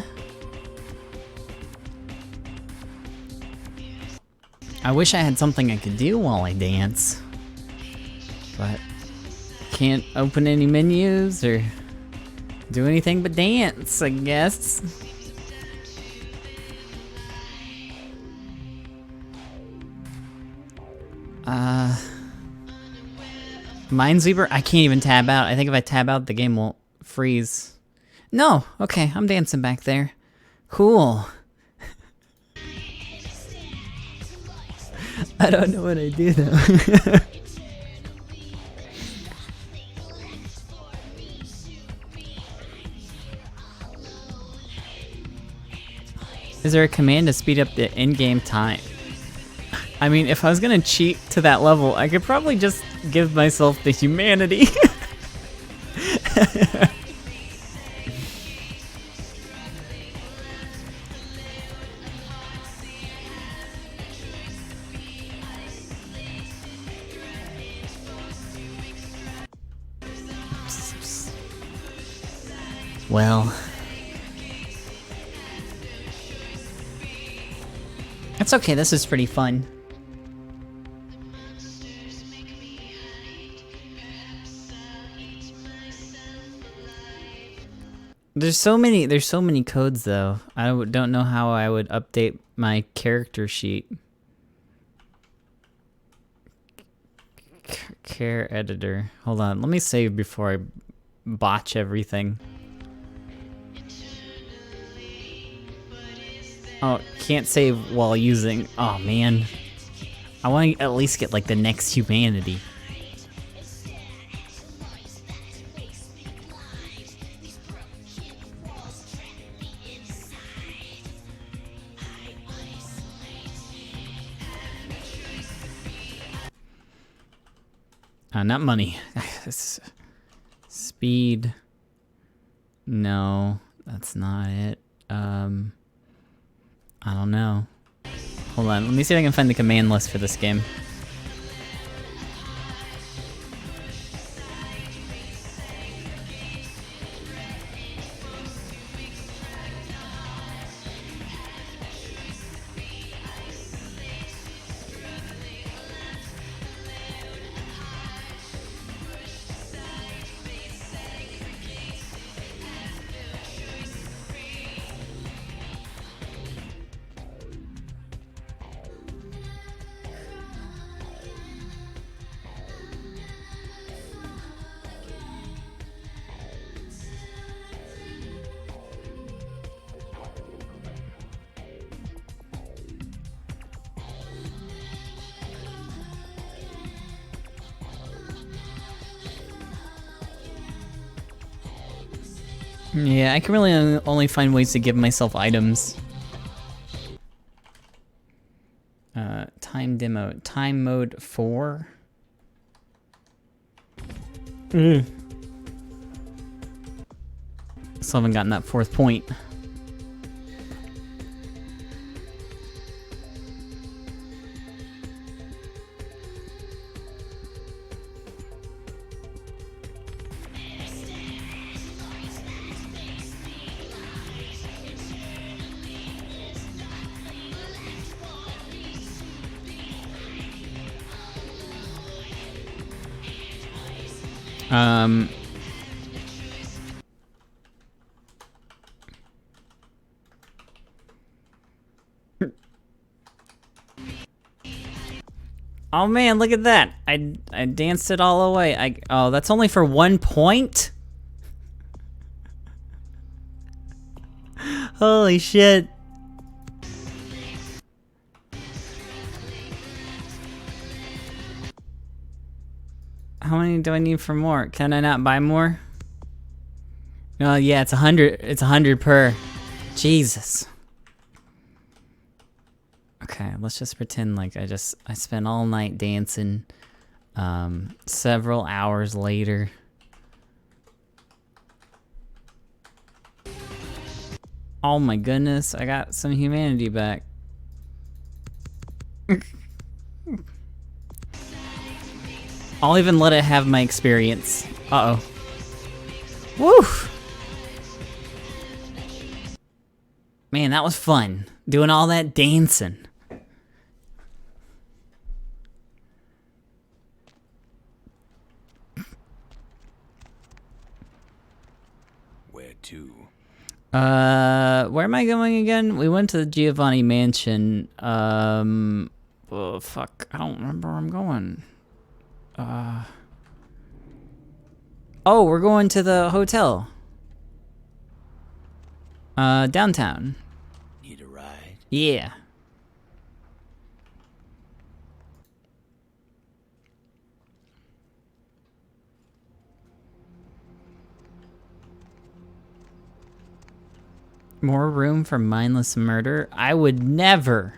I wish I had something I could do while I dance, but can't open any menus or do anything but dance, I guess. Minesweeper? I can't even tab out. I think if I tab out, the game will freeze. No! Okay, I'm dancing back there. Cool. I don't know what I do though. Is there a command to speed up the in-game time? I mean, if I was gonna cheat to that level, I could probably just give myself the humanity. Well, that's okay, this is pretty fun. There's so many codes though. I don't know how I would update my character sheet. Care editor. Hold on, let me save before I botch everything. Oh, can't save while using. Oh man. I want to at least get like the next humanity. Not money. Speed. No, that's not it. I don't know. Hold on, let me see if I can find the command list for this game. Yeah, I can really only find ways to give myself items. Time demo. Time mode 4. Still haven't gotten that 4th point. Oh man, look at that. I danced it all away. Oh, that's only for 1 point? Holy shit. How many do I need for more? Can I not buy more? Oh yeah, it's 100. It's 100 per. Jesus. Okay, let's just pretend like I spent all night dancing. Several hours later. Oh my goodness, I got some humanity back. I'll even let it have my experience. Uh-oh. Woo! Man, that was fun. Doing all that dancing. Where to? Where am I going again? We went to the Giovanni Mansion. Oh, fuck. I don't remember where I'm going. Oh, we're going to the hotel. Downtown. Need a ride? Yeah. More room for mindless murder? I would never.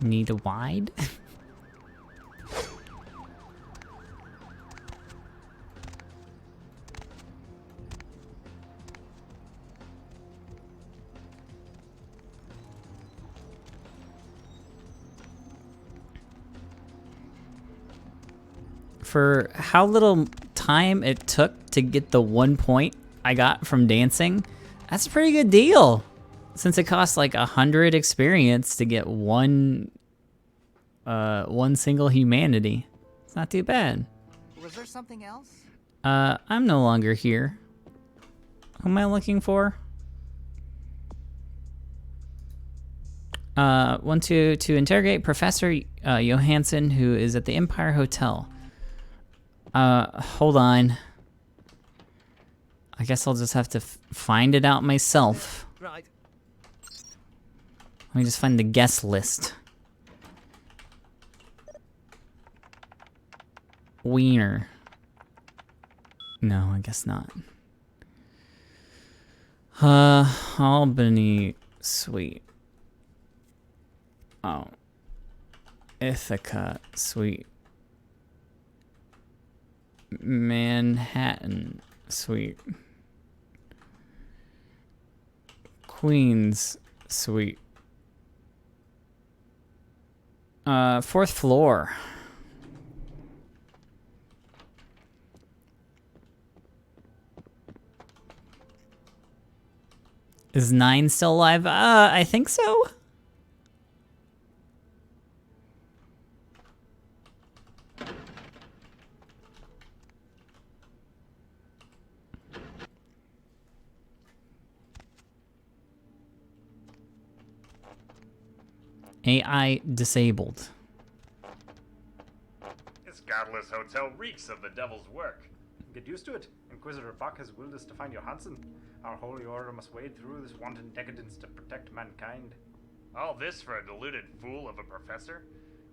Need a wide? For how little time it took to get the 1 point I got from dancing, that's a pretty good deal. Since it costs like 100 experience to get one single humanity. It's not too bad. Was there something else? I'm no longer here. Who am I looking for? Want to interrogate Professor Johansson, who is at the Empire Hotel. Hold on. I guess I'll just have to find it out myself. Right. Let me just find the guest list. Wiener. No, I guess not. Albany Suite. Oh. Ithaca Suite. Manhattan Suite. Queens Suite. 4th floor. Is 9 still alive? I think so. AI disabled. This godless hotel reeks of the devil's work. Get used to it. Inquisitor Buck has willed us to find Johansson. Our holy order must wade through this wanton decadence to protect mankind. All this for a deluded fool of a professor?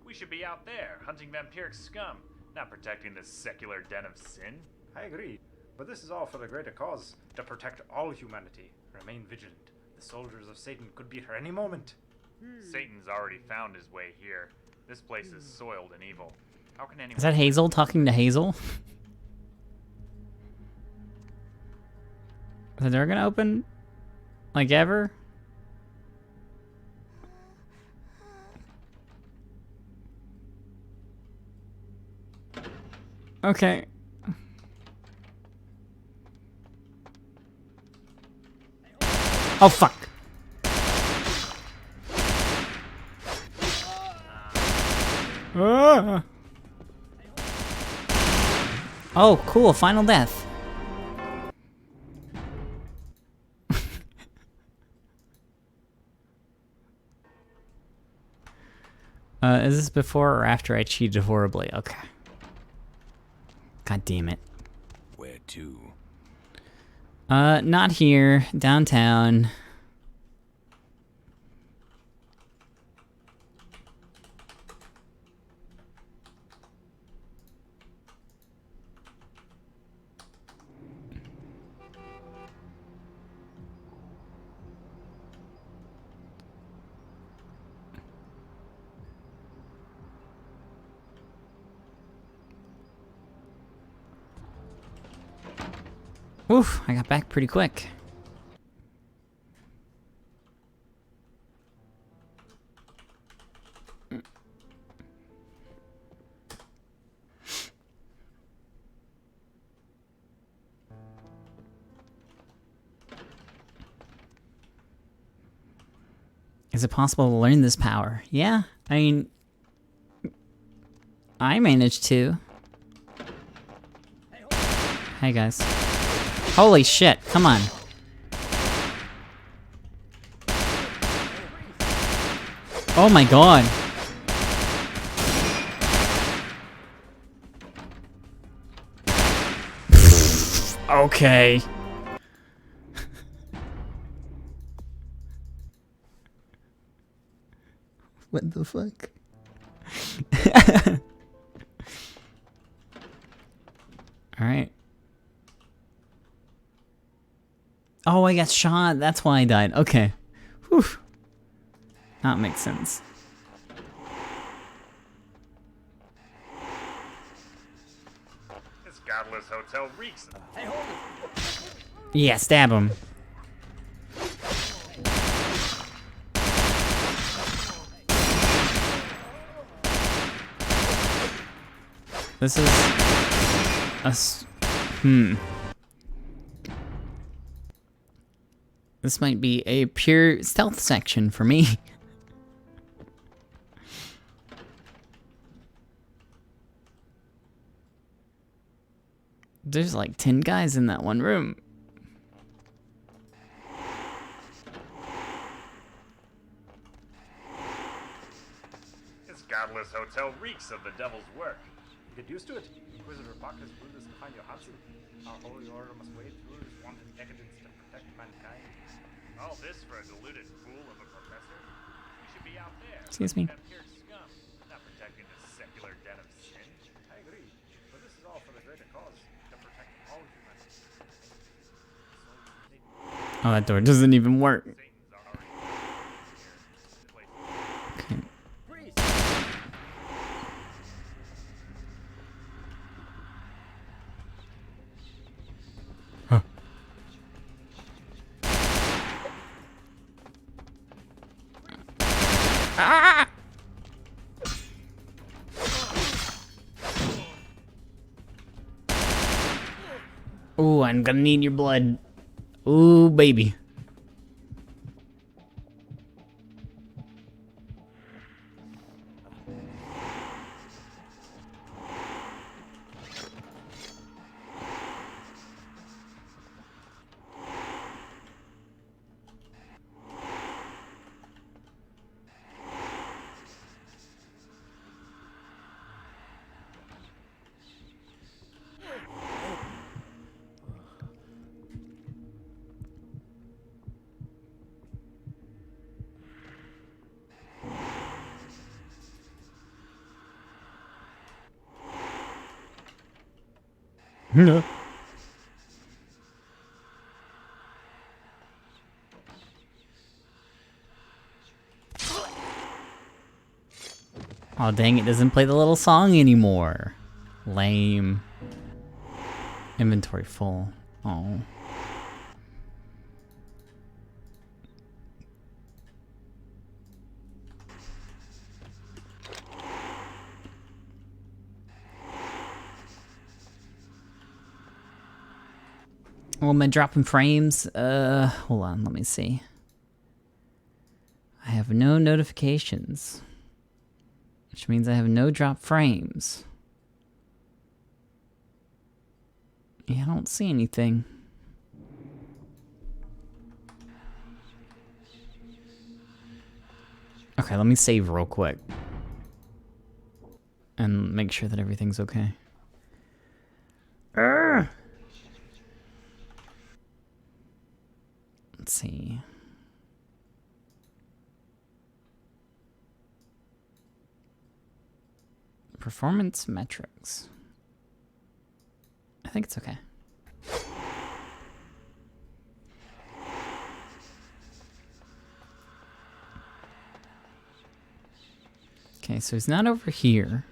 We should be out there, hunting vampiric scum, not protecting this secular den of sin. I agree, but this is all for the greater cause, to protect all humanity. Remain vigilant. The soldiers of Satan could be here any moment. Satan's already found his way here. This place is soiled in evil. How can anyone... Is that Hazel talking to Hazel? Is the door gonna open? Like ever? Okay. Oh, fuck. Ah. Oh, cool. Final death. Is this before or after I cheated horribly? Okay. God damn it. Where to? Not here. Downtown. Oof, I got back pretty quick. Is it possible to learn this power? Yeah, I mean, I managed to. Hey guys. Holy shit, come on. Oh my god. Okay. What the fuck? Alright. Oh, I got shot. That's why I died. Okay. Whew. That makes sense. This godless hotel reeks. Hey, hold it. Yeah, stab him. This is a This might be a pure stealth section for me. There's like 10 guys in that one room. This godless hotel reeks of the devil's work. Get used to it. Inquisitor Buck has willed us to find your Hansen. Our holy order must wade through this wanton decadence to protect mankind. All this for a deluded fool of a professor? We should be out there. Excuse me. Pure scum, not protecting this secular den of sin. I agree, but this is all for the greater cause, to protect all humanity. Oh, that door doesn't even work. Okay. Huh. Ah! Ooh, I'm gonna need your blood. Ooh, baby. No. Oh dang, it doesn't play the little song anymore. Lame. Inventory full. Oh. Oh, am I dropping frames? Hold on, let me see. I have no notifications. Which means I have no drop frames. Yeah, I don't see anything. Okay, let me save real quick. and make sure that everything's okay. Let's see. Performance metrics. I think it's okay. Okay, so he's not over here.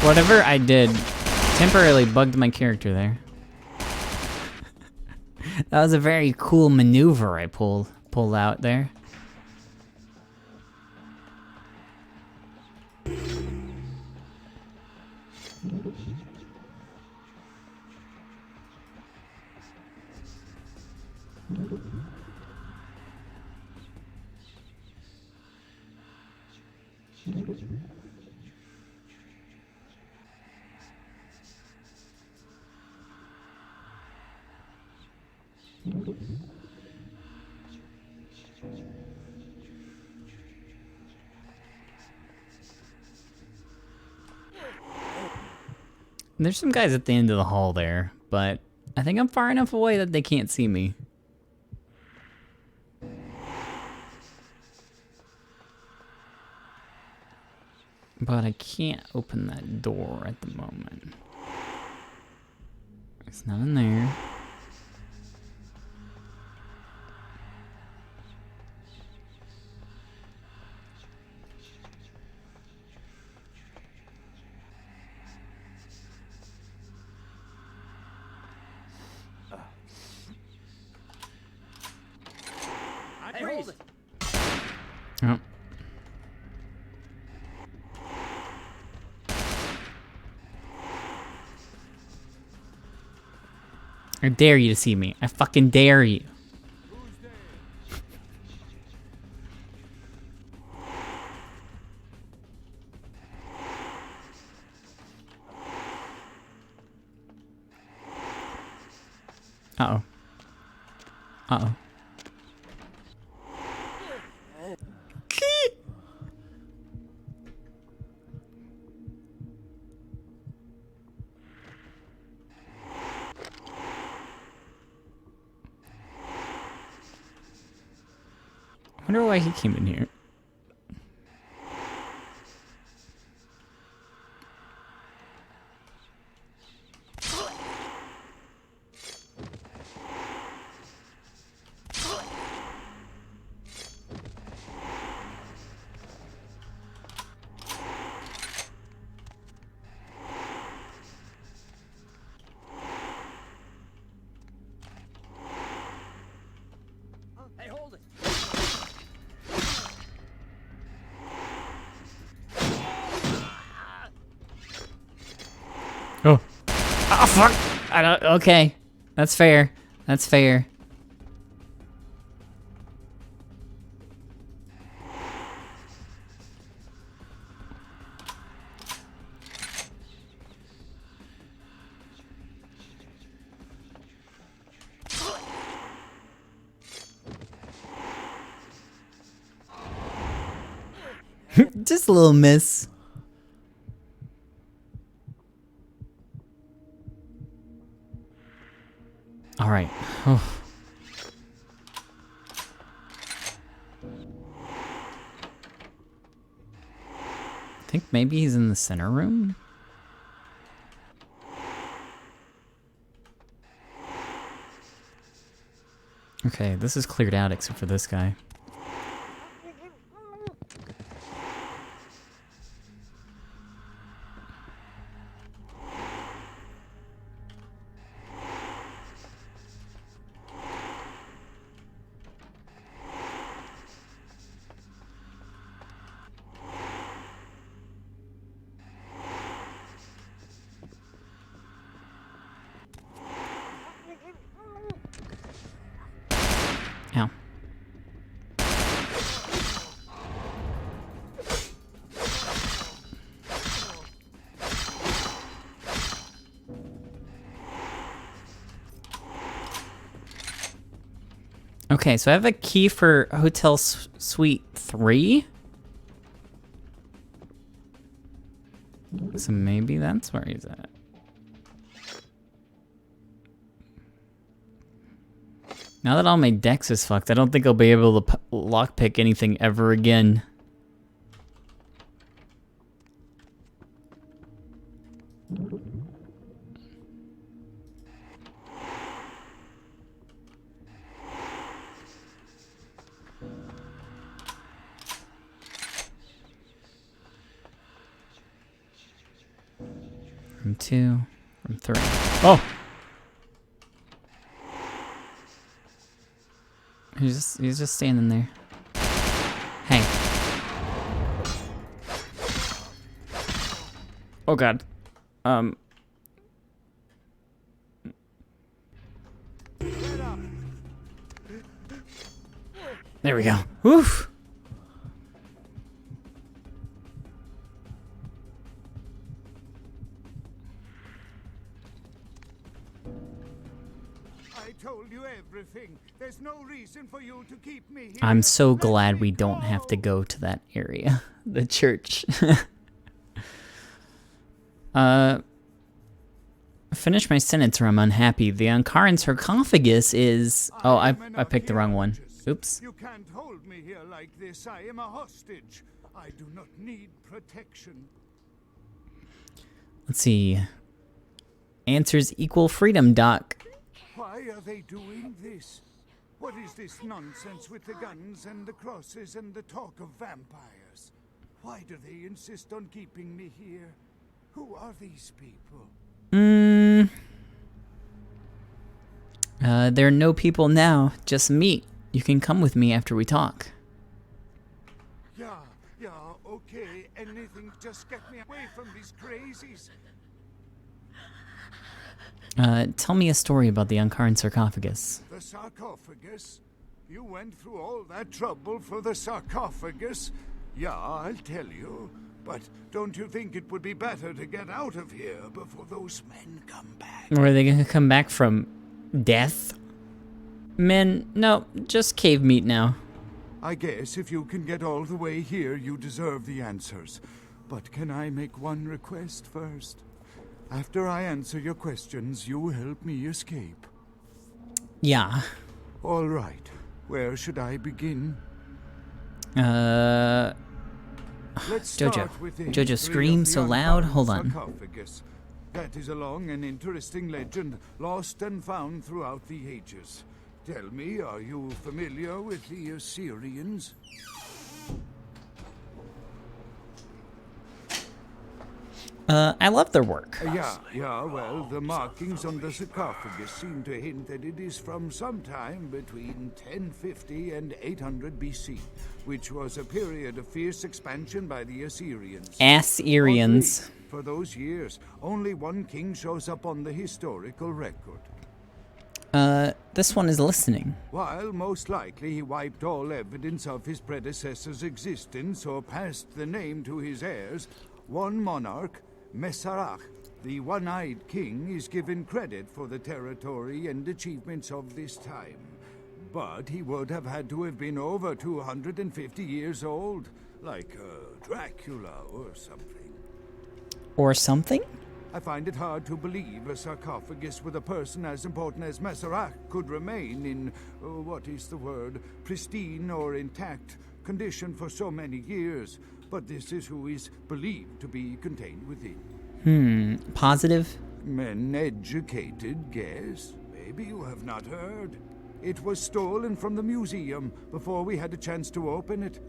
Whatever I did temporarily bugged my character there. That was a very cool maneuver I pulled out there. There's some guys at the end of the hall there, but I think I'm far enough away that they can't see me. But I can't open that door at the moment. It's not in there. Oh. I dare you to see me. I fucking dare you. Uh-oh. Uh-oh. I wonder why he came in here. Hey, hold it. Oh. Oh, fuck! I don't... Okay. That's fair. That's fair. Just a little miss. All right. Oh. I think maybe he's in the center room. Okay, this is cleared out except for this guy. Ow. Okay, so I have a key for Hotel Suite 3. So maybe that's where he's at. Now that all my dex is fucked, I don't think I'll be able to lockpick anything ever again. From 2, from 3. Oh! He's just standing there. Hey. Oh god. There we go. Woof. I told you everything. There's no reason for you to keep me here. I'm so glad we don't have to go to that area. The church. Finish my sentence or I'm unhappy. The Ankaran sarcophagus is... Oh, I picked the wrong one. Oops. You can't hold me here like this. I am a hostage. I do not need protection. Let's see. Answers equal freedom, Doc. Why are they doing this? What is this nonsense with the guns and the crosses and the talk of vampires? Why do they insist on keeping me here? Who are these people? There are no people now, just meat. You can come with me after we talk. Yeah, okay. Anything, just get me away from these crazies. Tell me a story about the Ankaran sarcophagus. The sarcophagus? You went through all that trouble for the sarcophagus? Yeah, I'll tell you. But don't you think it would be better to get out of here before those men come back? Or are they gonna come back from death? Men, no, just cave meat now. I guess if you can get all the way here, you deserve the answers. But can I make one request first? After I answer your questions, you help me escape. Yeah. All right. Where should I begin? Let's Jojo, scream so loud. Hold on. Sarcophagus. That is a long and interesting legend, lost and found throughout the ages. Tell me, are you familiar with the Assyrians? I love their work. Yeah, well, the markings on the sarcophagus seem to hint that it is from sometime between 1050 and 800 BC, which was a period of fierce expansion by the Assyrians. Assyrians. For those years, only one king shows up on the historical record. This one is listening. While most likely he wiped all evidence of his predecessor's existence or passed the name to his heirs, one monarch, Masquerade, the one-eyed king, is given credit for the territory and achievements of this time. But he would have had to have been over 250 years old, like Dracula or something. Or something? I find it hard to believe a sarcophagus with a person as important as Masquerade could remain in, what is the word, pristine or intact condition for so many years. But this is who is believed to be contained within. Positive? Men educated guess. Maybe you have not heard. It was stolen from the museum before we had a chance to open it.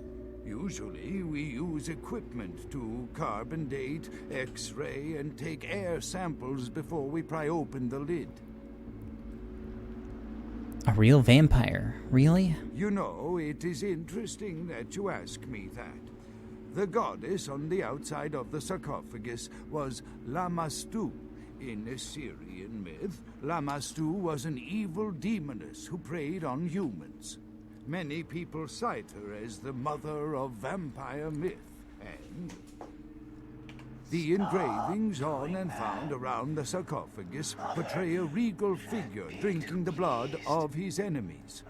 Usually we use equipment to carbon date, X-ray, and take air samples before we pry open the lid. A real vampire? Really? You know, it is interesting that you ask me that. The goddess on the outside of the sarcophagus was Lamashtu. In Assyrian myth, Lamashtu was an evil demoness who preyed on humans. Many people cite her as the mother of vampire myth, and the engravings on and found around the sarcophagus portray a regal figure drinking the blood of his enemies.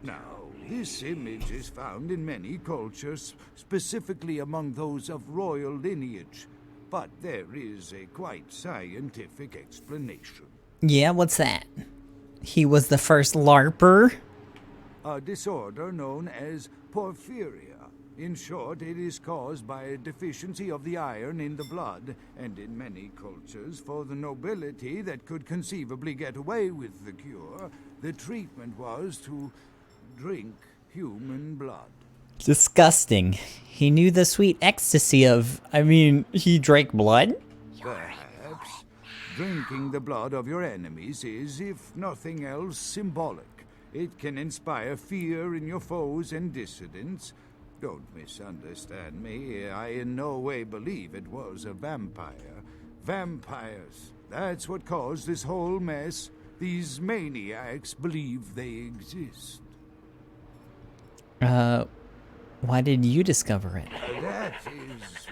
Now, this image is found in many cultures, specifically among those of royal lineage. But there is a quite scientific explanation. Yeah, what's that? He was the first LARPer? A disorder known as porphyria. In short, it is caused by a deficiency of the iron in the blood, and in many cultures, for the nobility that could conceivably get away with the cure, the treatment was to drink human blood. Disgusting. He knew the sweet ecstasy of, he drank blood? Perhaps. Drinking the blood of your enemies is, if nothing else, symbolic. It can inspire fear in your foes and dissidents. Don't misunderstand me. I in no way believe it was a vampire. Vampires. That's what caused this whole mess. These maniacs believe they exist. Why did you discover it? That is,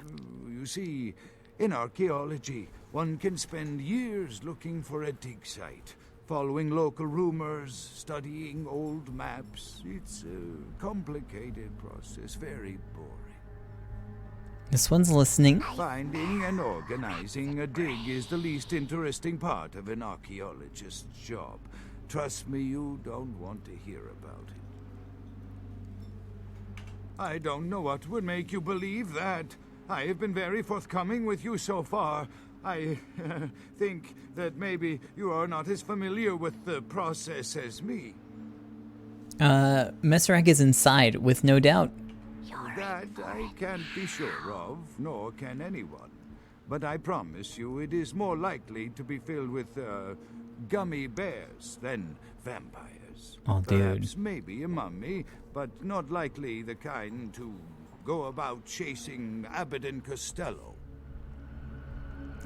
you see, in archaeology, one can spend years looking for a dig site, following local rumors, studying old maps. It's a complicated process, very boring. This one's listening. Finding and organizing a dig is the least interesting part of an archaeologist's job. Trust me, you don't want to hear about it. I don't know what would make you believe that. I have been very forthcoming with you so far. I think that maybe you are not as familiar with the process as me. Masquerade is inside, with no doubt. That I can't be sure of, nor can anyone. But I promise you it is more likely to be filled with, gummy bears than vampires. Oh, dude. Perhaps maybe a mummy, but not likely the kind to go about chasing Abbott and Costello.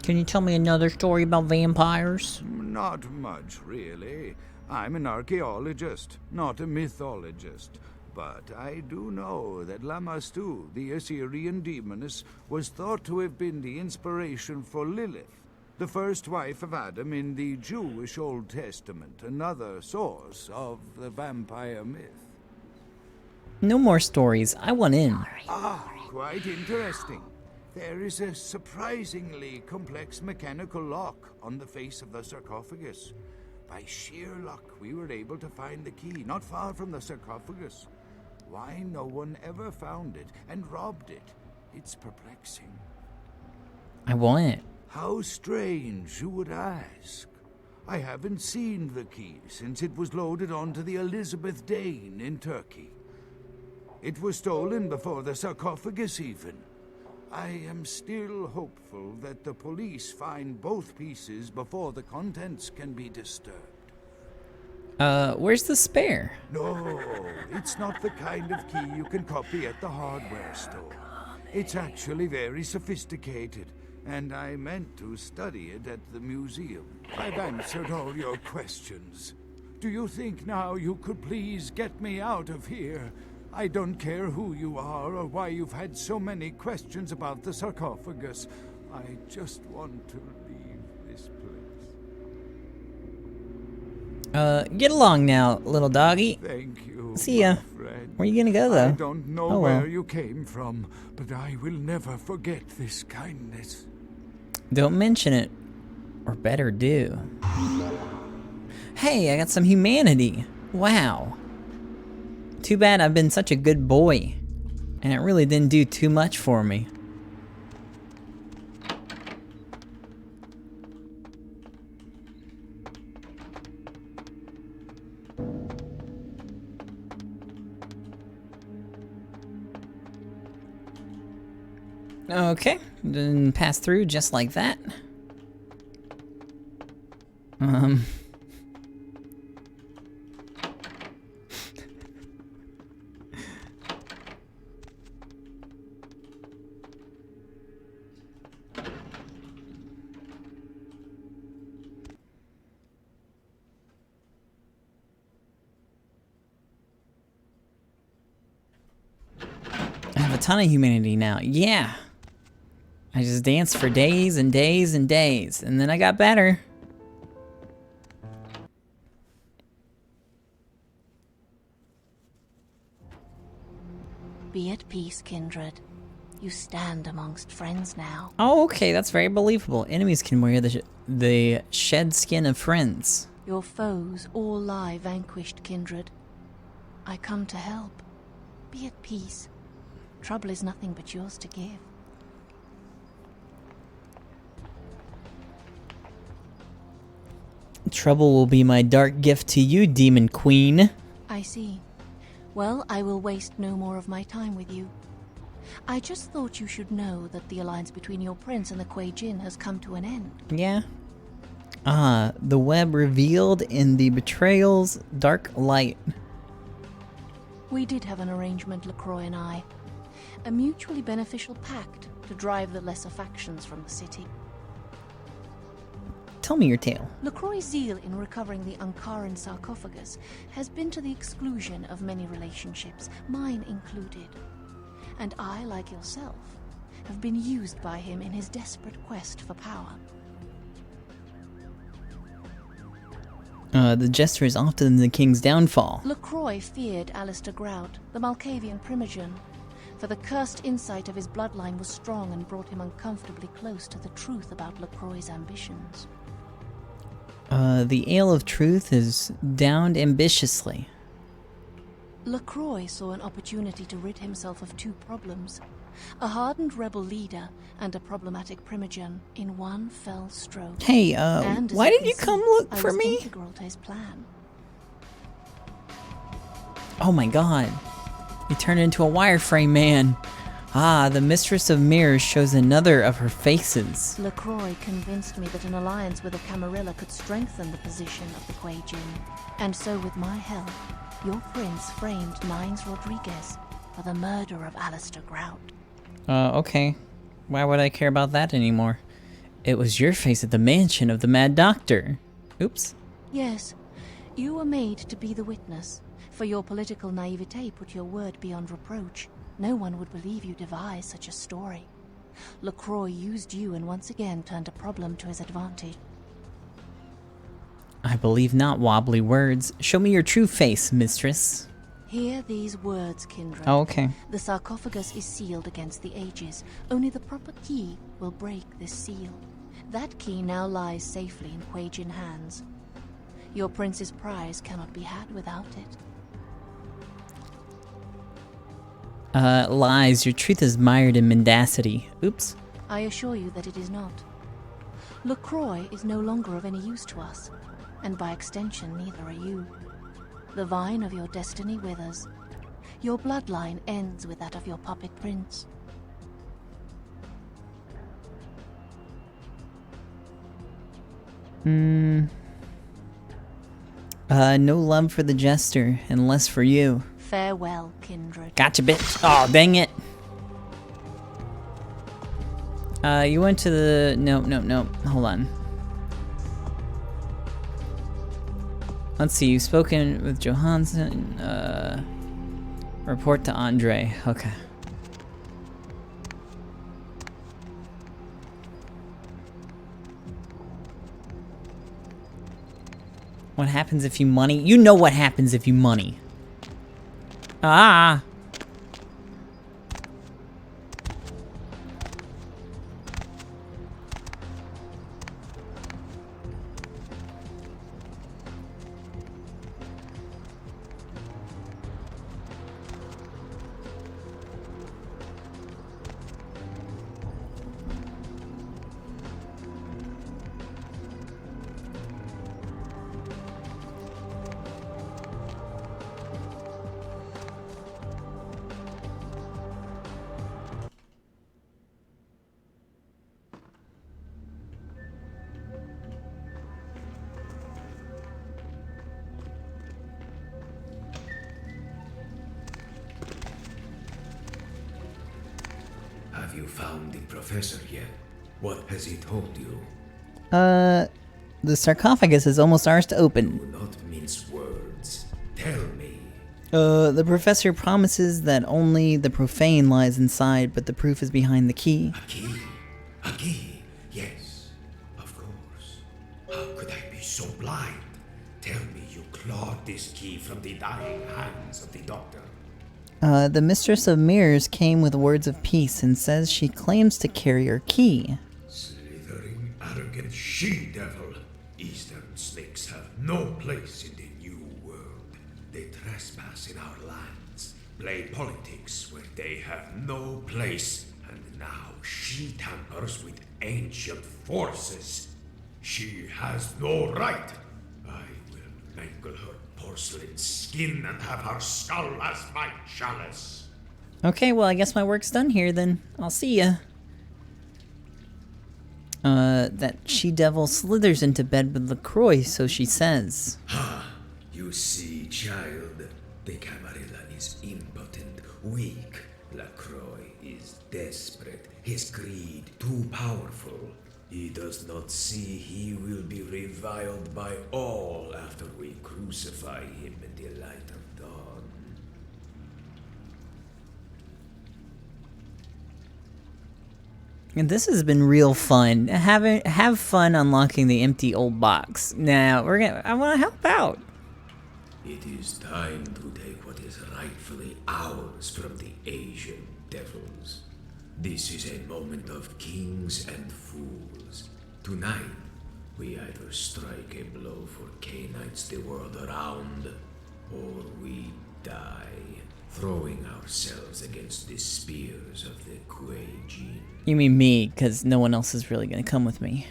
Can you tell me another story about vampires? Not much, really. I'm an archaeologist, not a mythologist. But I do know that Lamastu, the Assyrian demoness, was thought to have been the inspiration for Lilith, the first wife of Adam in the Jewish Old Testament, another source of the vampire myth. No more stories. I want in. Ah, quite interesting. There is a surprisingly complex mechanical lock on the face of the sarcophagus. By sheer luck, we were able to find the key not far from the sarcophagus. Why no one ever found it and robbed it? It's perplexing. I want it. How strange, you would ask. I haven't seen the key since it was loaded onto the Elizabeth Dane in Turkey. It was stolen before the sarcophagus even. I am still hopeful that the police find both pieces before the contents can be disturbed. Where's the spare? No, it's not the kind of key you can copy at the hardware store. It's actually very sophisticated, and I meant to study it at the museum. I've answered all your questions. Do you think now you could please get me out of here? I don't care who you are or why you've had so many questions about the sarcophagus. I just want to leave this place. Get along now, little doggy. Thank you. See ya. Friend. Where you gonna go, though? I don't know Oh, well. where you came from, but I will never forget this kindness. Don't mention it. Or better do. Hey, I got some humanity. Wow. Too bad I've been such a good boy. And it really didn't do too much for me. Okay, then pass through just like that. I have a ton of humanity now. Yeah. I just danced for days and days and days, and then I got better. Be at peace, kindred. You stand amongst friends now. Oh, okay, that's very believable. Enemies can wear the shed skin of friends. Your foes all lie vanquished, kindred. I come to help. Be at peace. Trouble is nothing but yours to give. Trouble will be my dark gift to you, Demon Queen. I see. Well, I will waste no more of my time with you. I just thought you should know that the alliance between your prince and the Kuei Jin has come to an end. Yeah. Ah, the web revealed in the betrayal's dark light. We did have an arrangement, LaCroix and I. A mutually beneficial pact to drive the lesser factions from the city. Tell me your tale. LaCroix's zeal in recovering the Ankaran sarcophagus has been to the exclusion of many relationships, mine included. And I, like yourself, have been used by him in his desperate quest for power. The jester is often the king's downfall. LaCroix feared Alistair Grout, the Malkavian primogen, for the cursed insight of his bloodline was strong and brought him uncomfortably close to the truth about LaCroix's ambitions. The ale of truth is downed ambitiously. LaCroix saw an opportunity to rid himself of two problems. A hardened rebel leader and a problematic primogen in one fell stroke. Hey, And as why you did can you come see, look I for was me? integral to his plan. Oh my god. You turned into a wireframe man. Ah, the Mistress of Mirrors shows another of her faces. LaCroix convinced me that an alliance with a Camarilla could strengthen the position of the Kuei Jin. And so with my help, your prince framed Nines Rodriguez for the murder of Alistair Grout. Okay. Why would I care about that anymore? It was your face at the mansion of the Mad Doctor. Oops. Yes, you were made to be the witness. For your political naivete put your word beyond reproach. No one would believe you devised such a story. LaCroix used you and once again turned a problem to his advantage. I believe not wobbly words. Show me your true face, mistress. Hear these words, kindred. Oh, okay. The sarcophagus is sealed against the ages. Only the proper key will break this seal. That key now lies safely in Kuei Jin hands. Your prince's prize cannot be had without it. Lies. Your truth is mired in mendacity. Oops. I assure you that it is not. LaCroix is no longer of any use to us, and by extension neither are you. The vine of your destiny withers. Your bloodline ends with that of your puppet prince. No love for the jester, and less for you. Farewell, kindred. Gotcha, bitch. Oh, dang it. You went to the... Nope. Hold on. Let's see, you've spoken with Johansson. Report to Andre. Okay. What happens if you money? You know what happens if you money. Ah! Have you found the professor yet? What has he told you? The sarcophagus is almost ours to open. Do not mince words. Tell me. The professor promises that only the profane lies inside, but the proof is behind the key. A key? A key? Yes, of course. How could I be so blind? Tell me you clawed this key from the dying hands of the doctor. The Mistress of Mirrors came with words of peace and says she claims to carry your key. Slithering, arrogant she-devil. Eastern snakes have no place in the New World. They trespass in our lands, play politics where they have no place, and now she tampers with ancient forces. She has no right. I will mangle her porcelain skin and have her skull as my chalice. Okay, well, I guess my work's done here then. I'll see ya. That she-devil slithers into bed with LaCroix, so she says. You see, child, the Camarilla is impotent, weak. LaCroix is desperate, his greed too powerful. He does not see he will be reviled by all after we crucify him in the light of dawn. And this has been real fun. Have fun unlocking the empty old box. Now, I want to help out. It is time to take what is rightfully ours from the Asian devils. This is a moment of kings and fools. Tonight, we either strike a blow for Canaanites the world around, or we die, throwing ourselves against the spears of the Kuei Jin. You mean me, because no one else is really going to come with me.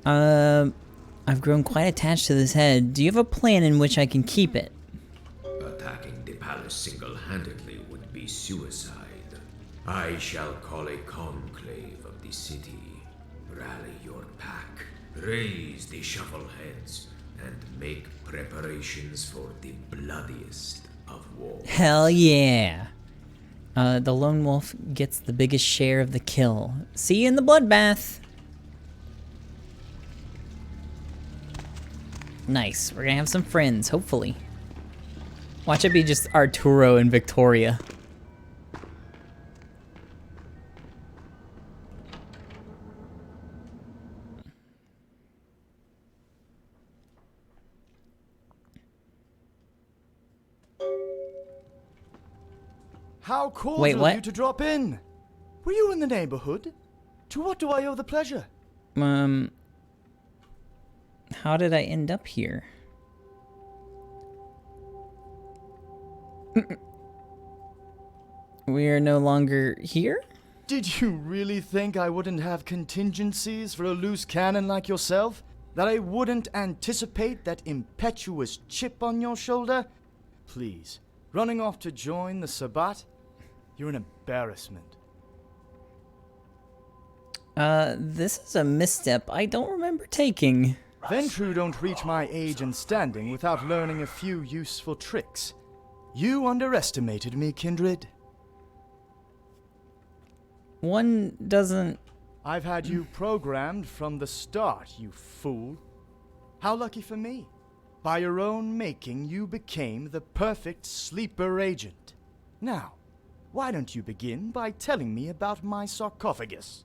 I've grown quite attached to this head. Do you have a plan in which I can keep it? Attacking the palace single-handedly would be suicide. I shall call a conclave of the city. Rally your pack, raise the shovel heads, and make preparations for the bloodiest of wars. Hell yeah. The lone wolf gets the biggest share of the kill. See you in the bloodbath. Nice. We're gonna have some friends, hopefully. Watch it be just Arturo and Victoria. How cool Wait, of what? you to drop in. Were you in the neighborhood? To what do I owe the pleasure? How did I end up here? We are no longer here? Did you really think I wouldn't have contingencies for a loose cannon like yourself? That I wouldn't anticipate that impetuous chip on your shoulder? Please, running off to join the Sabbat? You're an embarrassment. This is a misstep I don't remember taking. Ventru don't reach my age and standing without learning a few useful tricks. You underestimated me, Kindred. One doesn't... I've had you programmed from the start, you fool. How lucky for me. By your own making, you became the perfect sleeper agent. Now, why don't you begin by telling me about my sarcophagus?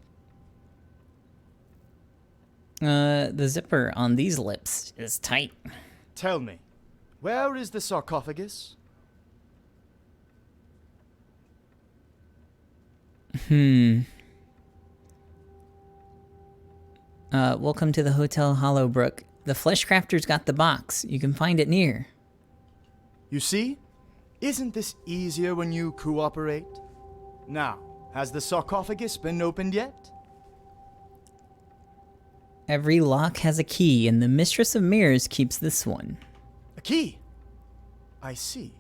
The zipper on these lips is tight. Tell me, where is the sarcophagus? Welcome to the Hotel Hollowbrook. The Fleshcrafter's got the box. You can find it near. You see? Isn't this easier when you cooperate? Now, has the sarcophagus been opened yet? Every lock has a key, and the Mistress of Mirrors keeps this one. A key? I see.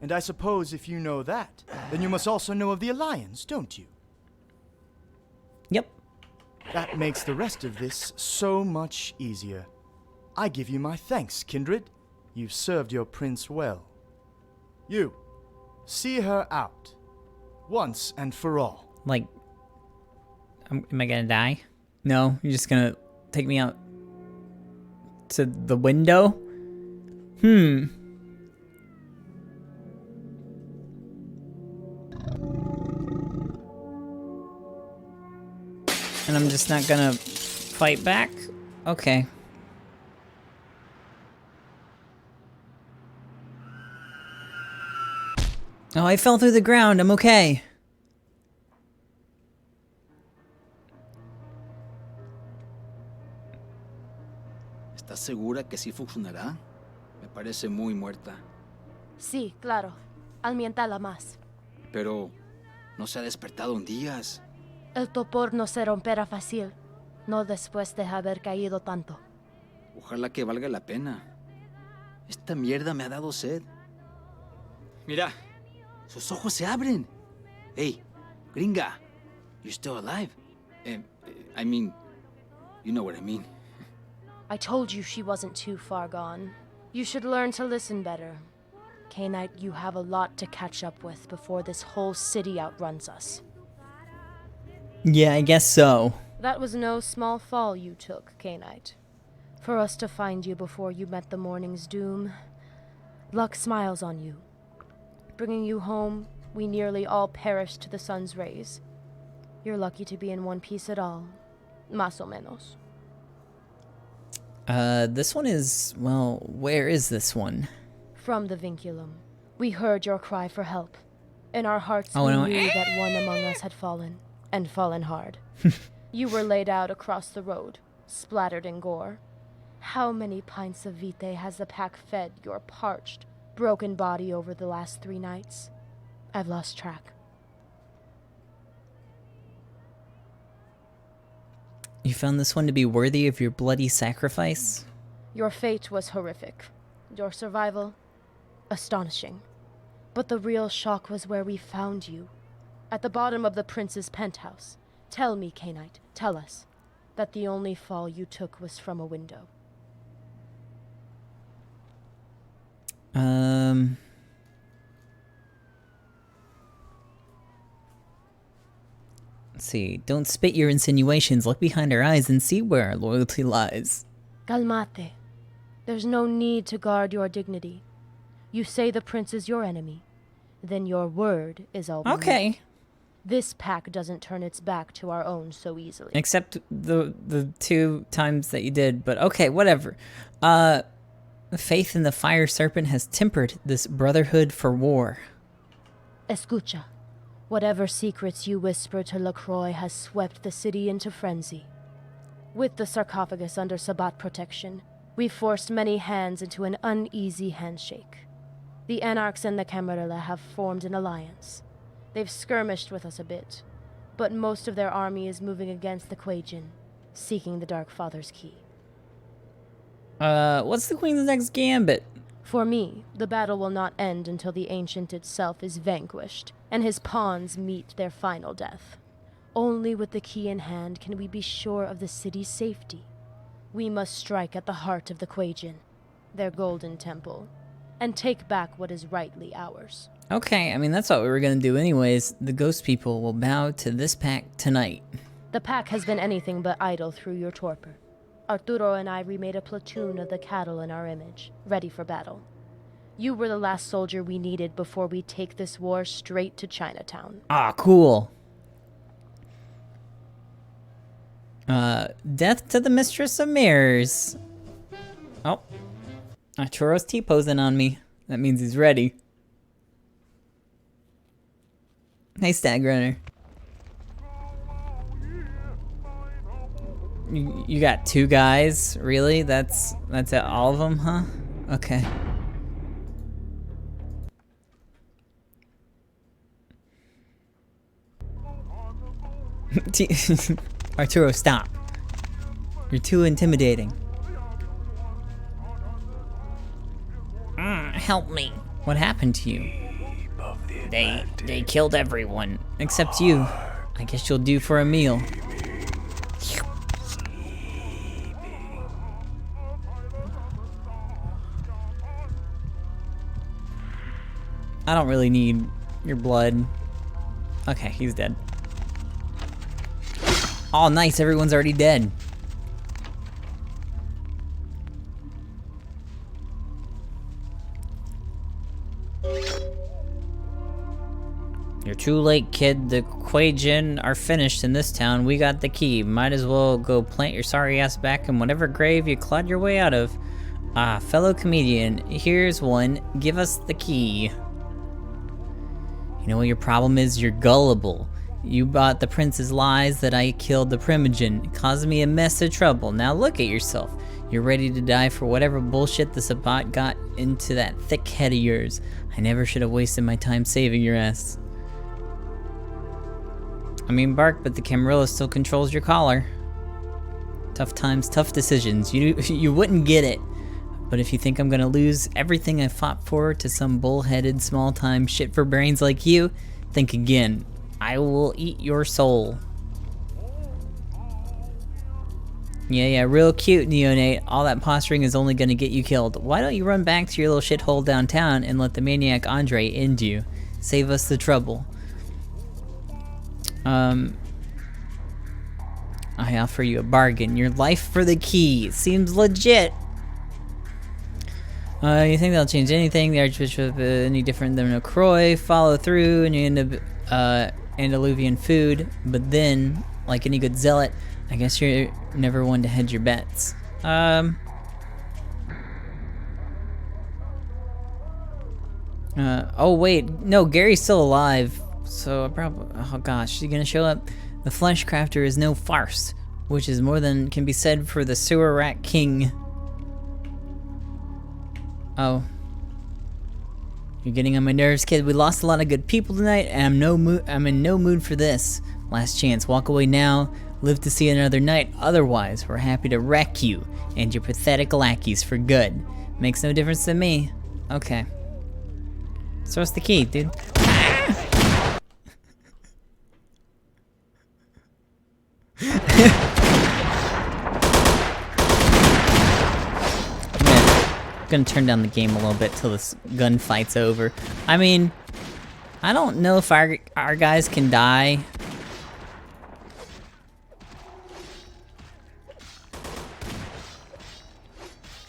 And I suppose if you know that, then you must also know of the Alliance, don't you? Yep. That makes the rest of this so much easier. I give you my thanks, Kindred. You've served your prince well. You, see her out. Once and for all. Like, am I gonna die? No, you're just gonna take me out to the window? And I'm just not gonna fight back? Okay. Oh, I fell through the ground. I'm okay. ¿Estás segura que sí funcionará? Me parece muy muerta. Sí, claro. Almiéntala más. Pero no se ha despertado en días. El topor no se romperá fácil, no después de haber caído tanto. Ojalá que valga la pena. Esta mierda me ha dado sed. Mira, sus ojos se abren. Hey, gringa, you're still alive. I mean, you know what I mean. I told you she wasn't too far gone. You should learn to listen better. K-Knight, you have a lot to catch up with before this whole city outruns us. Yeah, I guess so. That was no small fall you took, K-Knight. For us to find you before you met the morning's doom. Luck smiles on you. Bringing you home, we nearly all perished to the sun's rays. You're lucky to be in one piece at all. Más o menos. This one is, well, where is this one? From the vinculum. We heard your cry for help. In our hearts Oh, we no. knew that one among us had fallen, and fallen hard. You were laid out across the road, splattered in gore. How many pints of vite has the pack fed your parched, broken body over the last 3 nights? I've lost track. You found this one to be worthy of your bloody sacrifice? Your fate was horrific. Your survival, astonishing. But the real shock was where we found you. At the bottom of the prince's penthouse. Tell me, K-Knight, tell us, that the only fall you took was from a window. Let's see. Don't spit your insinuations. Look behind our eyes and see where our loyalty lies. Calmate. There's no need to guard your dignity. You say the prince is your enemy. Then your word is all we Okay. need. This pack doesn't turn its back to our own so easily. Except the 2 times that you did, but okay, whatever. Faith in the fire serpent has tempered this brotherhood for war. Escucha. Whatever secrets you whisper to LaCroix has swept the city into frenzy. With the sarcophagus under Sabbat protection, we forced many hands into an uneasy handshake. The Anarchs and the Camarilla have formed an alliance. They've skirmished with us a bit, but most of their army is moving against the Quajin, seeking the Dark Father's key. What's the Queen's next gambit? For me, the battle will not end until the Ancient itself is vanquished, and his pawns meet their final death. Only with the key in hand can we be sure of the city's safety. We must strike at the heart of the Quajin, their golden temple, and take back what is rightly ours. Okay, I mean, that's what we were gonna do anyways. The ghost people will bow to this pack tonight. The pack has been anything but idle through your torpor. Arturo and I remade a platoon of the cattle in our image, ready for battle. You were the last soldier we needed before we take this war straight to Chinatown. Ah, cool. Death to the Mistress of Mirrors. Oh. Arturo's T-posing on me. That means he's ready. Hey, Stag Runner. You got 2 guys? Really? That's it, all of them, huh? Okay. Arturo, stop. You're too intimidating. Help me. What happened to you? They killed everyone, except you. I guess you'll do for a meal. I don't really need your blood. Okay, he's dead. Oh, nice, everyone's already dead. You're too late, kid. The Quajin are finished in this town. We got the key. Might as well go plant your sorry ass back in whatever grave you clawed your way out of. Ah, fellow comedian, here's one. Give us the key. You know what your problem is? You're gullible. You bought the prince's lies that I killed the Primogen. It caused me a mess of trouble. Now look at yourself. You're ready to die for whatever bullshit the Sabbat got into that thick head of yours. I never should have wasted my time saving your ass. I mean, bark, but the Camarilla still controls your collar. Tough times, tough decisions. You wouldn't get it. But if you think I'm gonna lose everything I fought for to some bullheaded, small-time shit for brains like you, think again. I will eat your soul. Yeah, real cute, neonate. All that posturing is only gonna get you killed. Why don't you run back to your little shithole downtown and let the maniac Andre end you? Save us the trouble. I offer you a bargain. Your life for the key. Seems legit. You think that'll change anything? The Archbishop any different than a Croy? Follow through and you end up Andaluvian food. But then, like any good zealot, I guess you're never one to hedge your bets. Oh wait, no, Gary's still alive. So I probably, oh gosh, she's gonna show up. The Flesh Crafter is no farce, which is more than can be said for the Sewer Rat King. Oh. You're getting on my nerves, kid. We lost a lot of good people tonight, and I'm in no mood for this. Last chance, walk away now. Live to see another night. Otherwise, we're happy to wreck you and your pathetic lackeys for good. Makes no difference to me. Okay. So what's the key, dude? I'm gonna turn down the game a little bit till this gunfight's over. I mean, I don't know if our guys can die.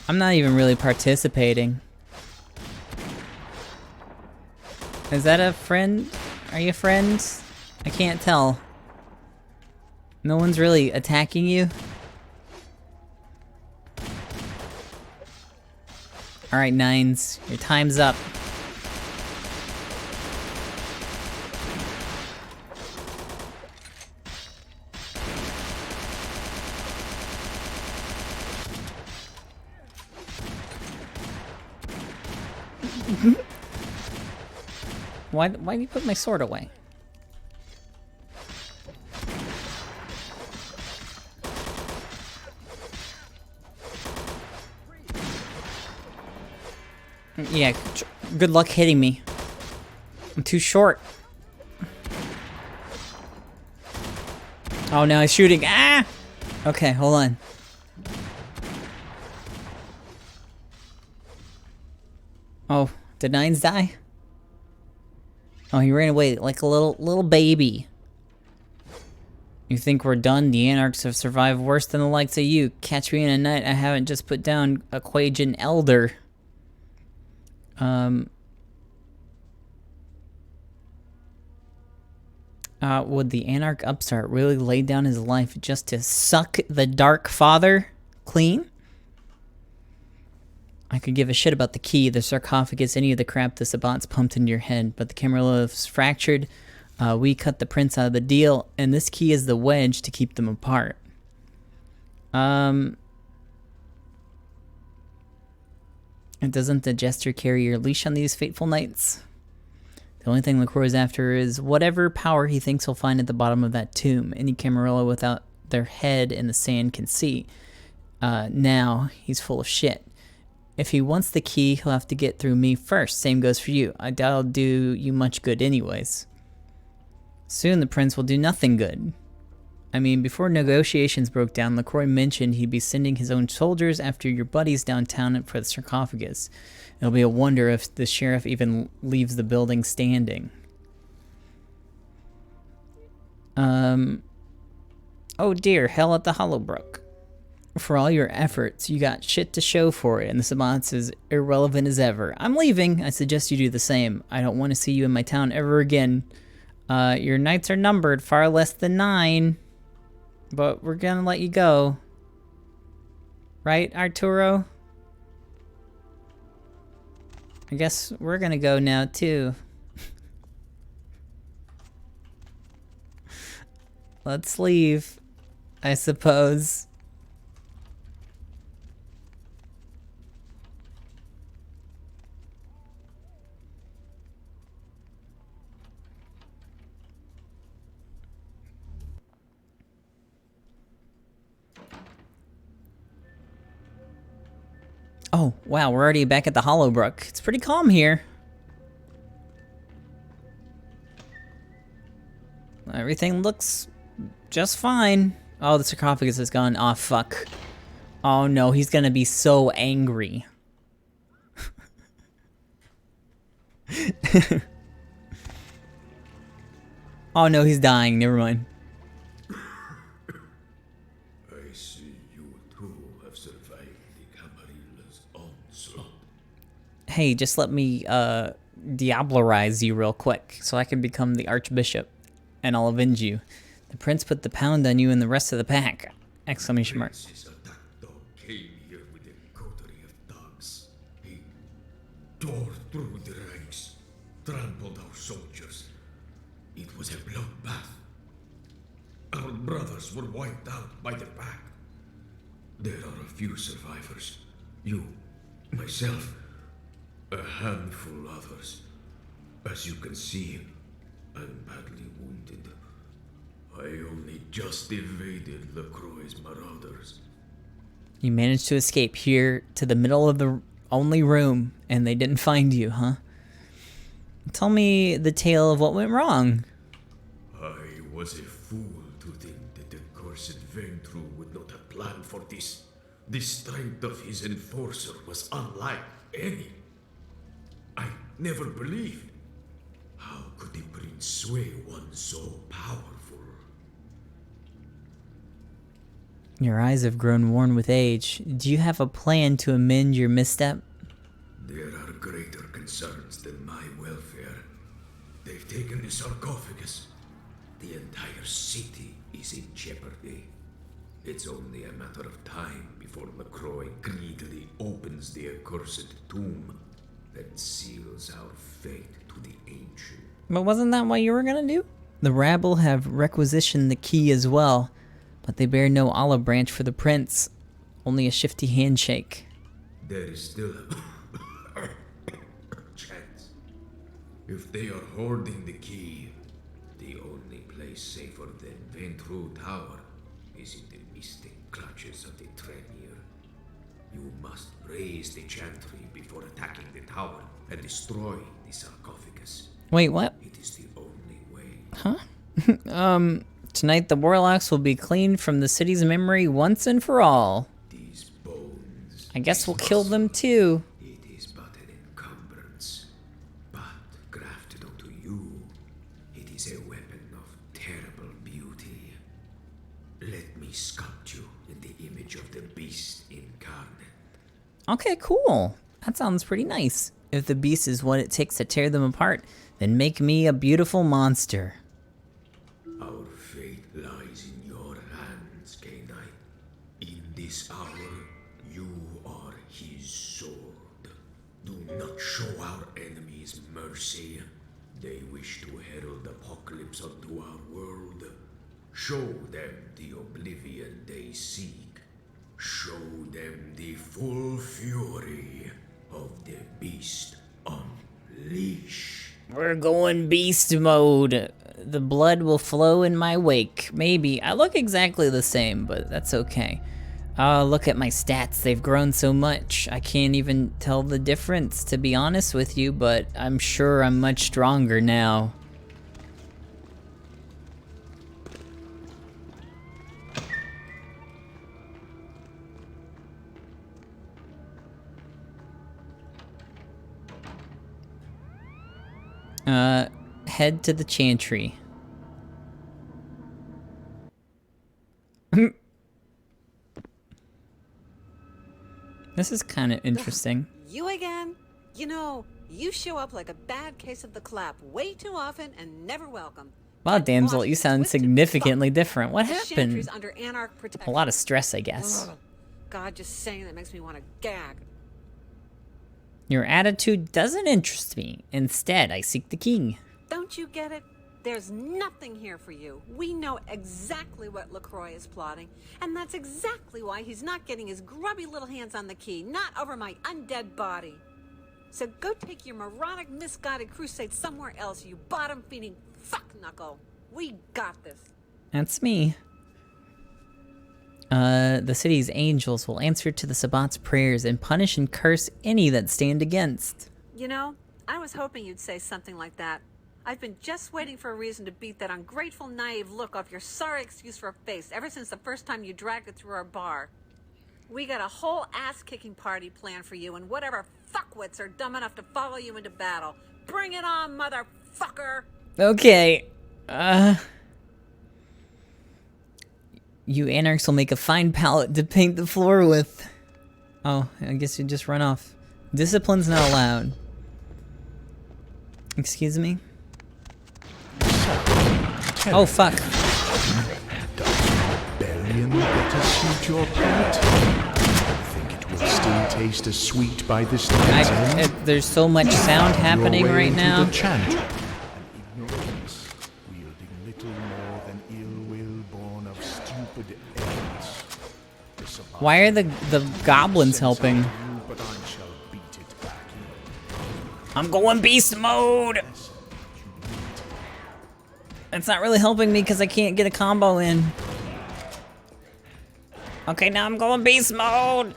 I'm not even really participating. Is that a friend? Are you friends? I can't tell. No one's really attacking you? Alright, Nines, your time's up. Why do you put my sword away? Yeah, good luck hitting me. I'm too short. Oh, now he's shooting. Ah! Okay, hold on. Oh, did Nines die? Oh, he ran away like a little baby. You think we're done? The Anarchs have survived worse than the likes of you. Catch me in a night I haven't just put down a Quajan elder. Would the Anarch upstart really lay down his life just to suck the Dark Father clean? I could give a shit about the key, the sarcophagus, any of the crap the Sabbats pumped into your head, but the Camarillah's fractured. We cut the prince out of the deal, and this key is the wedge to keep them apart. And doesn't the Jester carry your leash on these fateful nights? The only thing LaCroix's after is whatever power he thinks he'll find at the bottom of that tomb. Any Camarilla without their head in the sand can see. Now, he's full of shit. If he wants the key, he'll have to get through me first. Same goes for you. I doubt I'll do you much good anyways. Soon the prince will do nothing good. I mean, before negotiations broke down, LaCroix mentioned he'd be sending his own soldiers after your buddies downtown for the sarcophagus. It'll be a wonder if the sheriff even leaves the building standing. Oh dear, hell at the Hollowbrook. For all your efforts, you got shit to show for it, and the Sabbats is irrelevant as ever. I'm leaving. I suggest you do the same. I don't want to see you in my town ever again. Your nights are numbered, far less than 9. But we're gonna let you go. Right, Arturo? I guess we're gonna go now, too. let's leave, I suppose. Oh, wow, we're already back at the Hollowbrook. It's pretty calm here. Everything looks just fine. Oh, the sarcophagus is gone. Oh, fuck. Oh, no, he's gonna be so angry. Oh, no, he's dying. Never mind. I see you too have survived the Camarilla's onslaught. Hey, just let me, Diablerize you real quick so I can become the Archbishop. And I'll avenge you. The prince put the pound on you and the rest of the pack! Exclamation mark. Prince's attack dog came here with a coterie of dogs. He tore through the ranks, trampled our soldiers. It was a bloodbath. Our brothers were wiped out by the pack. There are a few survivors. You, myself, a handful others. As you can see, I'm badly wounded. I only just evaded LaCroix's marauders. You managed to escape here to the middle of the only room, and they didn't find you, huh? Tell me the tale of what went wrong. I was a fool to think that the cursed Ventru would not have planned for this. The strength of his enforcer was unlike any. I never believed. How could the prince sway one so powerful? Your eyes have grown worn with age. Do you have a plan to amend your misstep? There are greater concerns than my welfare. They've taken the sarcophagus. The entire city is in jeopardy. It's only a matter of time before LaCroix greedily opens the accursed tomb that seals our fate to the ancient. But wasn't that what you were gonna do? The rabble have requisitioned the key as well, but they bear no olive branch for the prince, only a shifty handshake. There is still a chance. If they are hoarding the key, the only place safer than Ventru Tower is in the mystic clutches of the Trenier. You must raise the chantry before attacking the tower and destroy the sarcophagus. Wait, what? It is the only way. Huh? Tonight the warlocks will be cleaned from the city's memory once and for all. These bones. I guess we'll kill them too. It is but an encumbrance, but grafted onto you, it is a weapon of terrible beauty. Let me sculpt you in the image of the beast incarnate. Okay, cool. That sounds pretty nice. If the beast is what it takes to tear them apart, then make me a beautiful monster. Our fate lies in your hands, K-9. In this hour, you are his sword. Do not show our enemies mercy. They wish to herald apocalypse unto our world. Show them the oblivion they seek. Show them the full fury of the beast unleashed. We're going beast mode. The blood will flow in my wake. Maybe. I look exactly the same, but that's okay. Look at my stats. They've grown so much. I can't even tell the difference, to be honest with you, but I'm sure I'm much stronger now. Head to the chantry. This is kind of interesting. You again? You know, you show up like a bad case of the clap way too often and never welcome. Wow, damsel, you sound significantly different. What The happened? chantry's under anarch protection. A lot of stress, I guess. Ugh. God, just saying that makes me want to gag. Your attitude doesn't interest me. Instead, I seek the king. Don't you get it? There's nothing here for you. We know exactly what LaCroix is plotting, and that's exactly why he's not getting his grubby little hands on the key, not over my undead body. So go take your moronic, misguided crusade somewhere else, you bottom-feeding fuck-knuckle. We got this. That's me. The city's angels will answer to the Sabbat's prayers and punish and curse any that stand against. You know, I was hoping you'd say something like that. I've been just waiting for a reason to beat that ungrateful, naive look off your sorry excuse for a face ever since the first time you dragged it through our bar. We got a whole ass-kicking party planned for you and whatever fuckwits are dumb enough to follow you into battle. Bring it on, motherfucker! Okay. You anarchs will make a fine palette to paint the floor with. Oh, I guess you just run off. Discipline's not allowed. Excuse me? Oh, fuck. Rebellion better suit your palate? Think it will still taste as sweet by this night's end? There's so much sound happening Your way right into now. the chantry, an ignoramus, wielding little more than ill will born of stupid errands. Why are the goblins helping? But I shall beat it back. I'm going beast mode! It's not really helping me because I can't get a combo in. Okay, now I'm going beast mode!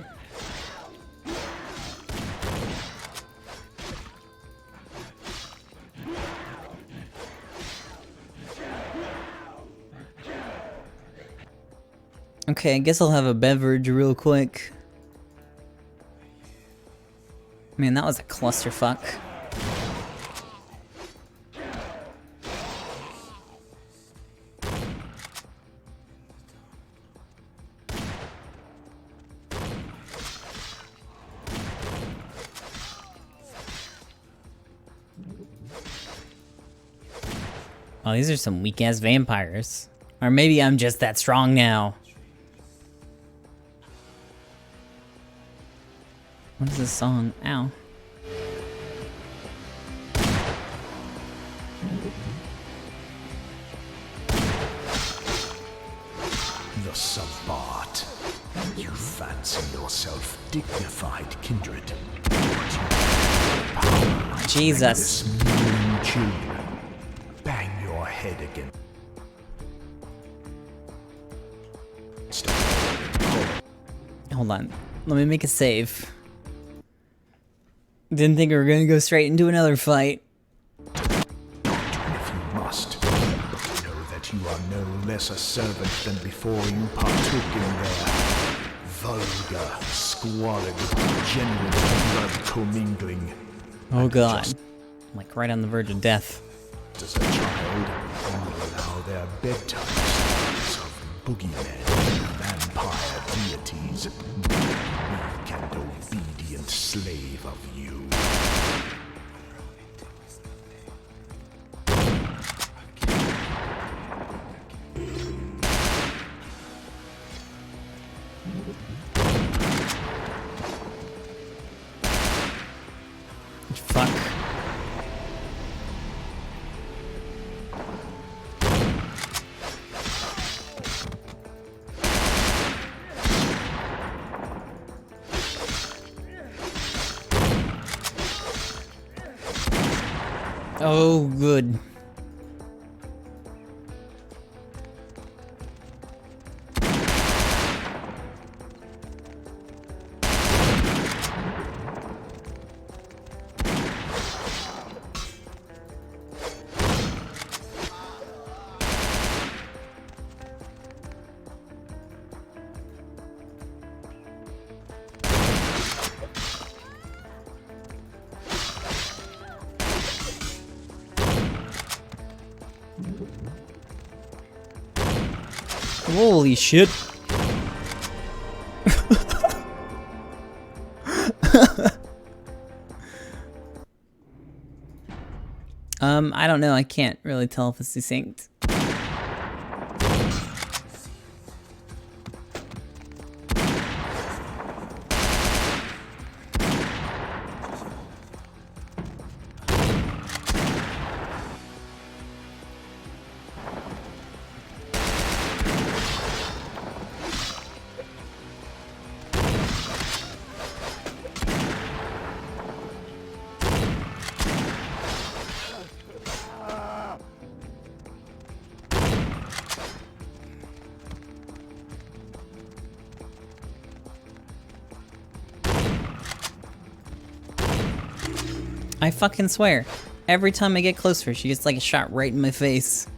Okay, I guess I'll have a beverage real quick. Man, that was a clusterfuck. Oh, these are some weak-ass vampires. Or maybe I'm just that strong now. What is this song? Ow. The Sabbat. You fancy yourself dignified, kindred. Jesus. Children. Bang your head again. Hold on. Let me make a save. Didn't think we were gonna go straight into another fight. If you must, but know that you are no less a servant than before you partook in their vulgar, squalid, genuine blood commingling. Oh god. I'm like right on the verge of death. As a child, only allow their bedtime stories of boogeymen, vampire deities, weak and obedient slave of you. Fuck. Oh, good. Holy shit. I don't know. I can't really tell if it's desynced. I fucking swear. Every time I get close to her, she gets like a shot right in my face.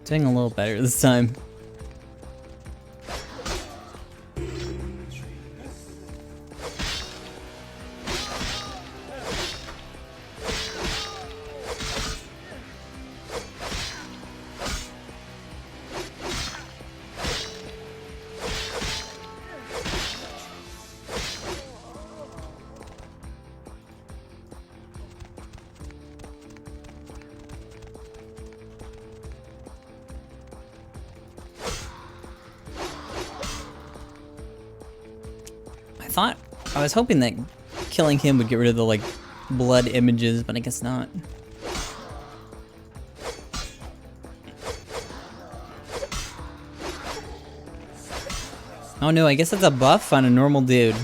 Doing a little better this time. I was hoping that killing him would get rid of the, like, blood images, but I guess not. Oh no, I guess it's a buff on a normal dude.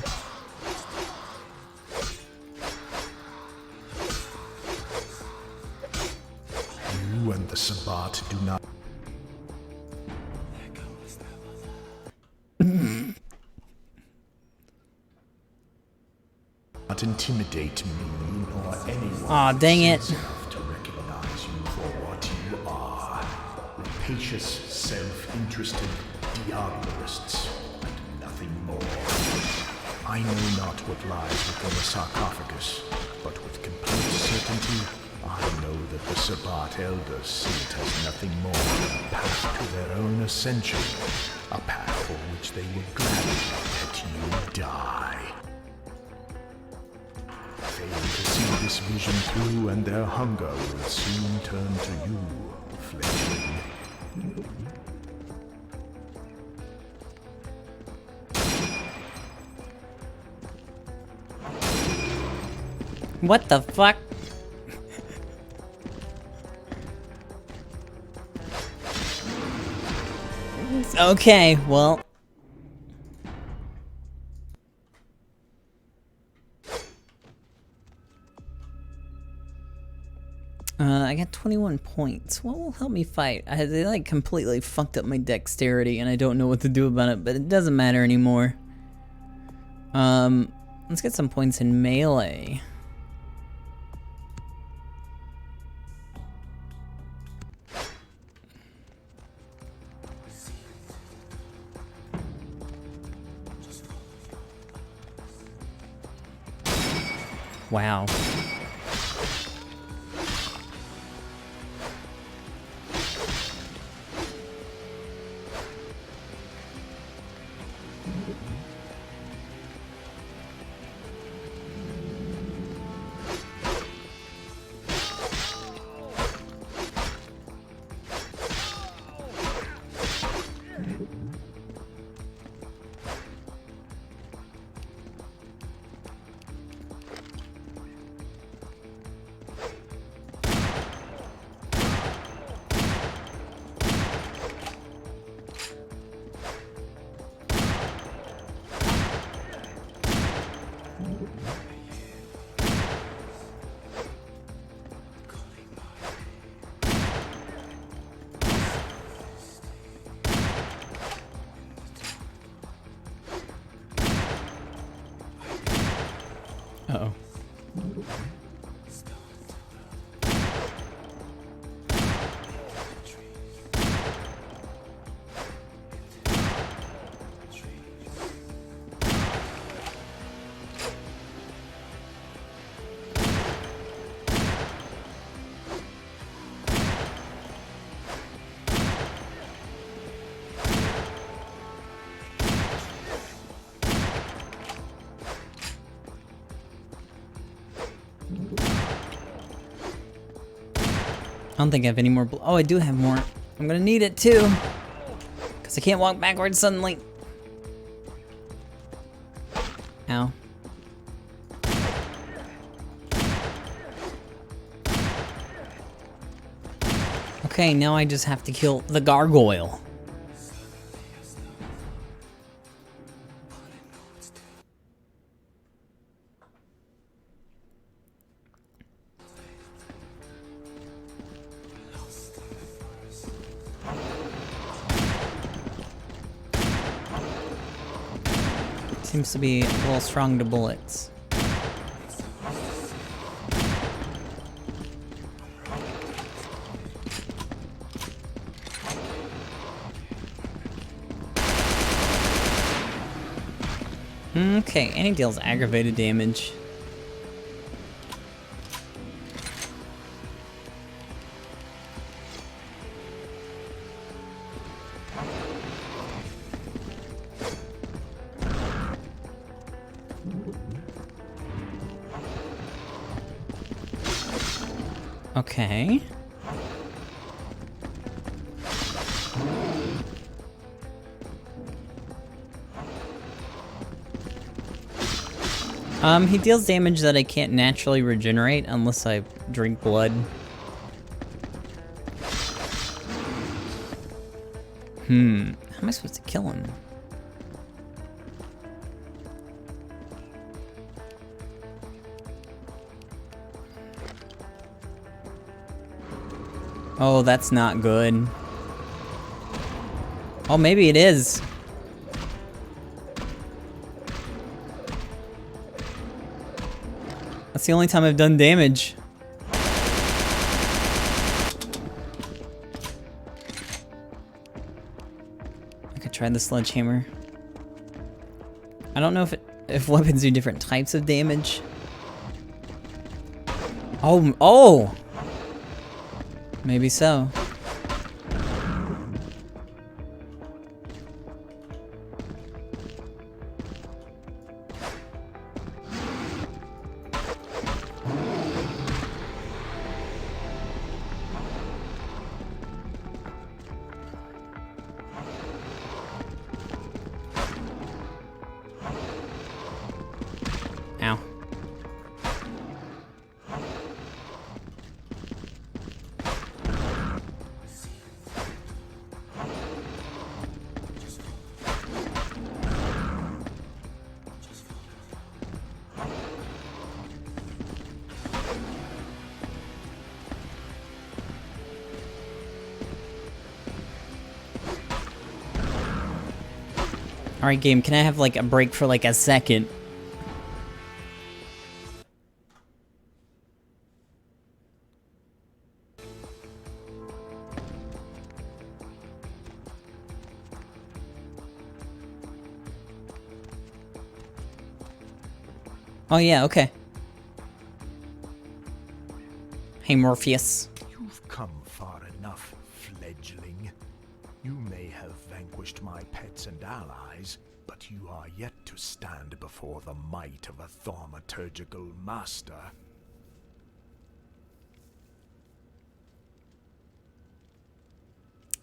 You and the Sabbat do not... not intimidate me nor anyone. Aw, dang it. Enough to recognize you for what you are. Rapacious, self-interested diabolists, and nothing more. I know not what lies within the sarcophagus, but with complete certainty, I know that the Sabbat elders see it as nothing more than a path to their own ascension, a path for which they will gladly let you die. Fail to see this vision through, and their hunger will soon turn to you, fledgling. What the fuck? Okay, well. I got 21 points. What will help me fight? They like completely fucked up my dexterity and I don't know what to do about it, but it doesn't matter anymore. Let's get some points in melee. Wow. Uh-oh. I don't think I have any more. Oh, I do have more. I'm gonna need it too, because I can't walk backwards suddenly. Ow. Okay, now I just have to kill the gargoyle. Seems to be a little strong to bullets. Okay, and he deals aggravated damage. Okay. He deals damage that I can't naturally regenerate unless I drink blood. How am I supposed to kill him? Oh, that's not good. Oh, maybe it is. That's the only time I've done damage. I could try the sledgehammer. I don't know if weapons do different types of damage. Oh! Maybe so. Ow. Alright, game, can I have like a break for like a second? Oh yeah, okay. Hey Morpheus. You've come far enough, fledgling. You may have vanquished my pets and allies, but you are yet to stand before the might of a thaumaturgical master.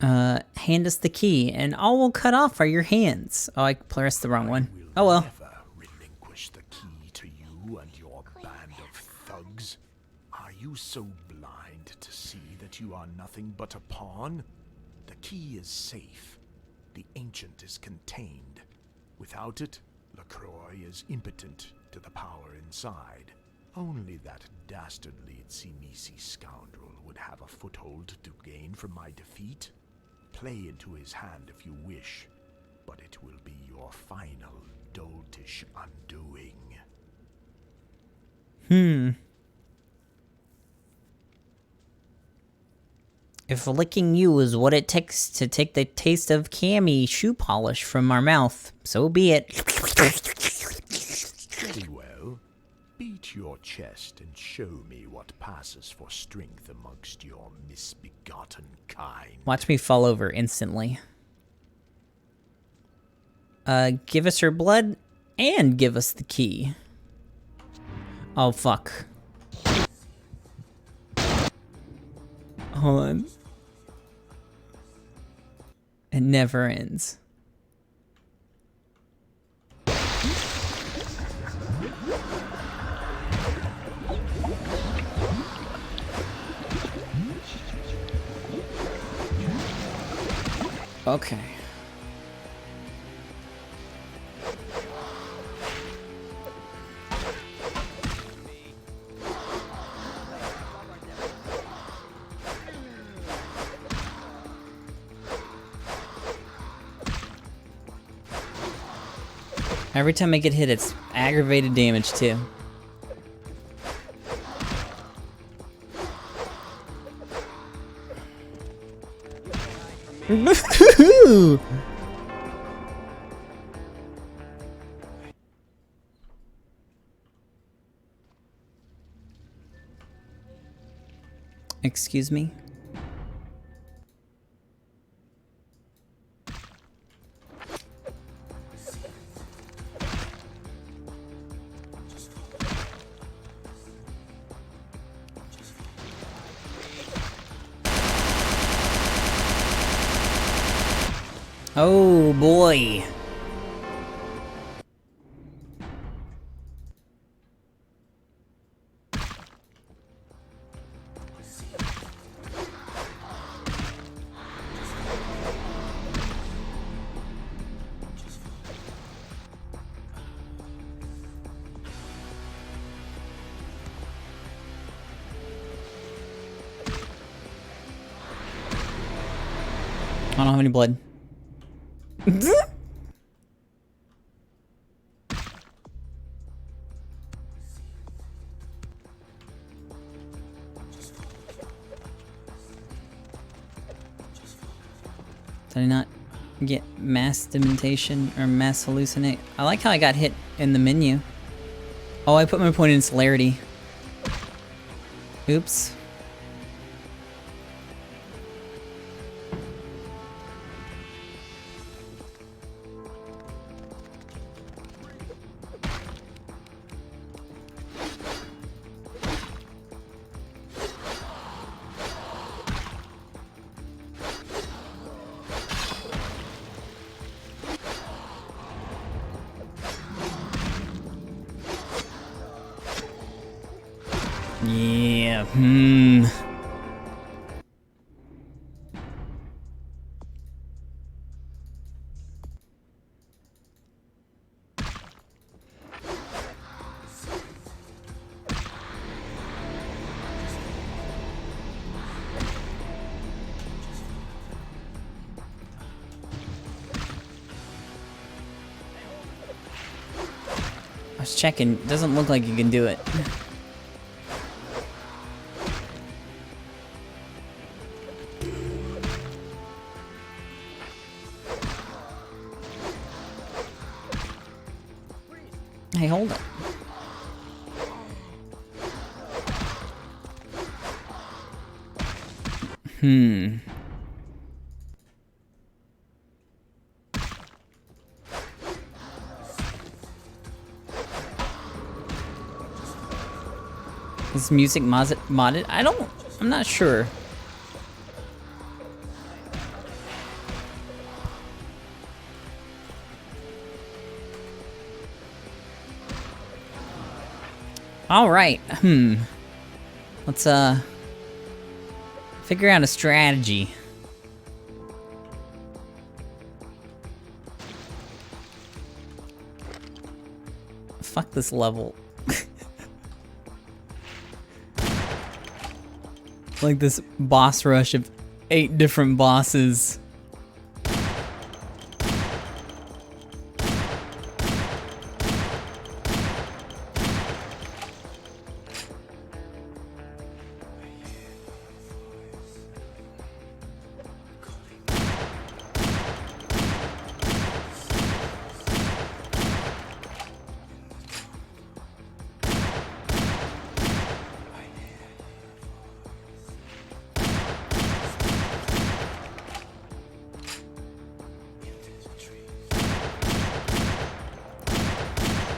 Hand us the key, and all we'll cut off are your hands. Oh, I pressed the wrong one. Oh well. Never relinquish the key to you and your band of thugs. Are you so blind to see that you are nothing but a pawn? The key is safe. The ancient is contained. Without it, LaCroix is impotent to the power inside. Only that dastardly Tsimisi scoundrel would have a foothold to gain from my defeat. Play into his hand if you wish, but it will be your final doltish undoing. If licking you is what it takes to take the taste of Cammy shoe polish from our mouth, so be it. Very well. Beat your chest and show me what passes for strength amongst your misbegotten kind. Watch me fall over instantly. Give us her blood and give us the key. Oh, fuck. Hold on. It never ends. Okay. Every time I get hit, it's aggravated damage too. Excuse me? Oh boy. I don't have any blood. Did I not get mass dementation or mass hallucinate? I like how I got hit in the menu. Oh, I put my point in celerity. Oops. Yeah, I was checking. Doesn't look like you can do it. Hey, hold it. Is music modded? I'm not sure. All right. Let's figure out a strategy. Fuck this level. Like this boss rush of 8 different bosses.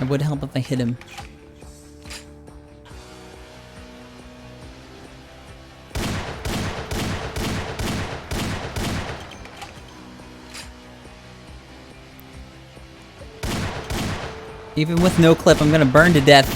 It would help if I hit him. Even with no clip, I'm gonna burn to death.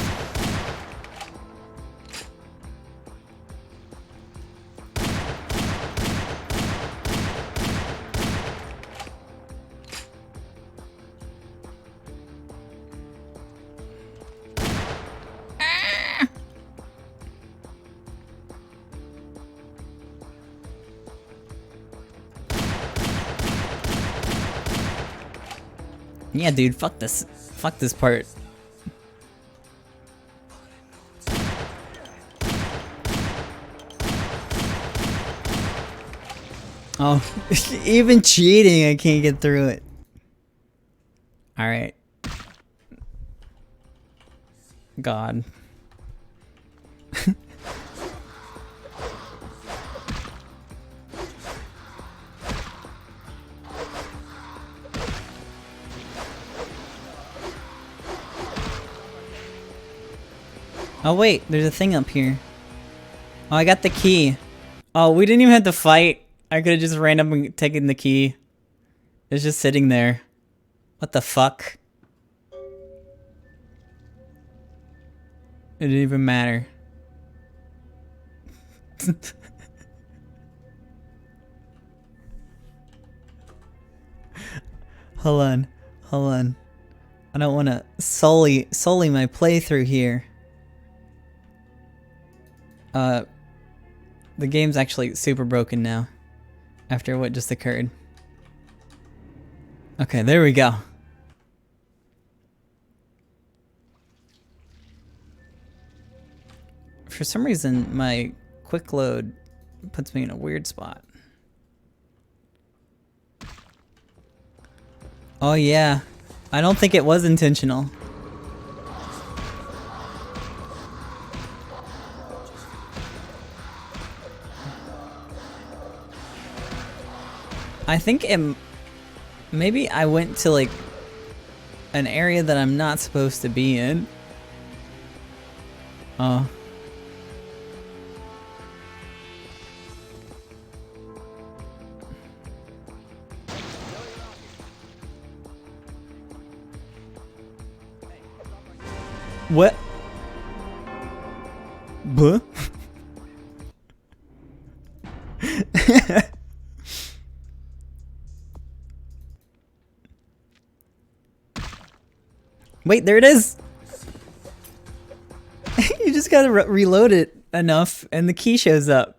Yeah, dude, fuck this. Fuck this part. Oh, even cheating, I can't get through it. Alright. God. Oh wait, there's a thing up here. Oh, I got the key. Oh, we didn't even have to fight. I could have just ran up and taken the key. It's just sitting there. What the fuck? It didn't even matter. Hold on. Hold on. I don't want to sully my playthrough here. The game's actually super broken now. After what just occurred. Okay, there we go. For some reason, my quick load puts me in a weird spot. Oh yeah. I don't think it was intentional. I think maybe I went to like an area that I'm not supposed to be in. Oh. What? Buh? Wait, there it is! You just gotta reload it enough and the key shows up.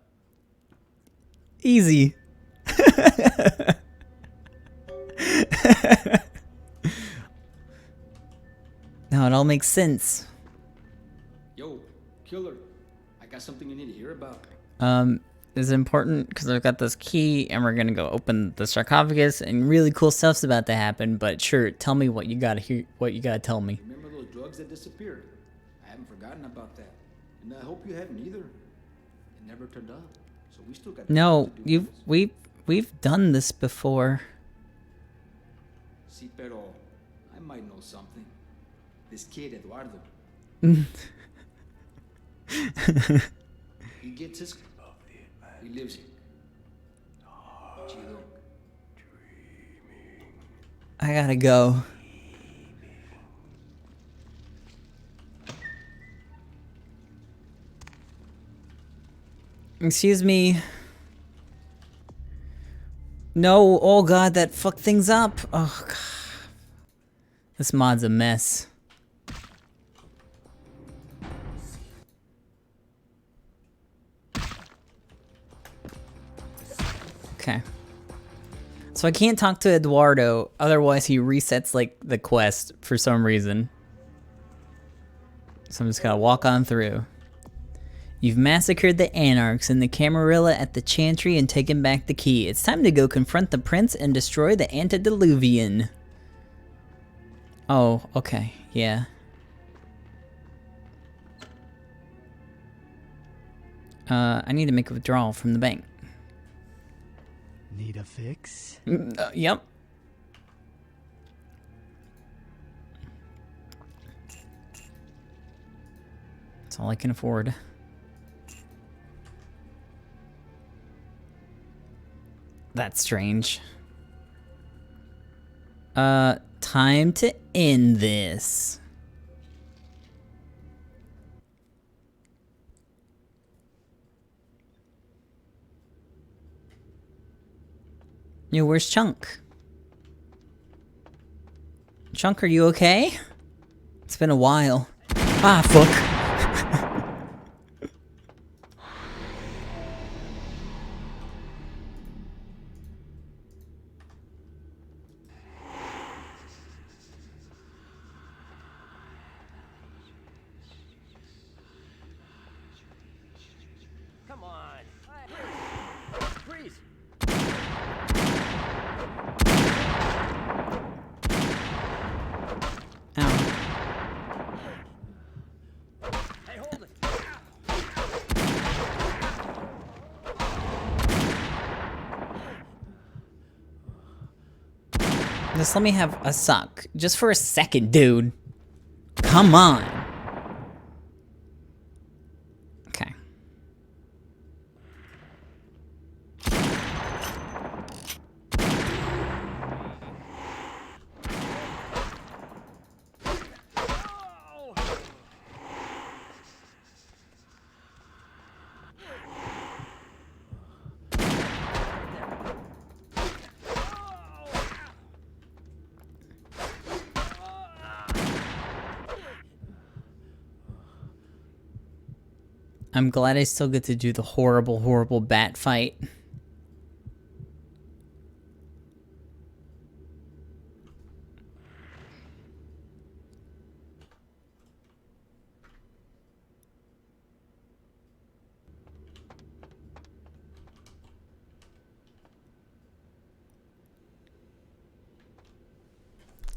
Easy. Now it all makes sense. Yo, killer. I got something you need to hear about. Is it important? Because I've got this key and we're gonna go open the sarcophagus and really cool stuff's about to happen, but sure, tell me what you gotta hear, what you gotta tell me. Remember those drugs that disappeared? I haven't forgotten about that. And I hope you haven't either. It never turned up. So we still got No, we've done this before. Si, pero I might know something. This kid, Eduardo. He gets his... He lives here. Chido. I gotta go. Excuse me. No, oh god, that fucked things up. Oh god. This mod's a mess. Okay. So I can't talk to Eduardo, otherwise he resets like the quest for some reason. So I'm just gonna walk on through. You've massacred the Anarchs and the Camarilla at the Chantry and taken back the key. It's time to go confront the prince and destroy the Antediluvian. Oh, okay, yeah. I need to make a withdrawal from the bank. Need a fix? Yep. That's all I can afford. That's strange. Time to end this. Yo, where's Chunk? Chunk, are you okay? It's been a while. Ah, fuck. freeze. Hey, hold it. Just let me have a suck. Just for a second, dude. Come on. Okay. I'm glad I still get to do the horrible, horrible bat fight.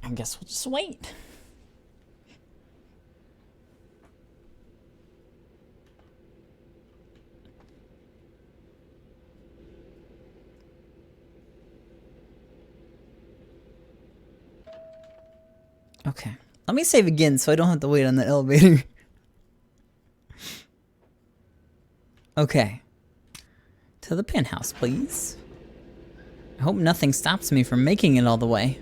I guess we'll just wait. Okay. Let me save again so I don't have to wait on the elevator. Okay. To the penthouse, please. I hope nothing stops me from making it all the way.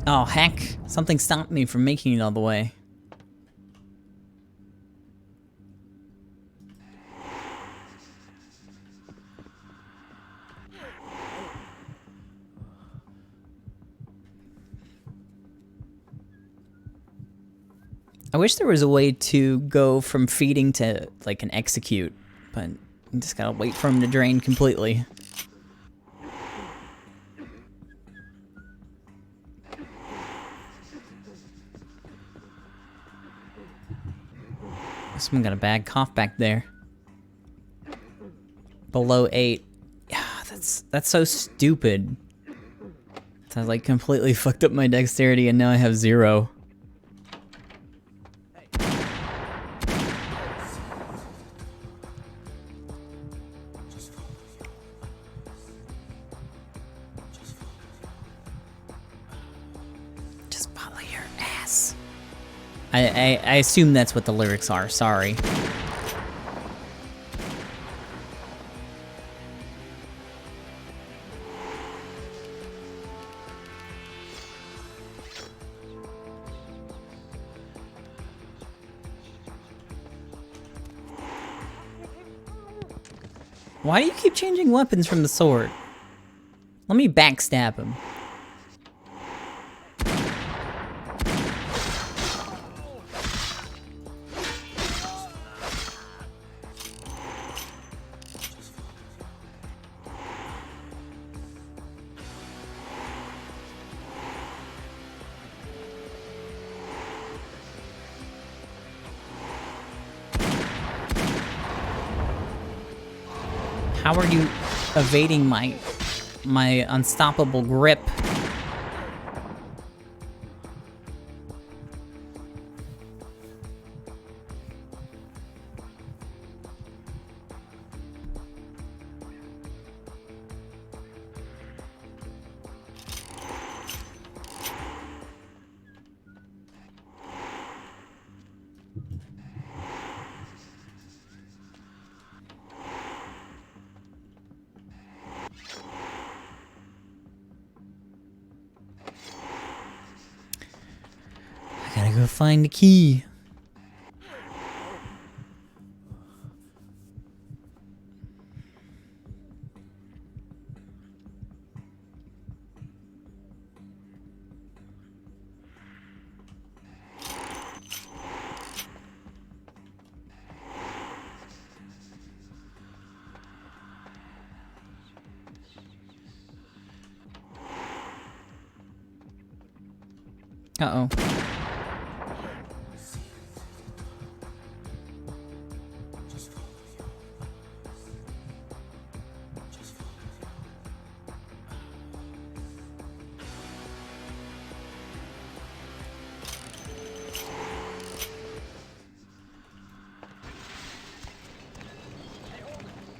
Oh, heck. Something stopped me from making it all the way. I wish there was a way to go from feeding to, like, an execute, but you just gotta wait for him to drain completely. Someone got a bad cough back there. Below 8. Yeah, that's so stupid. I like completely fucked up my dexterity and now I have 0. Just follow your ass. I assume that's what the lyrics are, sorry. Why do you keep changing weapons from the sword? Let me backstab him. How are you evading my unstoppable grip? Gotta go find the key. Uh-oh.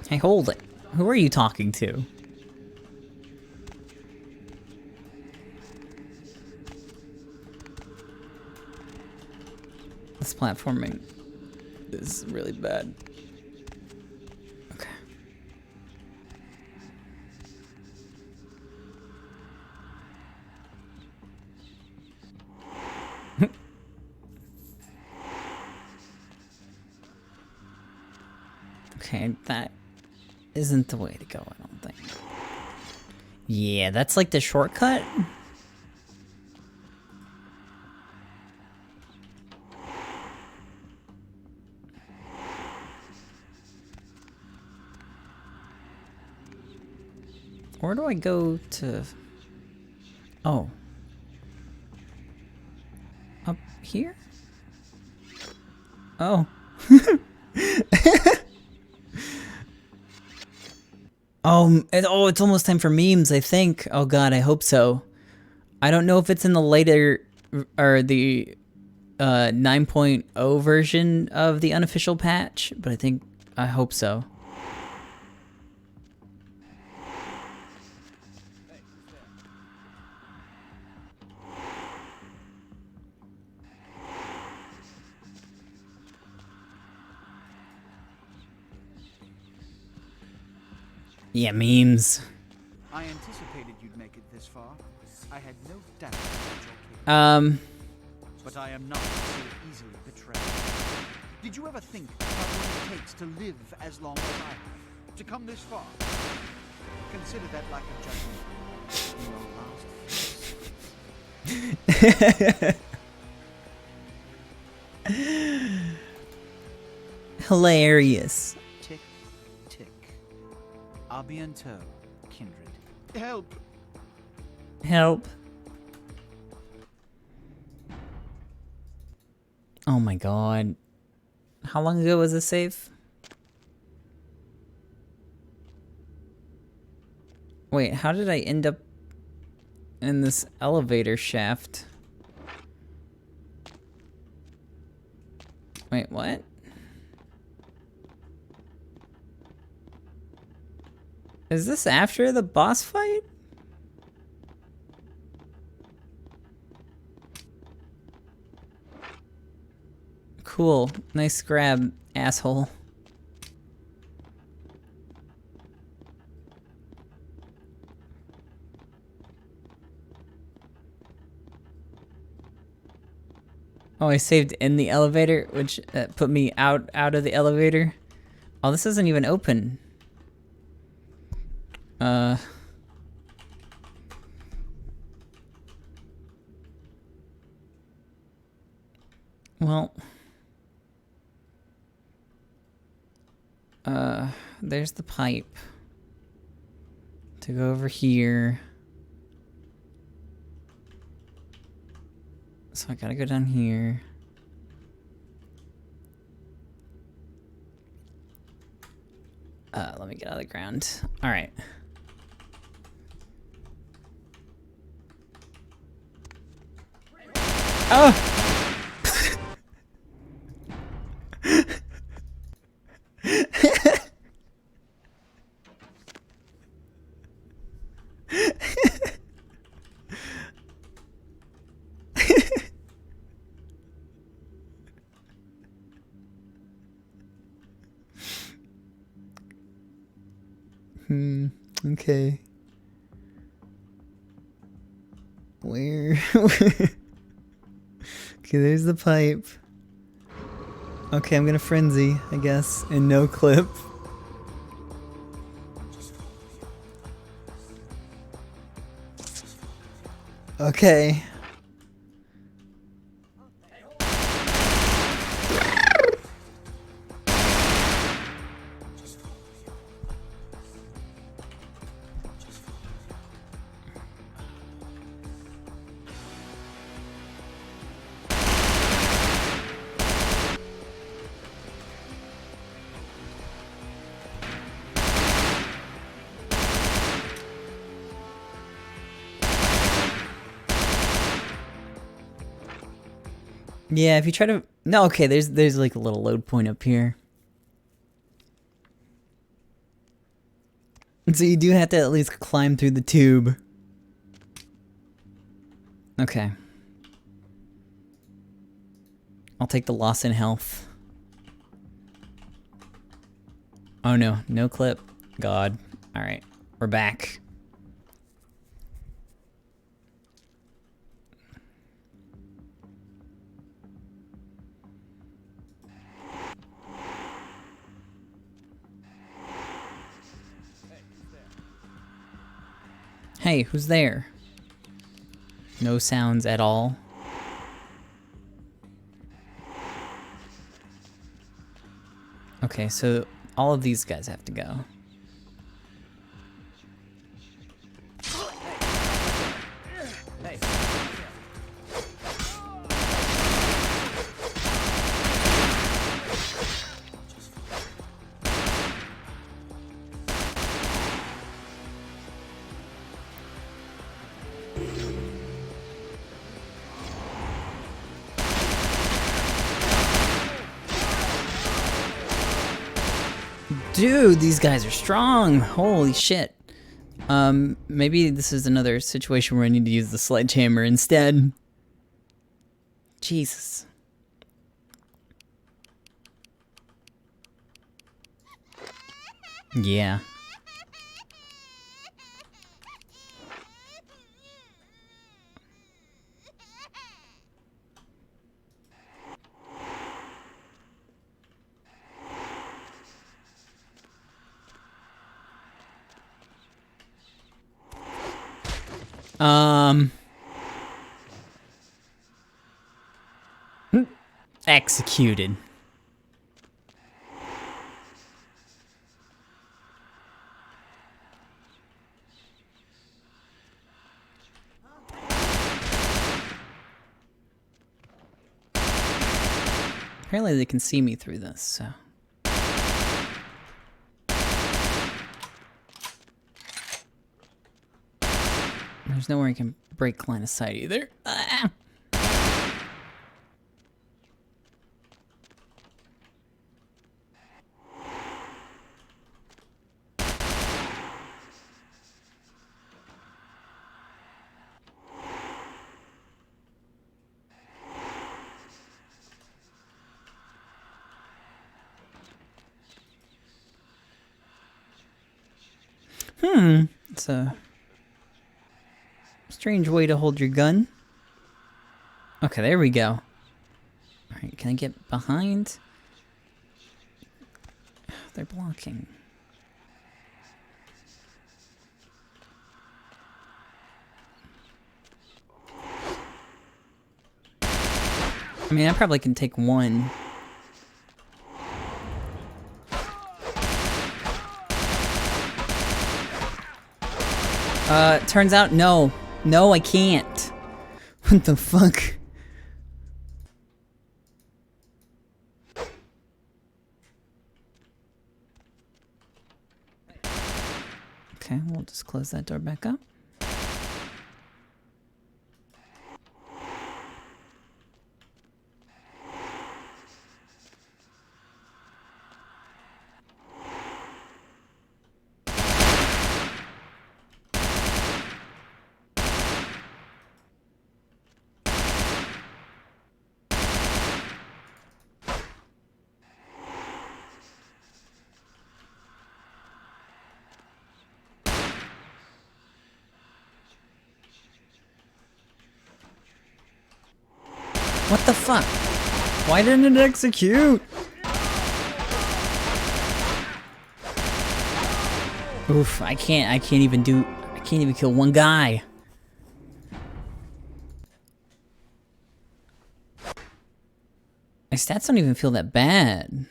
Hey, hold it. Who are you talking to? This platforming is really bad. Okay. Okay, that isn't the way to go, I don't think. Yeah, that's like the shortcut. Where do I go to? Oh. Up here? Oh. It's almost time for memes, I think. Oh god, I hope so. I don't know if it's in the later, or the 9.0 version of the unofficial patch, but I hope so. Yeah, memes. I anticipated you'd make it this far. I had no doubt about your capability. But I am not so easily betrayed. Did you ever think about what it takes to live as long as I have? To come this far? Consider that lack of judgment in your last. Hilarious. Tick, tick. A bientôt, kindred. Help! Help. Oh my god. How long ago was this save? Wait, how did I end up in this elevator shaft? Wait, what? Is this after the boss fight? Cool. Nice grab, asshole. Oh, I saved in the elevator, which put me out of the elevator. Oh, this isn't even open. Well, there's the pipe to go over here. So I gotta go down here. Let me get out of the ground. All right. Oh! Okay. Where? Okay, there's the pipe. Okay, I'm gonna frenzy, I guess, in no clip. Okay. Yeah, if you try to... No, okay, there's like a little load point up here. So you do have to at least climb through the tube. Okay. I'll take the loss in health. Oh no, no clip. God. Alright, we're back. Hey, who's there? No sounds at all. Okay, so all of these guys have to go. Dude, these guys are strong. Holy shit. Maybe this is another situation where I need to use the sledgehammer instead. Jesus. Yeah. Executed. Apparently they can see me through this, so. There's nowhere I can break line of sight either. Ah! It's a strange way to hold your gun. Okay, there we go. Alright, can I get behind? They're blocking. I mean, I probably can take one. Turns out, no. No, I can't. What the fuck? Okay, we'll just close that door back up. What the fuck? Why didn't it execute? Oof, I can't even kill one guy. My stats don't even feel that bad.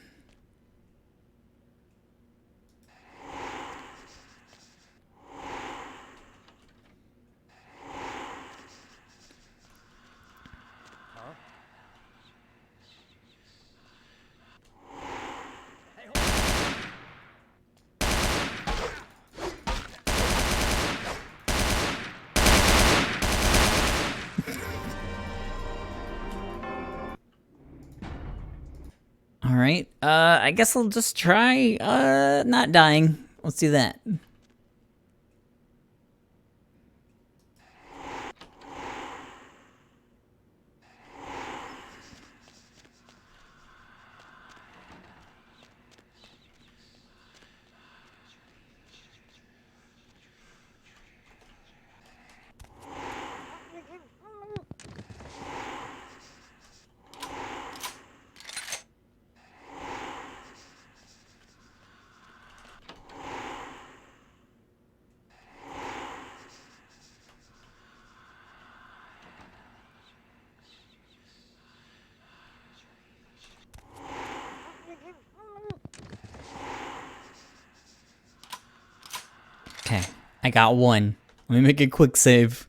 I guess I'll just try, not dying. Let's do that. Okay, I got one. Let me make a quick save.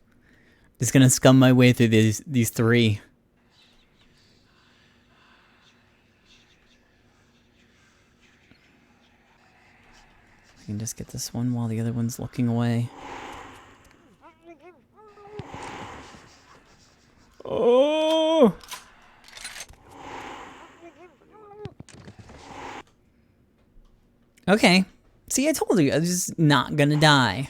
Just gonna scum my way through these three. I can just get this one while the other one's looking away. Oh! Okay. See, I told you, I was just not gonna die.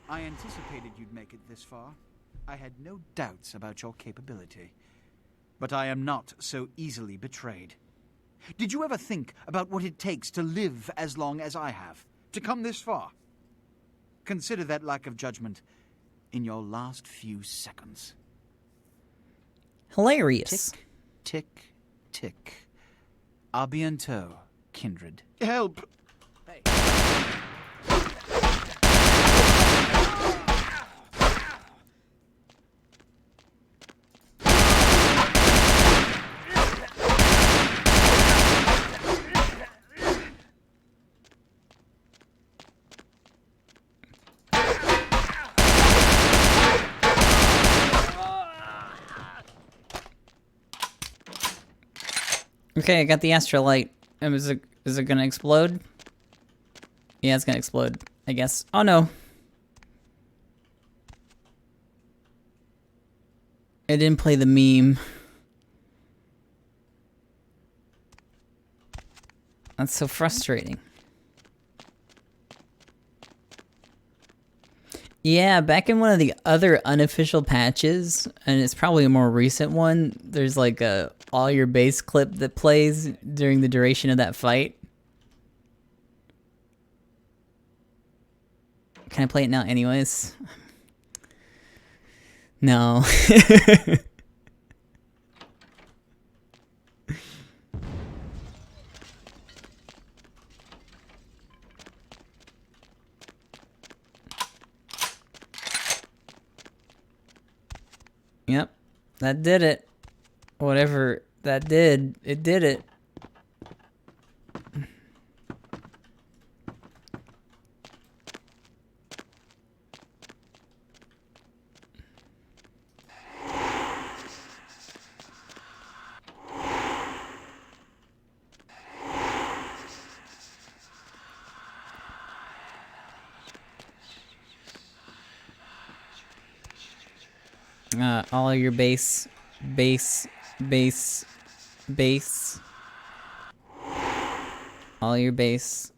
I anticipated you'd make it this far. I had no doubts about your capability. But I am not so easily betrayed. Did you ever think about what it takes to live as long as I have? To come this far? Consider that lack of judgment in your last few seconds. Hilarious. Tick, tick, tick. A bientôt, kindred. Help! Okay, I got the astrolight. Is it gonna explode? Yeah, it's gonna explode, I guess. Oh no. It didn't play the meme. That's so frustrating. Yeah, back in one of the other unofficial patches, and it's probably a more recent one, there's like a all your base clip that plays during the duration of that fight. Can I play it now anyways? No. Yep, that did it. Whatever that did, it did it. All your base. All your base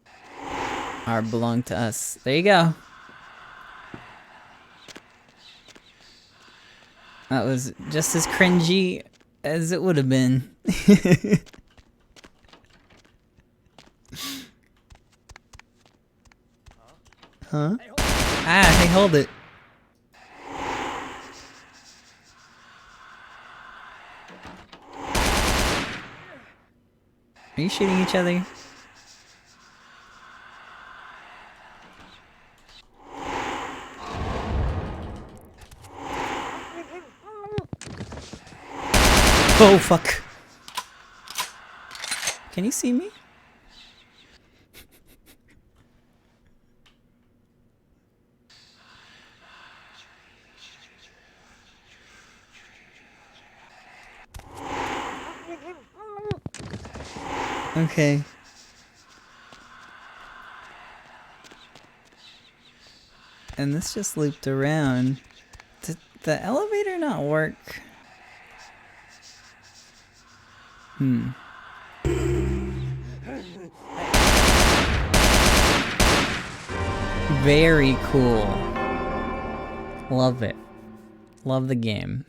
belong to us. There you go. That was just as cringy as it would have been. Huh? Ah, hey, hold it. Are you shooting each other? Oh, fuck. Can you see me? Okay. And this just looped around. the elevator not work? Very cool. Love it. Love the game.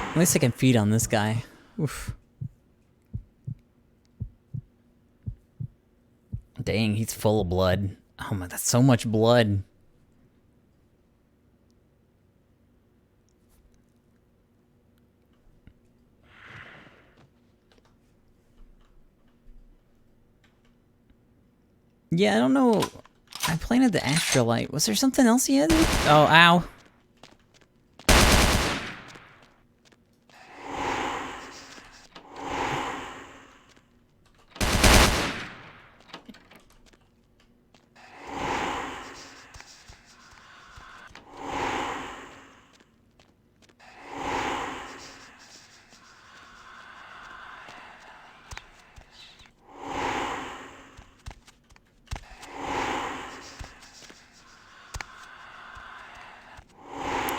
At least I can feed on this guy. Oof. Dang, he's full of blood. Oh my, that's so much blood. Yeah, I don't know. I planted the astrolite. Was there something else he had? Oh, ow.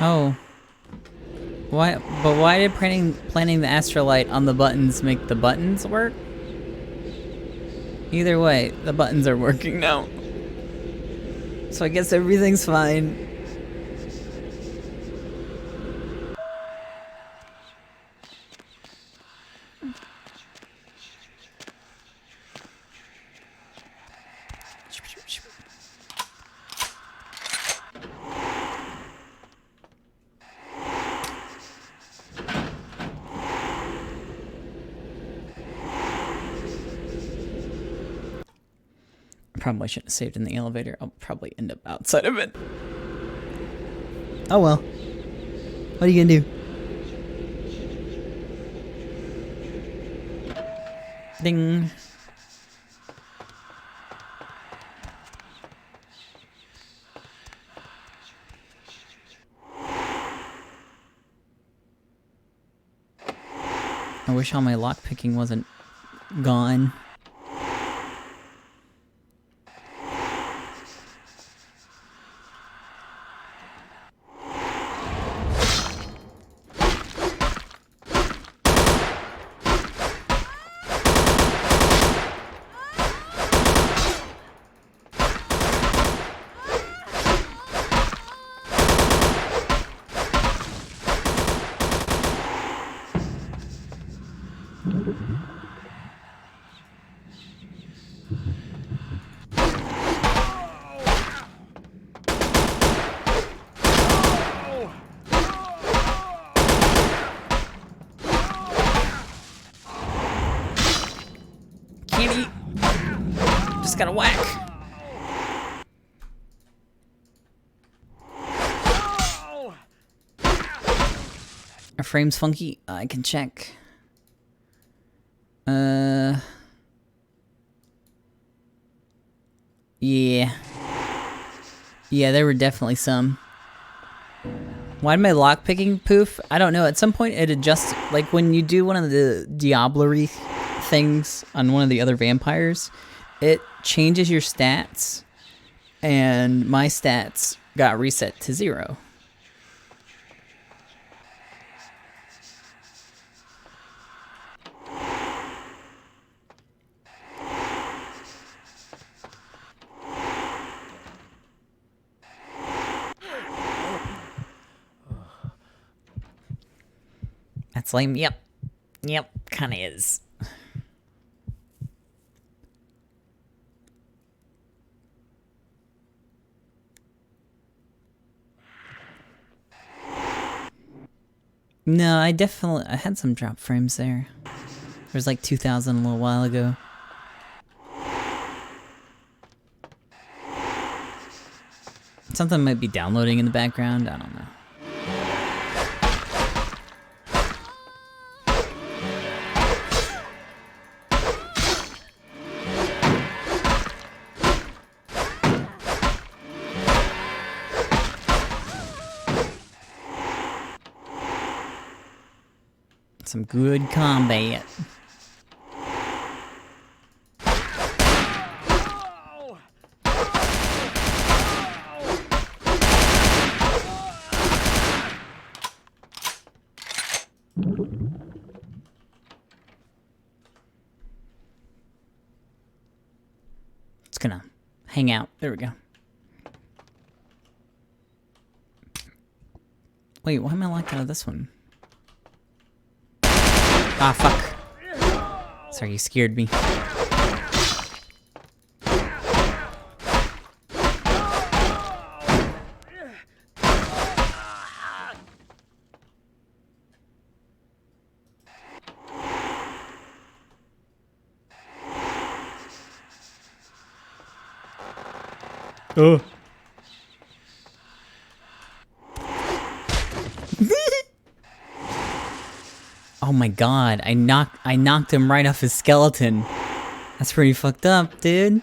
Oh. Why? But why did planting the astrolite on the buttons make the buttons work? Either way, the buttons are working now. So I guess everything's fine. Probably shouldn't have saved in the elevator. I'll probably end up outside of it. Oh well. What are you gonna do? Ding. I wish all my lockpicking wasn't gone. Got a whack. Our frame's funky. I can check. Yeah. Yeah, there were definitely some. Why did my lockpicking poof? I don't know. At some point it adjusts, like when you do one of the Diablerie things on one of the other vampires, it changes your stats, and my stats got reset to 0. That's lame. Yep. Yep, kinda is. No, I had some drop frames there. There was like 2,000 a little while ago. Something might be downloading in the background, I don't know. Some good combat. It's gonna hang out. There we go. Wait, why am I locked out of this one? Ah, fuck. Sorry, you scared me. Oh. Oh my god, I knocked him right off his skeleton. That's pretty fucked up, dude.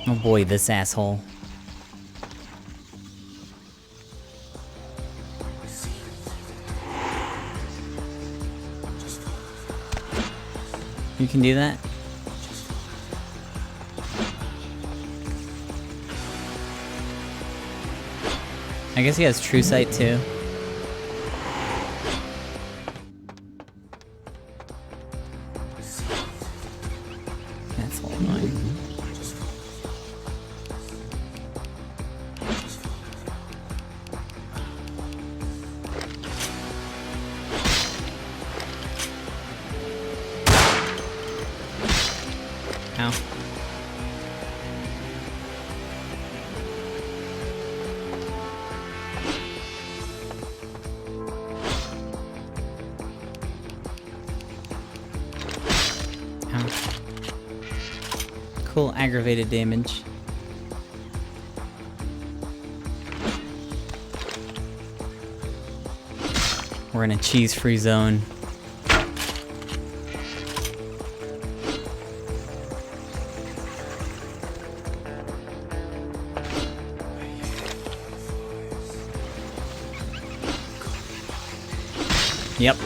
Oh boy, this asshole. You can do that? I guess he has true sight too. That's a little annoying. Ow. Cool aggravated damage. We're in a cheese-free zone. Yep.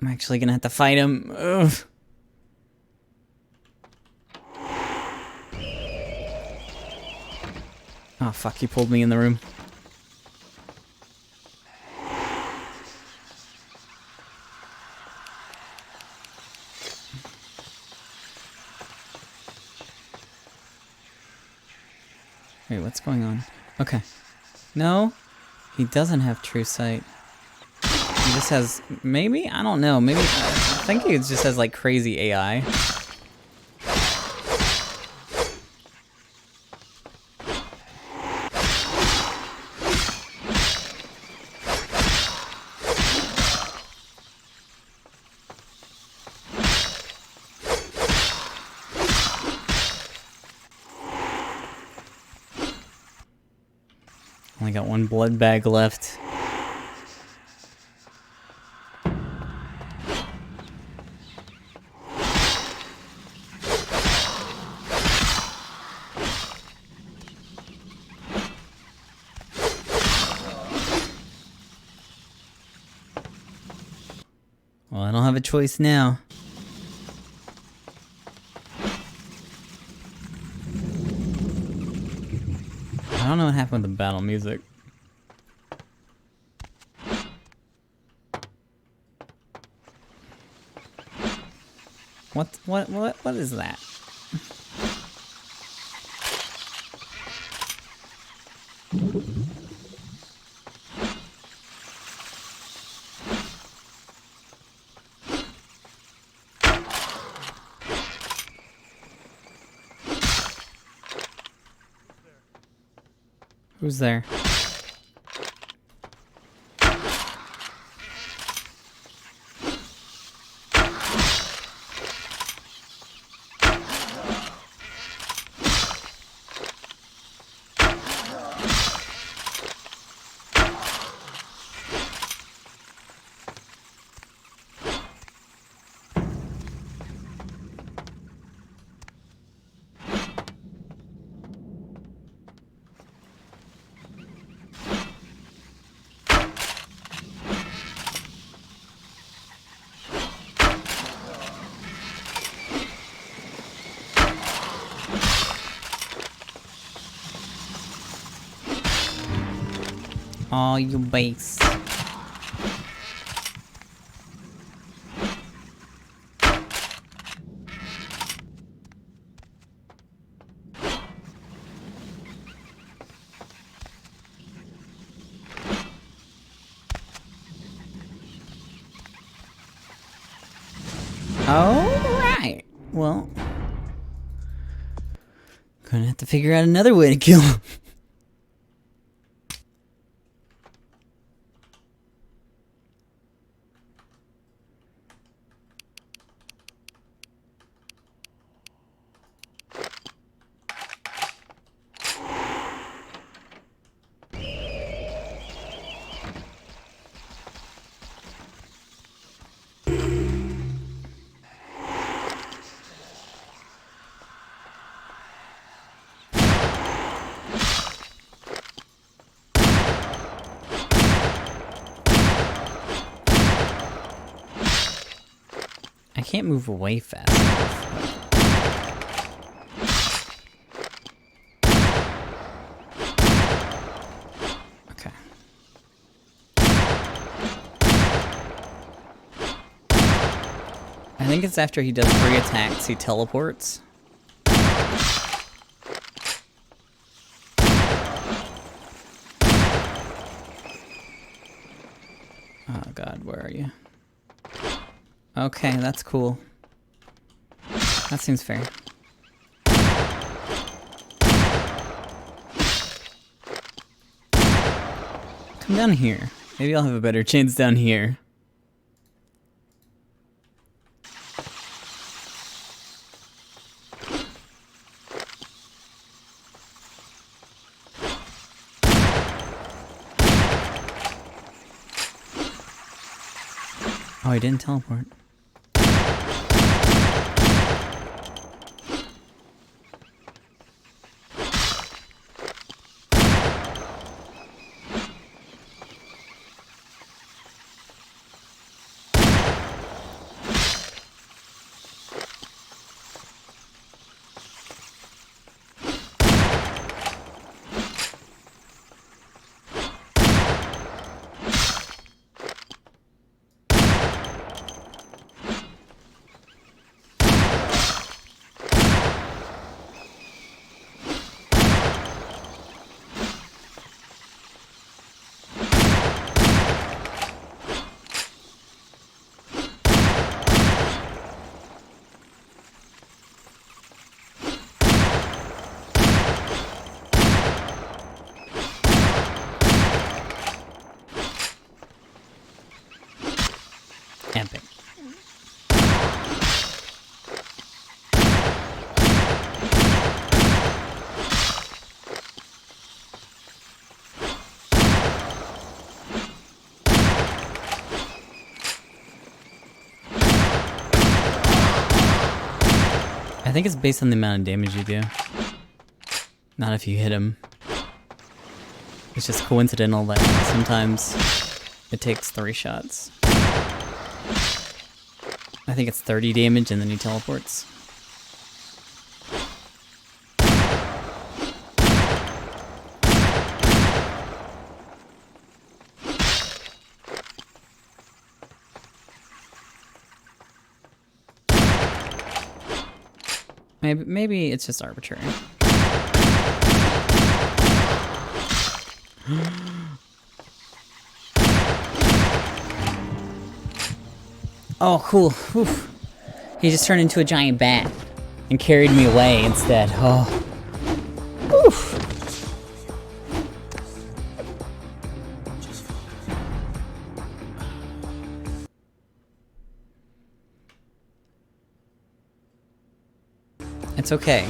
I'm actually gonna have to fight him. Ugh. Oh fuck, he pulled me in the room. Wait, what's going on? Okay. No, he doesn't have true sight. He just has, maybe? I don't know. Maybe, I think he just has like crazy AI. Only got one blood bag left. Well, I don't have a choice now. I don't know what happened with the battle music. What is that? Who's there? Oh, you base. Alright. Well, gonna have to figure out another way to kill him. I can't move away fast enough. Okay. I think it's after he does 3 attacks, he teleports. Oh god, where are you? Okay, that's cool. That seems fair. Come down here. Maybe I'll have a better chance down here. Oh, he didn't teleport. Epic. I think it's based on the amount of damage you do. Not if you hit him. It's just coincidental that sometimes it takes 3 shots. I think it's 30 damage and then he teleports. Maybe it's just arbitrary. Oh, cool. Oof. He just turned into a giant bat and carried me away instead. Oh. Oof. It's okay.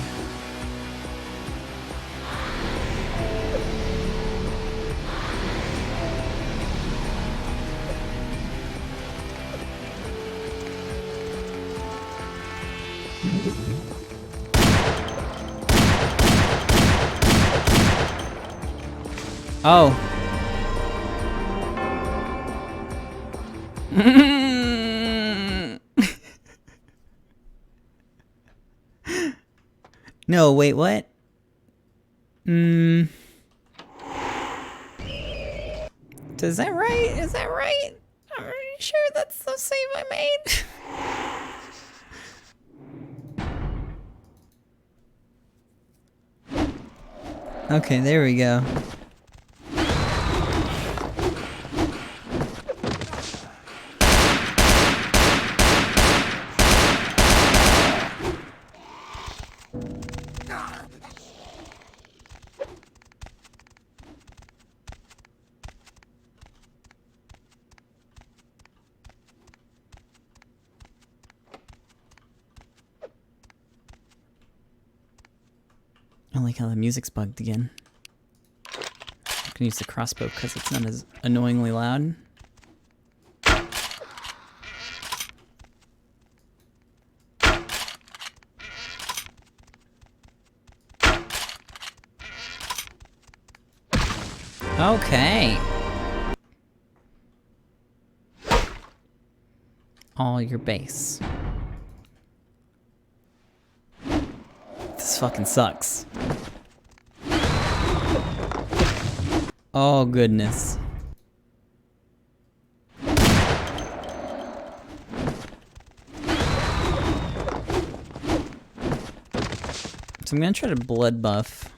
Oh. No, wait, what? Is that right? Is that right? I'm pretty sure that's the save I made. Okay, there we go. I like how the music's bugged again. I can use the crossbow because it's not as annoyingly loud. Okay. All your base. This fucking sucks. Oh goodness. So I'm gonna try to blood buff.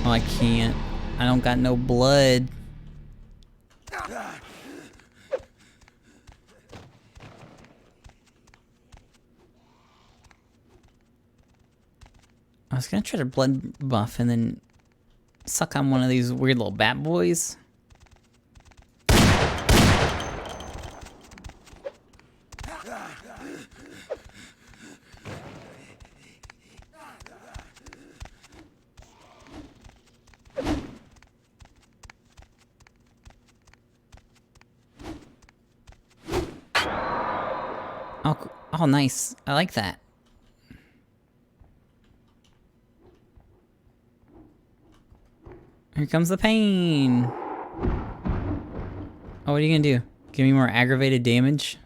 Oh, I can't. I don't got no blood. I was gonna try to blood buff and then suck on one of these weird little bat boys. Oh, nice. I like that. Here comes the pain. Oh, what are you gonna do? Give me more aggravated damage?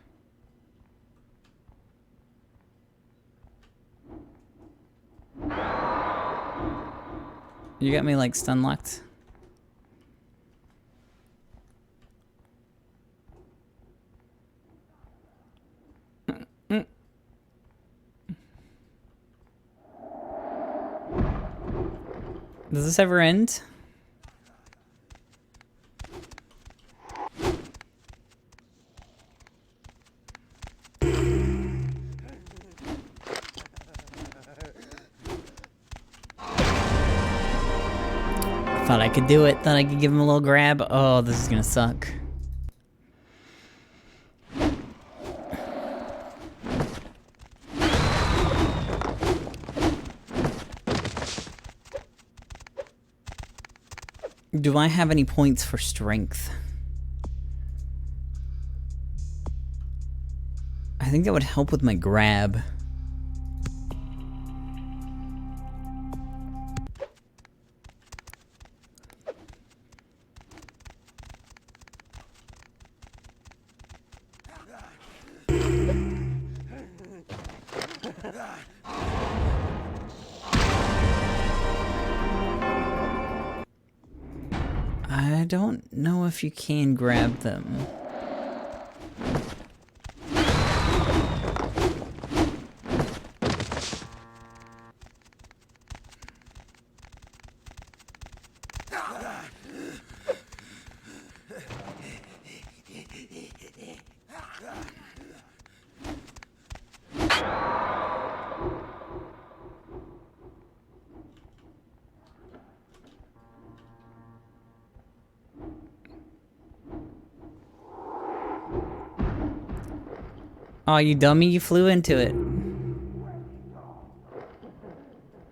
You got me like stun locked. Does this ever end? Thought I could do it. Thought I could give him a little grab. Oh, this is gonna suck. Do I have any points for strength? I think that would help with my grab. I don't know if you can grab them. Oh, you dummy, you flew into it.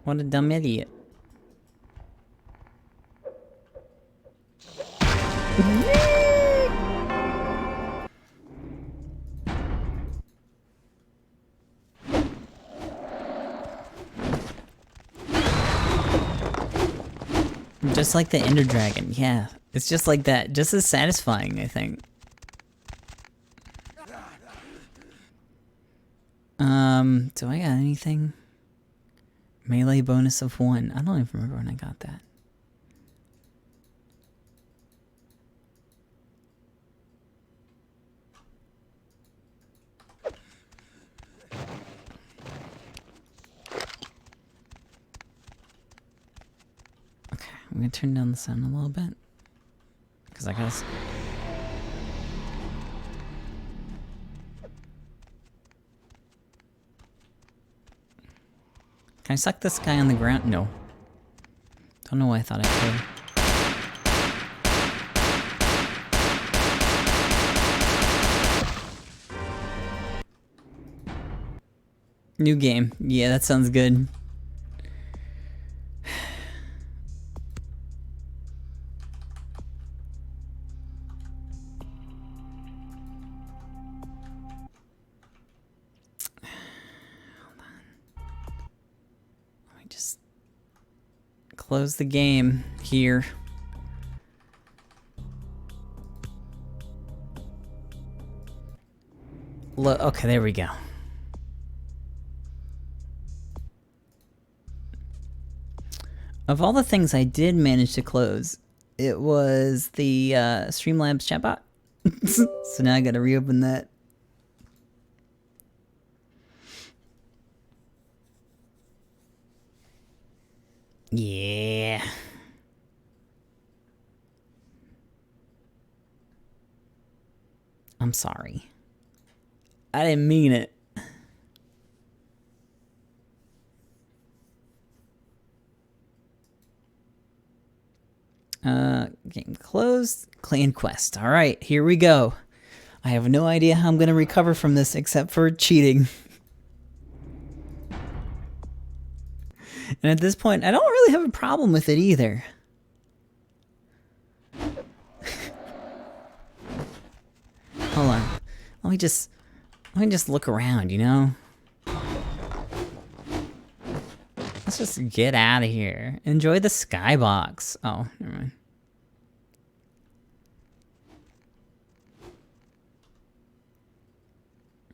What a dumb idiot. Just like the Ender Dragon, yeah. It's just like that, just as satisfying, I think. Do I got anything? Melee bonus of 1. I don't even remember when I got that. I'm gonna turn down the sound a little bit. Because I gotta... Can I suck this guy on the ground? No. Don't know why I thought I could. New game. Yeah, that sounds good. Close the game here. Look, okay, there we go. Of all the things I did manage to close, it was the Streamlabs chatbot. So now I gotta reopen that. Yeah. I'm sorry. I didn't mean it. Game closed. Clan quest. All right, here we go. I have no idea how I'm gonna recover from this except for cheating. And at this point, I don't really have a problem with it either. Hold on. Let me just look around, you know? Let's just get out of here. Enjoy the skybox. Oh, never mind.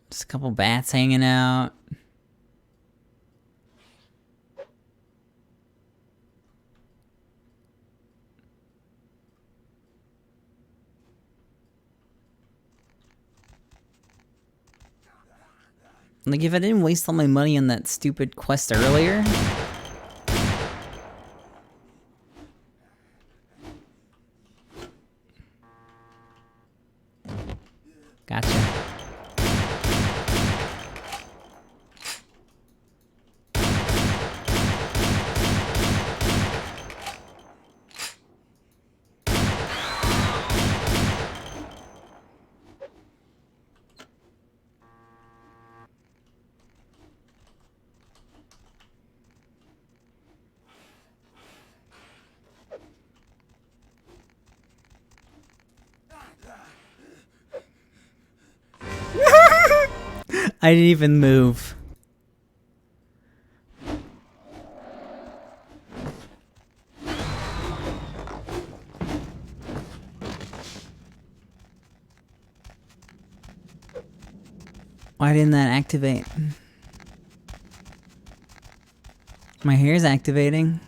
Just a couple bats hanging out. Like, if I didn't waste all my money on that stupid quest earlier... Gotcha. I didn't even move. Why didn't that activate? My hair's activating.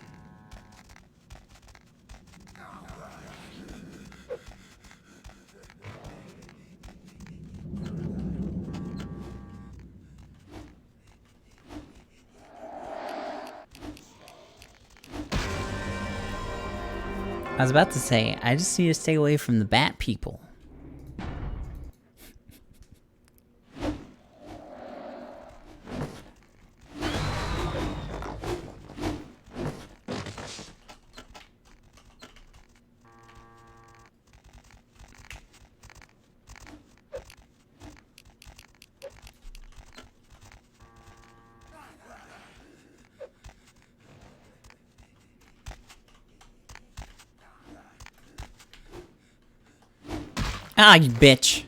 I was about to say, I just need to stay away from the bat people. Ah, you bitch.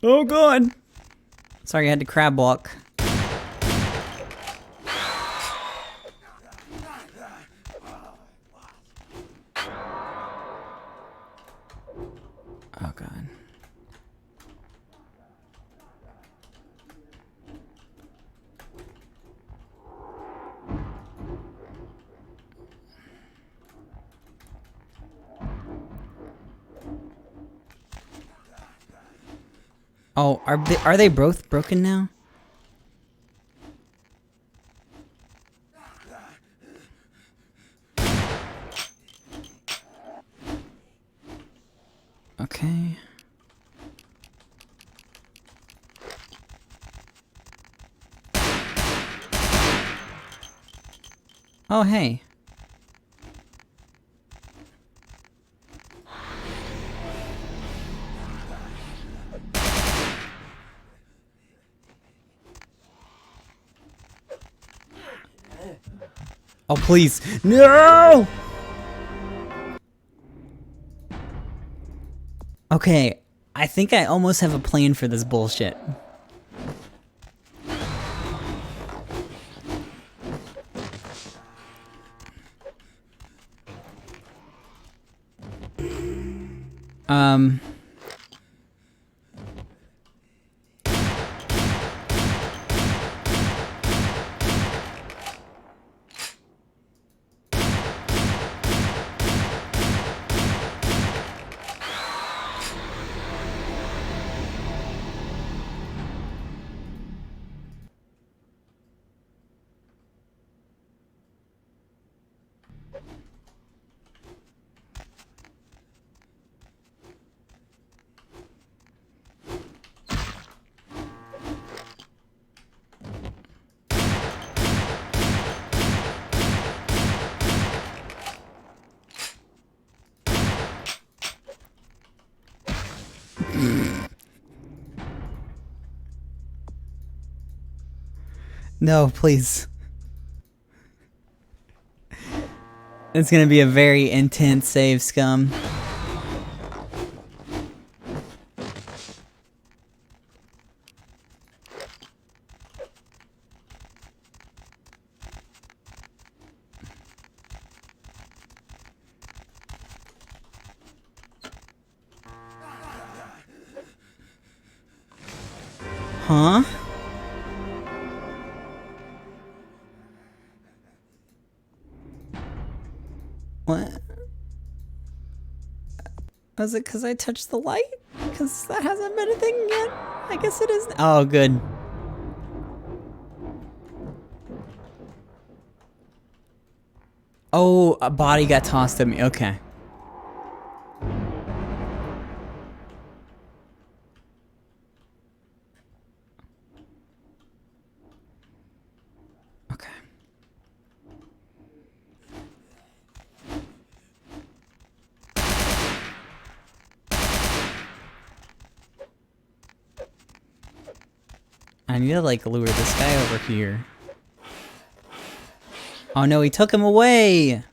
Oh god. Sorry, I had to crab walk. Oh god. Oh, are they both broken now? Okay. Oh, hey. Oh, please. No! Okay, I think I almost have a plan for this bullshit. No, please. It's gonna be a very intense save, scum. Huh? What? Was it because I touched the light? Because that hasn't been a thing yet? I guess it is. Oh, good. Oh, a body got tossed at me. Okay. Okay. I need to, like, lure this guy over here. Oh no, he took him away!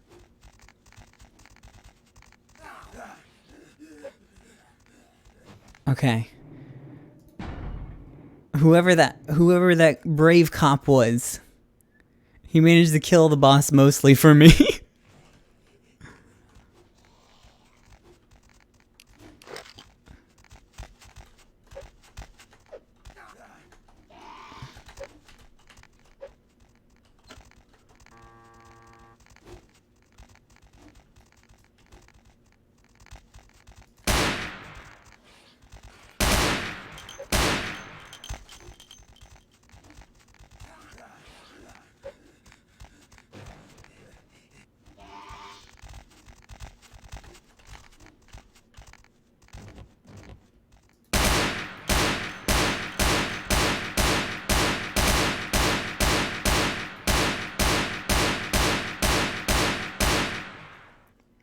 Okay. Whoever that brave cop was, he managed to kill the boss mostly for me.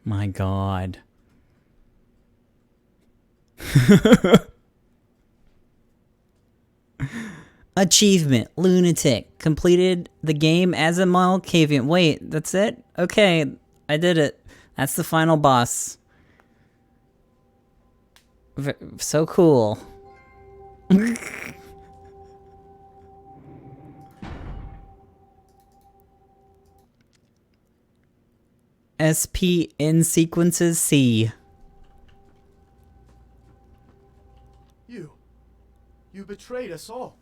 My god. Achievement, lunatic. Completed the game as a Malkavian. Wait, that's it? Okay, I did it. That's the final boss. So cool. SP in sequences C. You betrayed us all.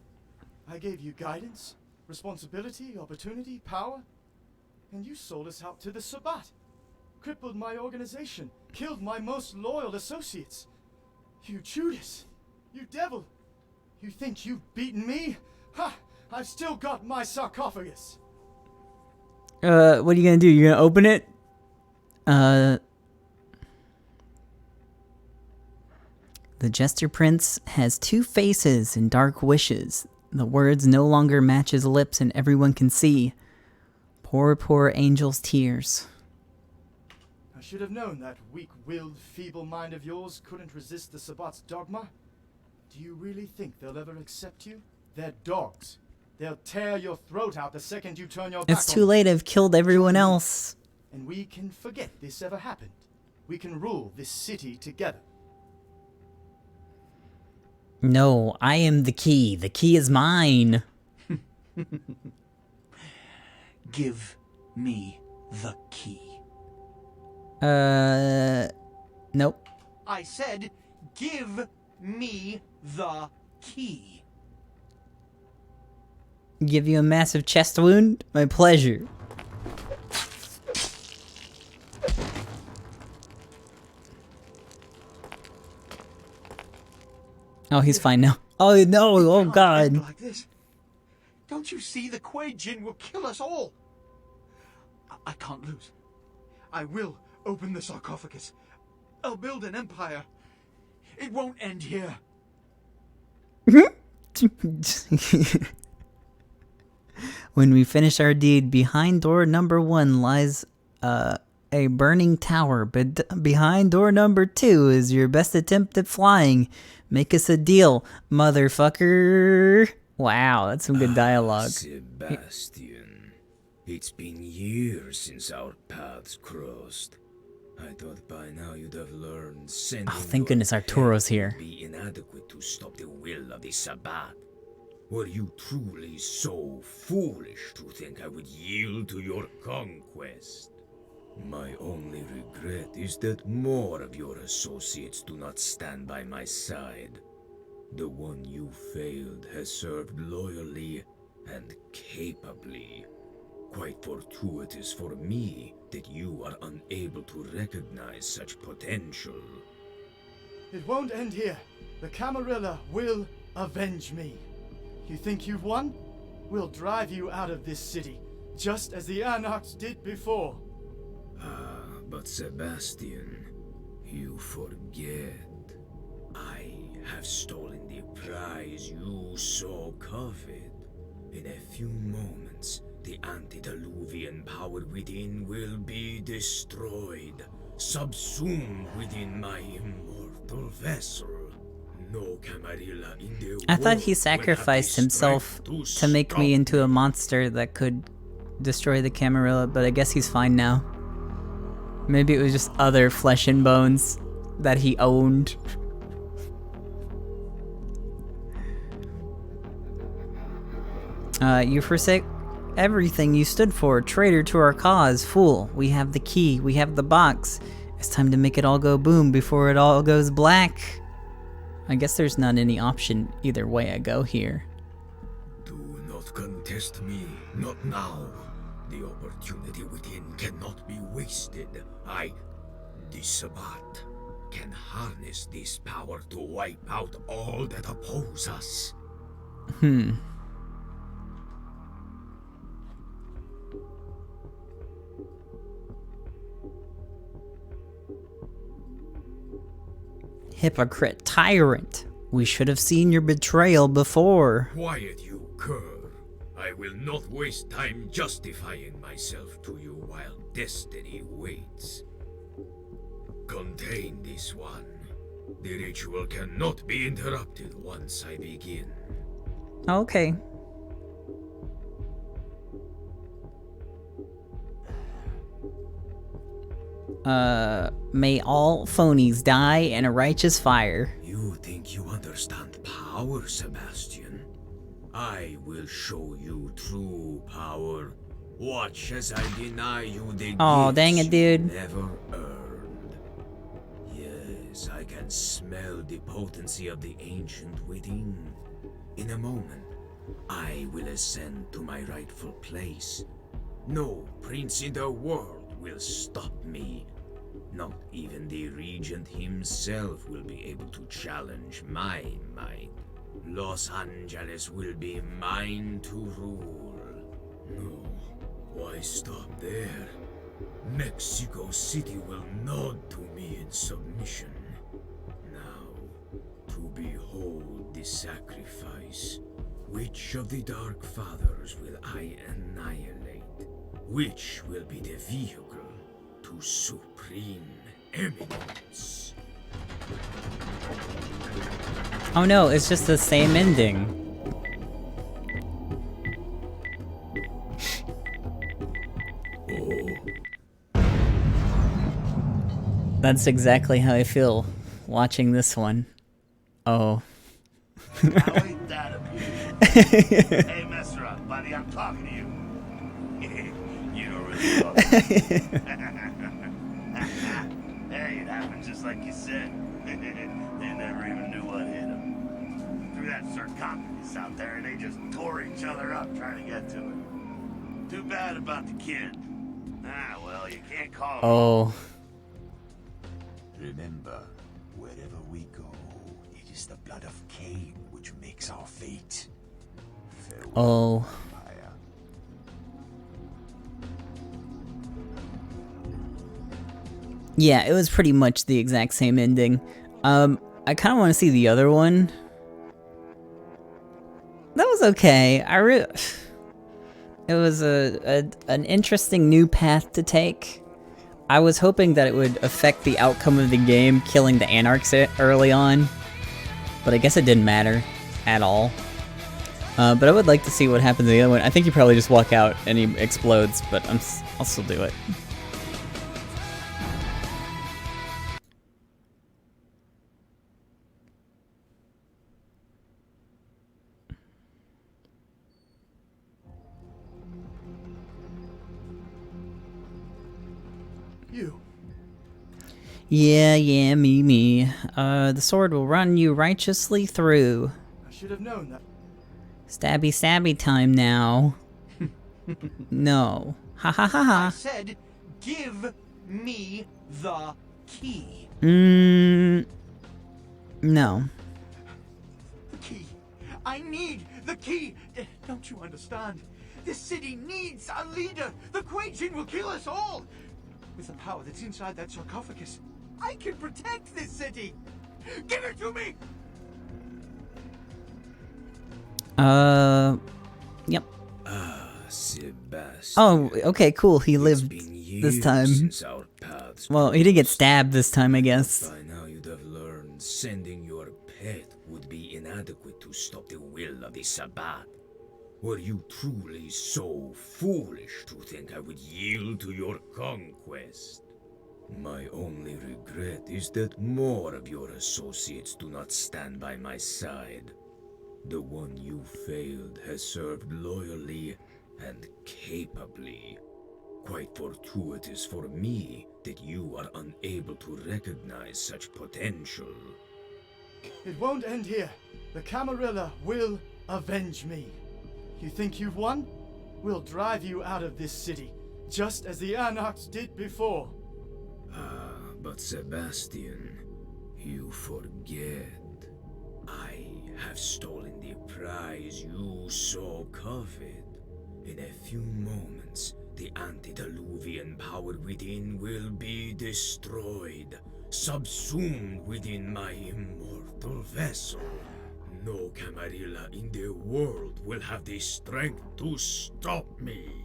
I gave you guidance, responsibility, opportunity, power, and you sold us out to the Sabbat. Crippled my organization, killed my most loyal associates. You Judas, you devil. You think you've beaten me? Ha! I've still got my sarcophagus. What are you gonna do? You're gonna open it? The Jester Prince has two faces and dark wishes. The words no longer match his lips and everyone can see. Poor, poor angel's tears. I should have known that weak-willed, feeble mind of yours couldn't resist the Sabbat's dogma. Do you really think they'll ever accept you? They're dogs. They'll tear your throat out the second you turn your back on It's too late, I've killed everyone else. And we can forget this ever happened. We can rule this city together. No, I am the key. The key is mine. Give me the key. Nope. I said, give me the key. Give you a massive chest wound? My pleasure. Oh, he's fine now. Oh no, oh god. Like this. Don't you see the Kuei Jin will kill us all? I can't lose. I will open the sarcophagus. I'll build an empire. It won't end here. When we finish our deed, behind door number 1 lies a burning tower, but behind door number 2 is your best attempt at flying. Make us a deal, motherfucker. Wow, that's some good dialogue. Sebastian, it's been years since our paths crossed. I thought by now you'd have learned sending thank goodness Arturo's here. would be inadequate to stop the will of the Sabbat. Were you truly so foolish to think I would yield to your conquest? My only regret is that more of your associates do not stand by my side. The one you failed has served loyally and capably. Quite fortuitous for me that you are unable to recognize such potential. It won't end here. The Camarilla will avenge me. You think you've won? We'll drive you out of this city, just as the Anarchs did before. But Sebastian, you forget. I have stolen the prize you so coveted. In a few moments, the antediluvian power within will be destroyed, subsumed within my immortal vessel. No Camarilla in the I thought he world sacrificed will have the himself strength to make me into a monster that could destroy the Camarilla, but I guess he's fine now. Maybe it was just other flesh and bones that he owned. You forsake everything you stood for, traitor to our cause, fool. We have the key, we have the box. It's time to make it all go boom before it all goes black. I guess there's not any option either way I go here. Do not contest me, not now. The opportunity within cannot be wasted. The Sabbat, can harness this power to wipe out all that oppose us. Hypocrite tyrant. We should have seen your betrayal before. Quiet, you cur. I will not waste time justifying myself to you while destiny waits. Contain this one. The ritual cannot be interrupted once I begin. Okay. May all phonies die in a righteous fire. You think you understand power, Sebastian? I will show you true power. Watch as I deny you the Aw, gifts dang it, dude. you never earned. Yes, I can smell the potency of the ancient within. In a moment, I will ascend to my rightful place. No prince in the world will stop me. Not even the regent himself will be able to challenge my might. Los Angeles will be mine to rule. No, why stop there? Mexico City will nod to me in submission. Now, to behold the sacrifice. Which of the Dark Fathers will I annihilate? Which will be the vehicle to supreme eminence? Oh no, it's just the same ending. That's exactly how I feel watching this one. Oh. How ain't that appealing? Hey, Mesra, buddy, I'm talking to you. You don't really love me. Hey, it happened just like you said. They never even knew what hit them. Threw that sarcophagus out there and they just tore each other up trying to get to it. Too bad about the kid. Ah, well, you can't call him. Oh. Remember, wherever we go, it is the blood of Cain which makes our fate. Oh. Yeah, it was pretty much the exact same ending. I kind of want to see the other one. That was okay. It was an interesting new path to take. I was hoping that it would affect the outcome of the game, killing the Anarchs early on, but I guess it didn't matter at all. But I would like to see what happens in the other one. I think you probably just walk out and he explodes, but I'll still do it. You. Yeah, me. The sword will run you righteously through. I should have known that. Stabby time now. No. Ha ha ha ha. I said, give me the key. No. The key. I need the key. Don't you understand? This city needs a leader. The Quajin will kill us all. With the power that's inside that sarcophagus, I can protect this city. Give it to me. Yep. Sebastian. Oh, okay, cool. He lived this time. Well, he didn't get stabbed this time, I guess. By now you'd have learned sending your pet would be inadequate to stop the will of the Sabbath. Were you truly so foolish to think I would yield to your conquest? My only regret is that more of your associates do not stand by my side. The one you failed has served loyally and capably. Quite fortuitous for me that you are unable to recognize such potential. It won't end here. The Camarilla will avenge me. You think you've won? We'll drive you out of this city, just as the Anarchs did before. But Sebastian, you forget. I have stolen the prize you so covet. In a few moments, the antediluvian power within will be destroyed, subsumed within my immortal vessel. No Camarilla in the world will have the strength to stop me.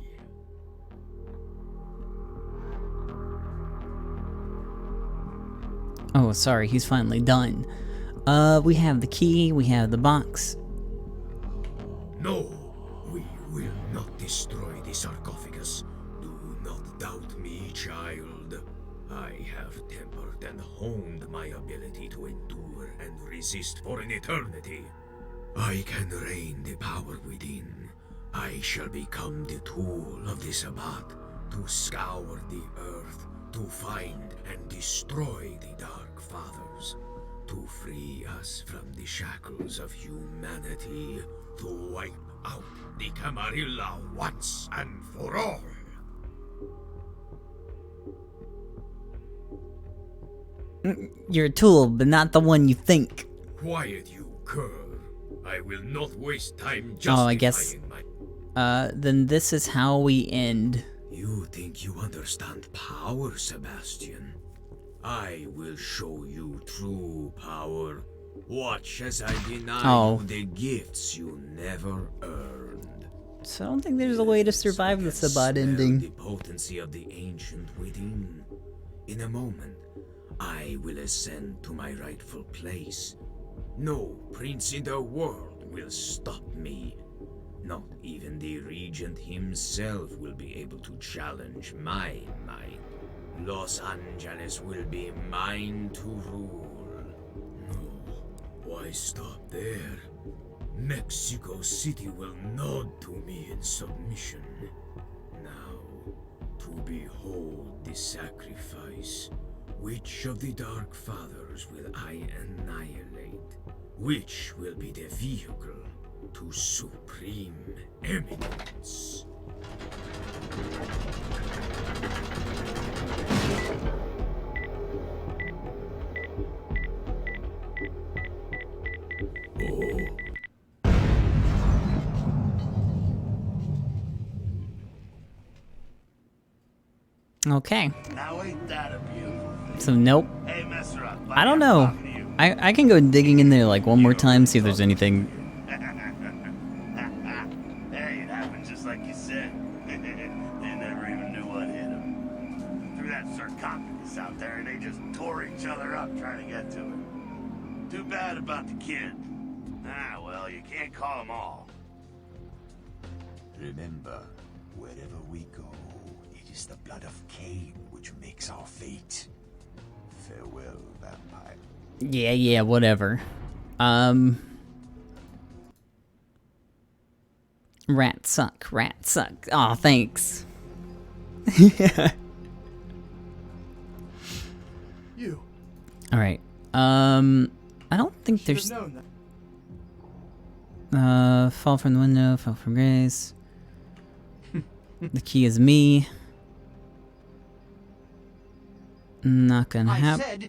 Oh, sorry, he's finally done. We have the key, we have the box. No, we will not destroy the sarcophagus. Do not doubt me, child. I have tempered and honed my ability to endure and resist for an eternity. I can reign the power within. I shall become the tool of the Sabbath to scour the earth, to find and destroy the Dark Fathers, to free us from the shackles of humanity, to wipe out the Camarilla once and for all. You're a tool, but not the one you think. Quiet, you cur. I will not waste time Oh, I guess. Then this is how we end. You think you understand power, Sebastian? I will show you true power. Watch as I deny you the gifts you never earned. So I don't think there's a way to survive the Sabbat ending. The potency of the ancient within. In a moment, I will ascend to my rightful place. No prince in the world will stop me. Not even the regent himself will be able to challenge my might. Los Angeles will be mine to rule. No, why stop there? Mexico City will nod to me in submission. Now, to behold the sacrifice. Which of the Dark Fathers will I annihilate? Which will be the vehicle to supreme eminence? Okay. Now ain't that a beautiful thing? So nope. Hey, mess her up. I don't know. I can go digging in there like one more time, see if there's anything. Hey, it happened just like you said. They never even knew what hit them. Threw that sarcophagus out there and they just tore each other up trying to get to it. Too bad about the kid. Ah, well, you can't call them all. Remember, wherever we go, it is the blood of Cain which makes our fate. Farewell, vampire. Yeah, whatever. Rat suck. Aw, thanks. Yeah. You. Alright. I don't think there's... fall from the window, fall from grace. The key is me. Not gonna happen.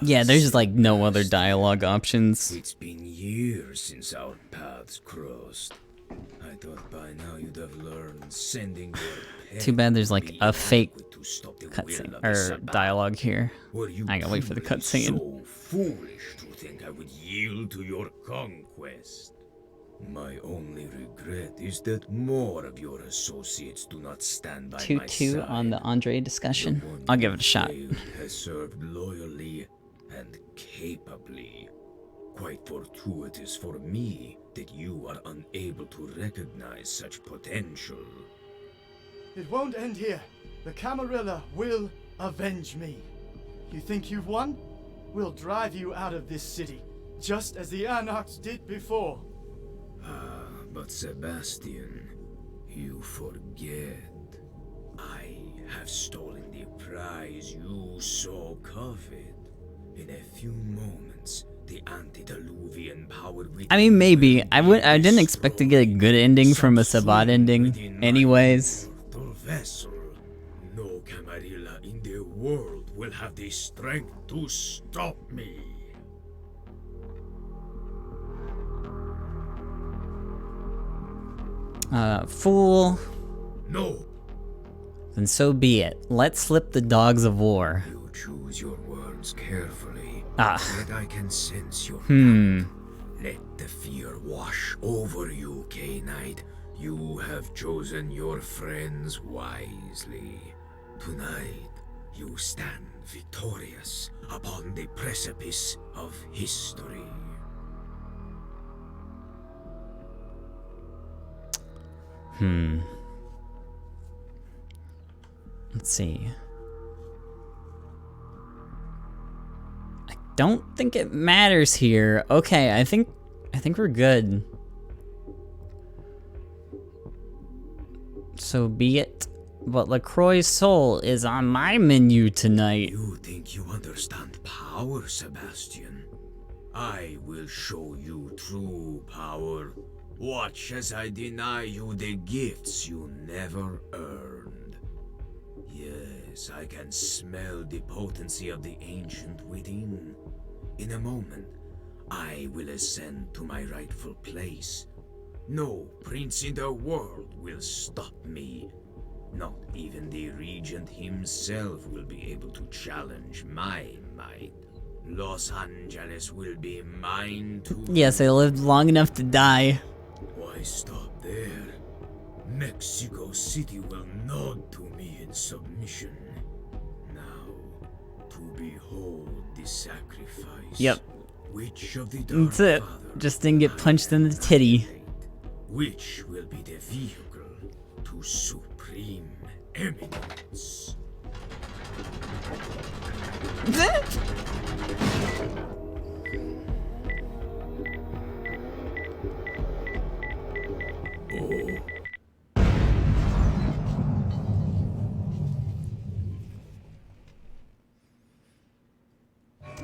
Yeah, there's just like no other dialogue options. It's been years since our paths crossed. I thought by now you'd have learned sending your Too bad there's like a fake cutscene or dialogue here. I gotta wait for the cutscene. So foolish to think I would yield to your conquest. My only regret is that more of your associates do not stand by my 2-2 side. on the Andre discussion. I'll give it a shot. Has served loyally and capably. Quite fortuitous for me that you are unable to recognize such potential. It won't end here. The Camarilla will avenge me. You think you've won? We'll drive you out of this city, just as the Anarchs did before. But Sebastian, you forget. I have stolen the prize you so covet. In a few moments, the antediluvian power within I mean, maybe. I didn't expect to get a good ending from a Sabbat ending anyways. vessel. No Camarilla in the world will have the strength to stop me. Fool. No. Then so be it. Let slip the dogs of war. You choose your words carefully. Ah. Yet I can sense your Hmm. Let the fear wash over you, K-Knight. You have chosen your friends wisely. Tonight, you stand victorious upon the precipice of history. Let's see. I don't think it matters here. Okay, I think we're good. So be it. But LaCroix's soul is on my menu tonight. You think you understand power, Sebastian? I will show you true power. Watch as I deny you the gifts you never earned. Yes, I can smell the potency of the ancient within. In a moment, I will ascend to my rightful place. No prince in the world will stop me. Not even the regent himself will be able to challenge my might. Los Angeles will be mine too. Yes, I lived long enough to die. Why stop there? Mexico City will nod to me in submission. Now, to behold the sacrifice. Yep. Which of the That's it. Just didn't get punched in the titty. Which will be the vehicle to supreme eminence?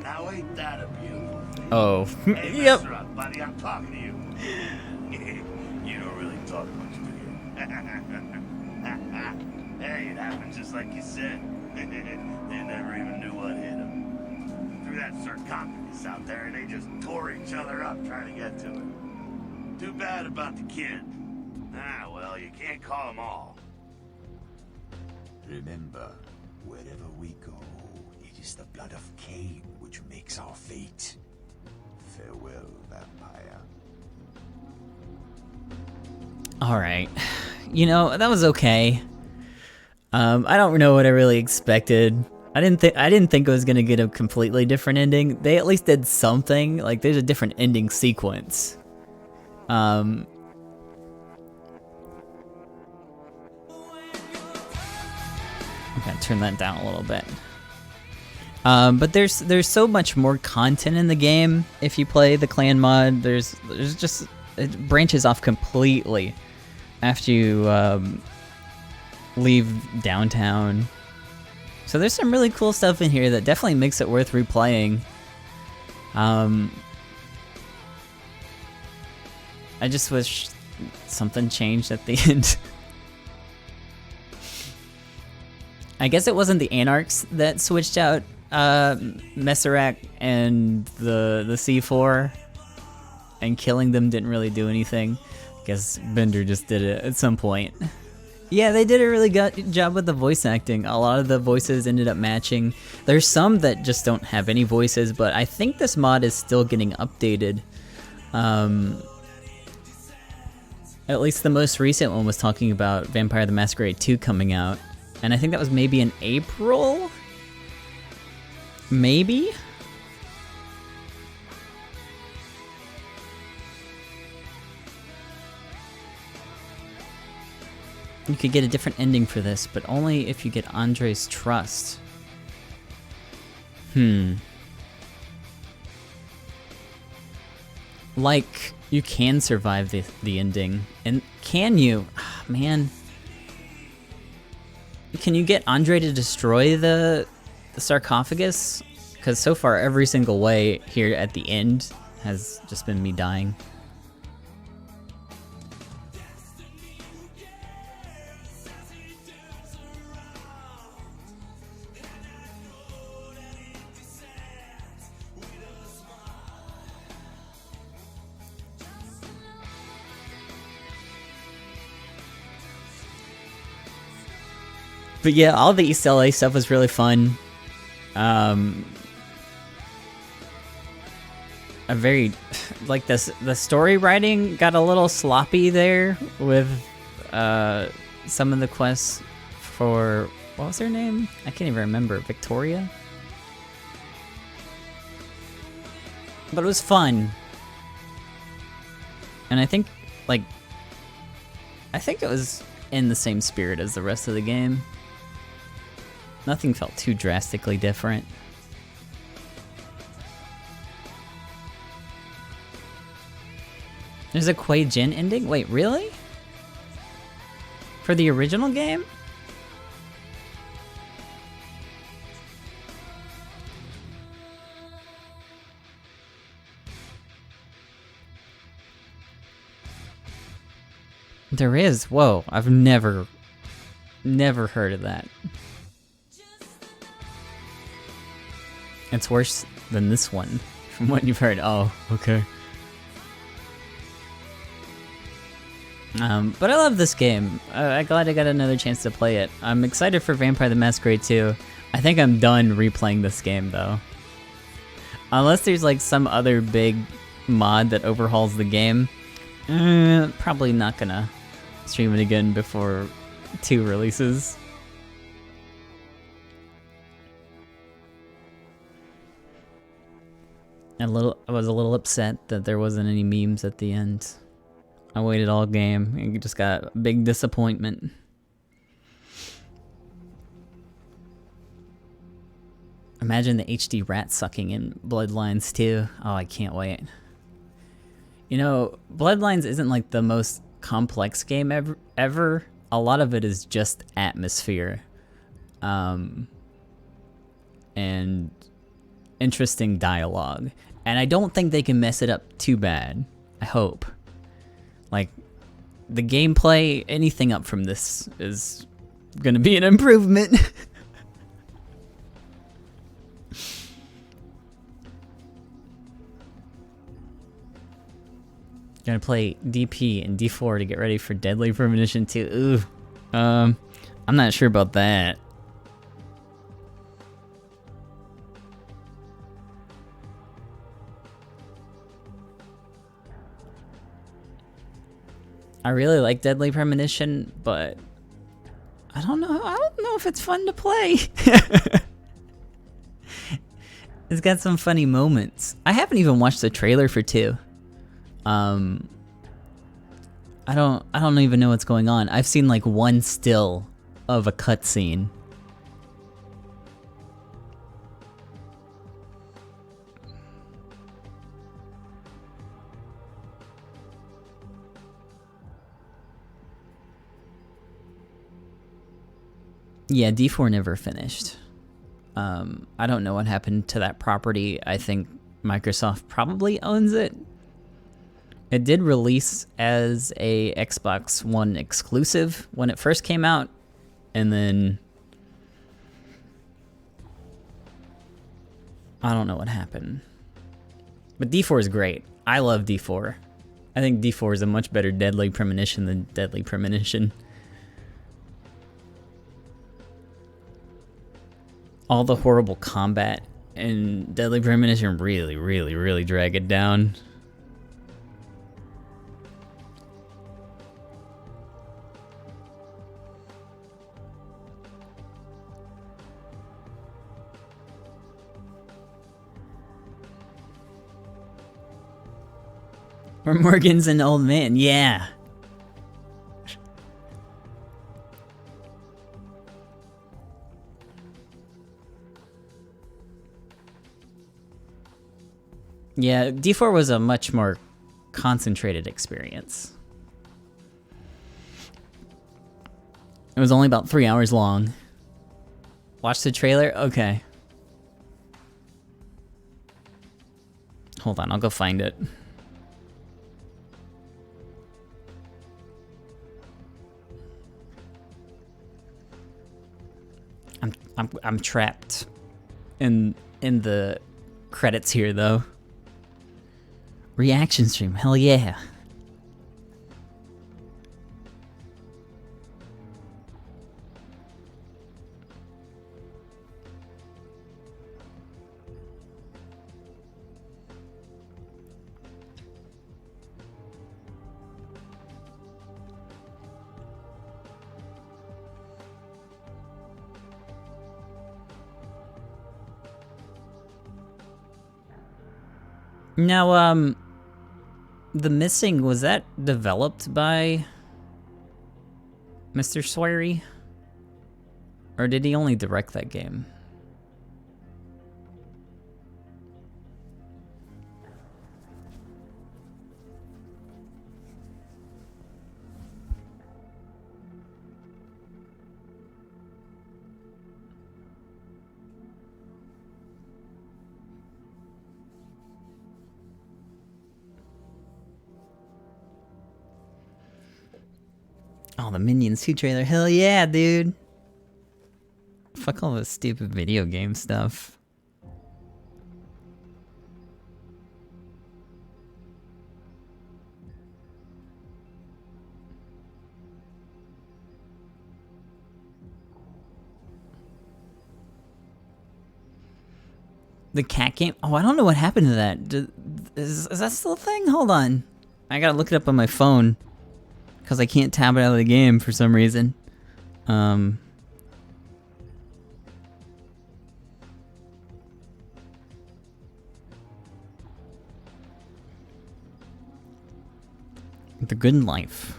Now ain't that a beautiful thing? Oh. Hey, Yep. Mr. Up, buddy, I'm talking to you. You don't really talk much, do you? Hey, it happened just like you said. They never even knew what hit them. Threw that sarcophagus out there and they just tore each other up trying to get to it. Too bad about the kid. Ah, well, you can't call them all. Remember, wherever we go, it is the blood of Cain which makes our fate. Farewell, vampire. Alright. You know, that was okay. I don't know what I really expected. I didn't think it was gonna get a completely different ending. They at least did something. Like, there's a different ending sequence. I'm gonna turn that down a little bit. But there's so much more content in the game if you play the clan mod. There's just, it branches off completely after you leave downtown. So there's some really cool stuff in here that definitely makes it worth replaying. I just wish something changed at the end. I guess it wasn't the Anarchs that switched out Masquerade and the C4, and killing them didn't really do anything. I guess Bender just did it at some point. Yeah, they did a really good job with the voice acting. A lot of the voices ended up matching. There's some that just don't have any voices, but I think this mod is still getting updated. At least the most recent one was talking about Vampire the Masquerade 2 coming out. And I think that was maybe in April? Maybe? You could get a different ending for this, but only if you get Andre's trust. Like, you can survive the ending. And can you? Oh, man. Can you get Andre to destroy the sarcophagus? Because so far, every single way here at the end has just been me dying. But yeah, all the East LA stuff was really fun. A very, like, the story writing got a little sloppy there with some of the quests for, what was her name? I can't even remember. Victoria? But it was fun. And I think, like, it was in the same spirit as the rest of the game. Nothing felt too drastically different. There's a Kuei Jin ending? Wait, really? For the original game? There is. Whoa, I've never heard of that. It's worse than this one, from what you've heard. Oh, okay. But I love this game. I'm glad I got another chance to play it. I'm excited for Vampire the Masquerade 2. I think I'm done replaying this game, though. Unless there's like some other big mod that overhauls the game. Probably not gonna stream it again before 2 releases. I was a little upset that there wasn't any memes at the end. I waited all game and just got a big disappointment. Imagine the HD rat sucking in Bloodlines too. Oh, I can't wait. You know, Bloodlines isn't like the most complex game ever. A lot of it is just atmosphere. And interesting dialogue. And I don't think they can mess it up too bad. I hope. Like, the gameplay, anything up from this is gonna be an improvement. Gonna play DP and D4 to get ready for Deadly Premonition 2. Ooh. I'm not sure about that. I really like Deadly Premonition, but I don't know if it's fun to play. It's got some funny moments. I haven't even watched the trailer for 2. I don't even know what's going on. I've seen like one still of a cutscene. Yeah, D4 never finished. I don't know what happened to that property. I think Microsoft probably owns it. It did release as a Xbox One exclusive when it first came out, and then I don't know what happened. But D4 is great. I love D4. I think D4 is a much better Deadly Premonition than Deadly Premonition. All the horrible combat in Deadly Premonition really drag it down. Or Morgan's an old man, yeah. Yeah, D4 was a much more concentrated experience. It was only about 3 hours long. Watch the trailer? Okay. Hold on, I'll go find it. I'm trapped in the credits here though. Reaction stream, hell yeah. Now, The Missing, was that developed by Mr. Swery? Or did he only direct that game? Oh, the Minions 2 trailer. Hell yeah, dude. Fuck all this stupid video game stuff. The cat game? Oh, I don't know what happened to that. Is that still a thing? Hold on. I gotta look it up on my phone. Because I can't tab it out of the game for some reason. The Good Life.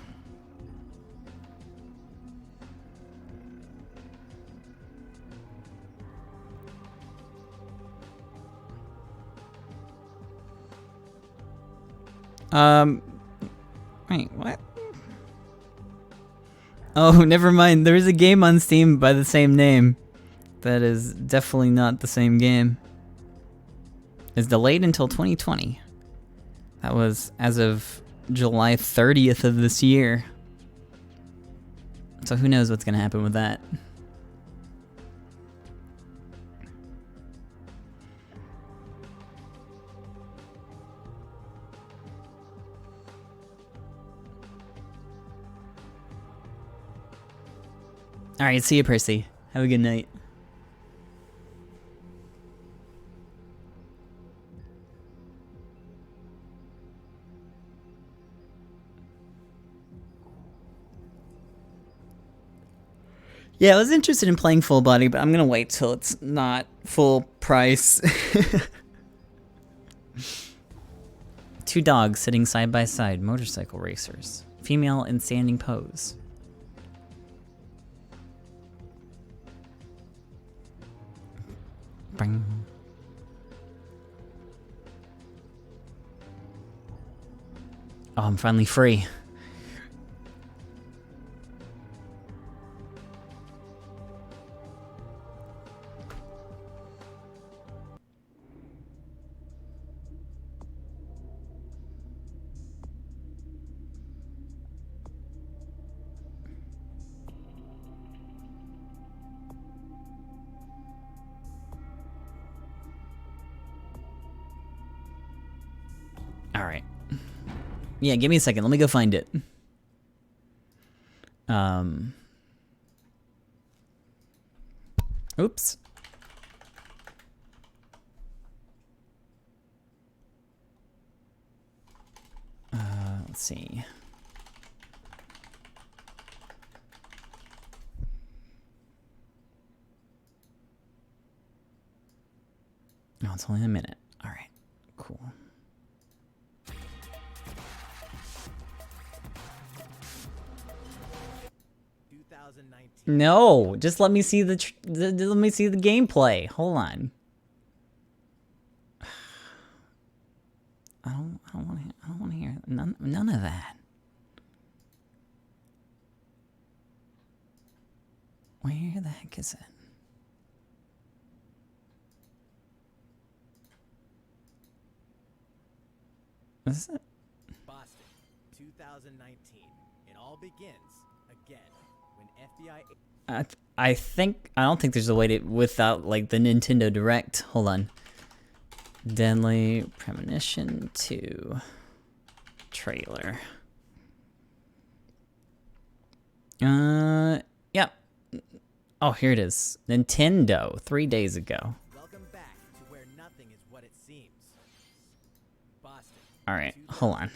Wait, what? Oh, never mind. There is a game on Steam by the same name. That is definitely not the same game. It's delayed until 2020. That was as of July 30th of this year. So who knows what's gonna happen with that. Alright, see you, Percy. Have a good night. Yeah, I was interested in playing Full Body, but I'm gonna wait till it's not full price. Two dogs sitting side by side, motorcycle racers. Female in standing pose. Bing. Oh, I'm finally free. Alright. Yeah, give me a second. Let me go find it. Oops. Let's see. No, it's only a minute. Alright. Cool. No, just let me see the gameplay. Hold on. I don't want to hear none of that. Where the heck is it? What is it? Boston, 2019. It all begins again when FBI. I don't think there's a way to without like the Nintendo Direct. Hold on. Deadly Premonition 2 trailer. Yep. Oh, here it is. Nintendo 3 days ago. Welcome back to where nothing is what it seems. Boston. All right, hold on.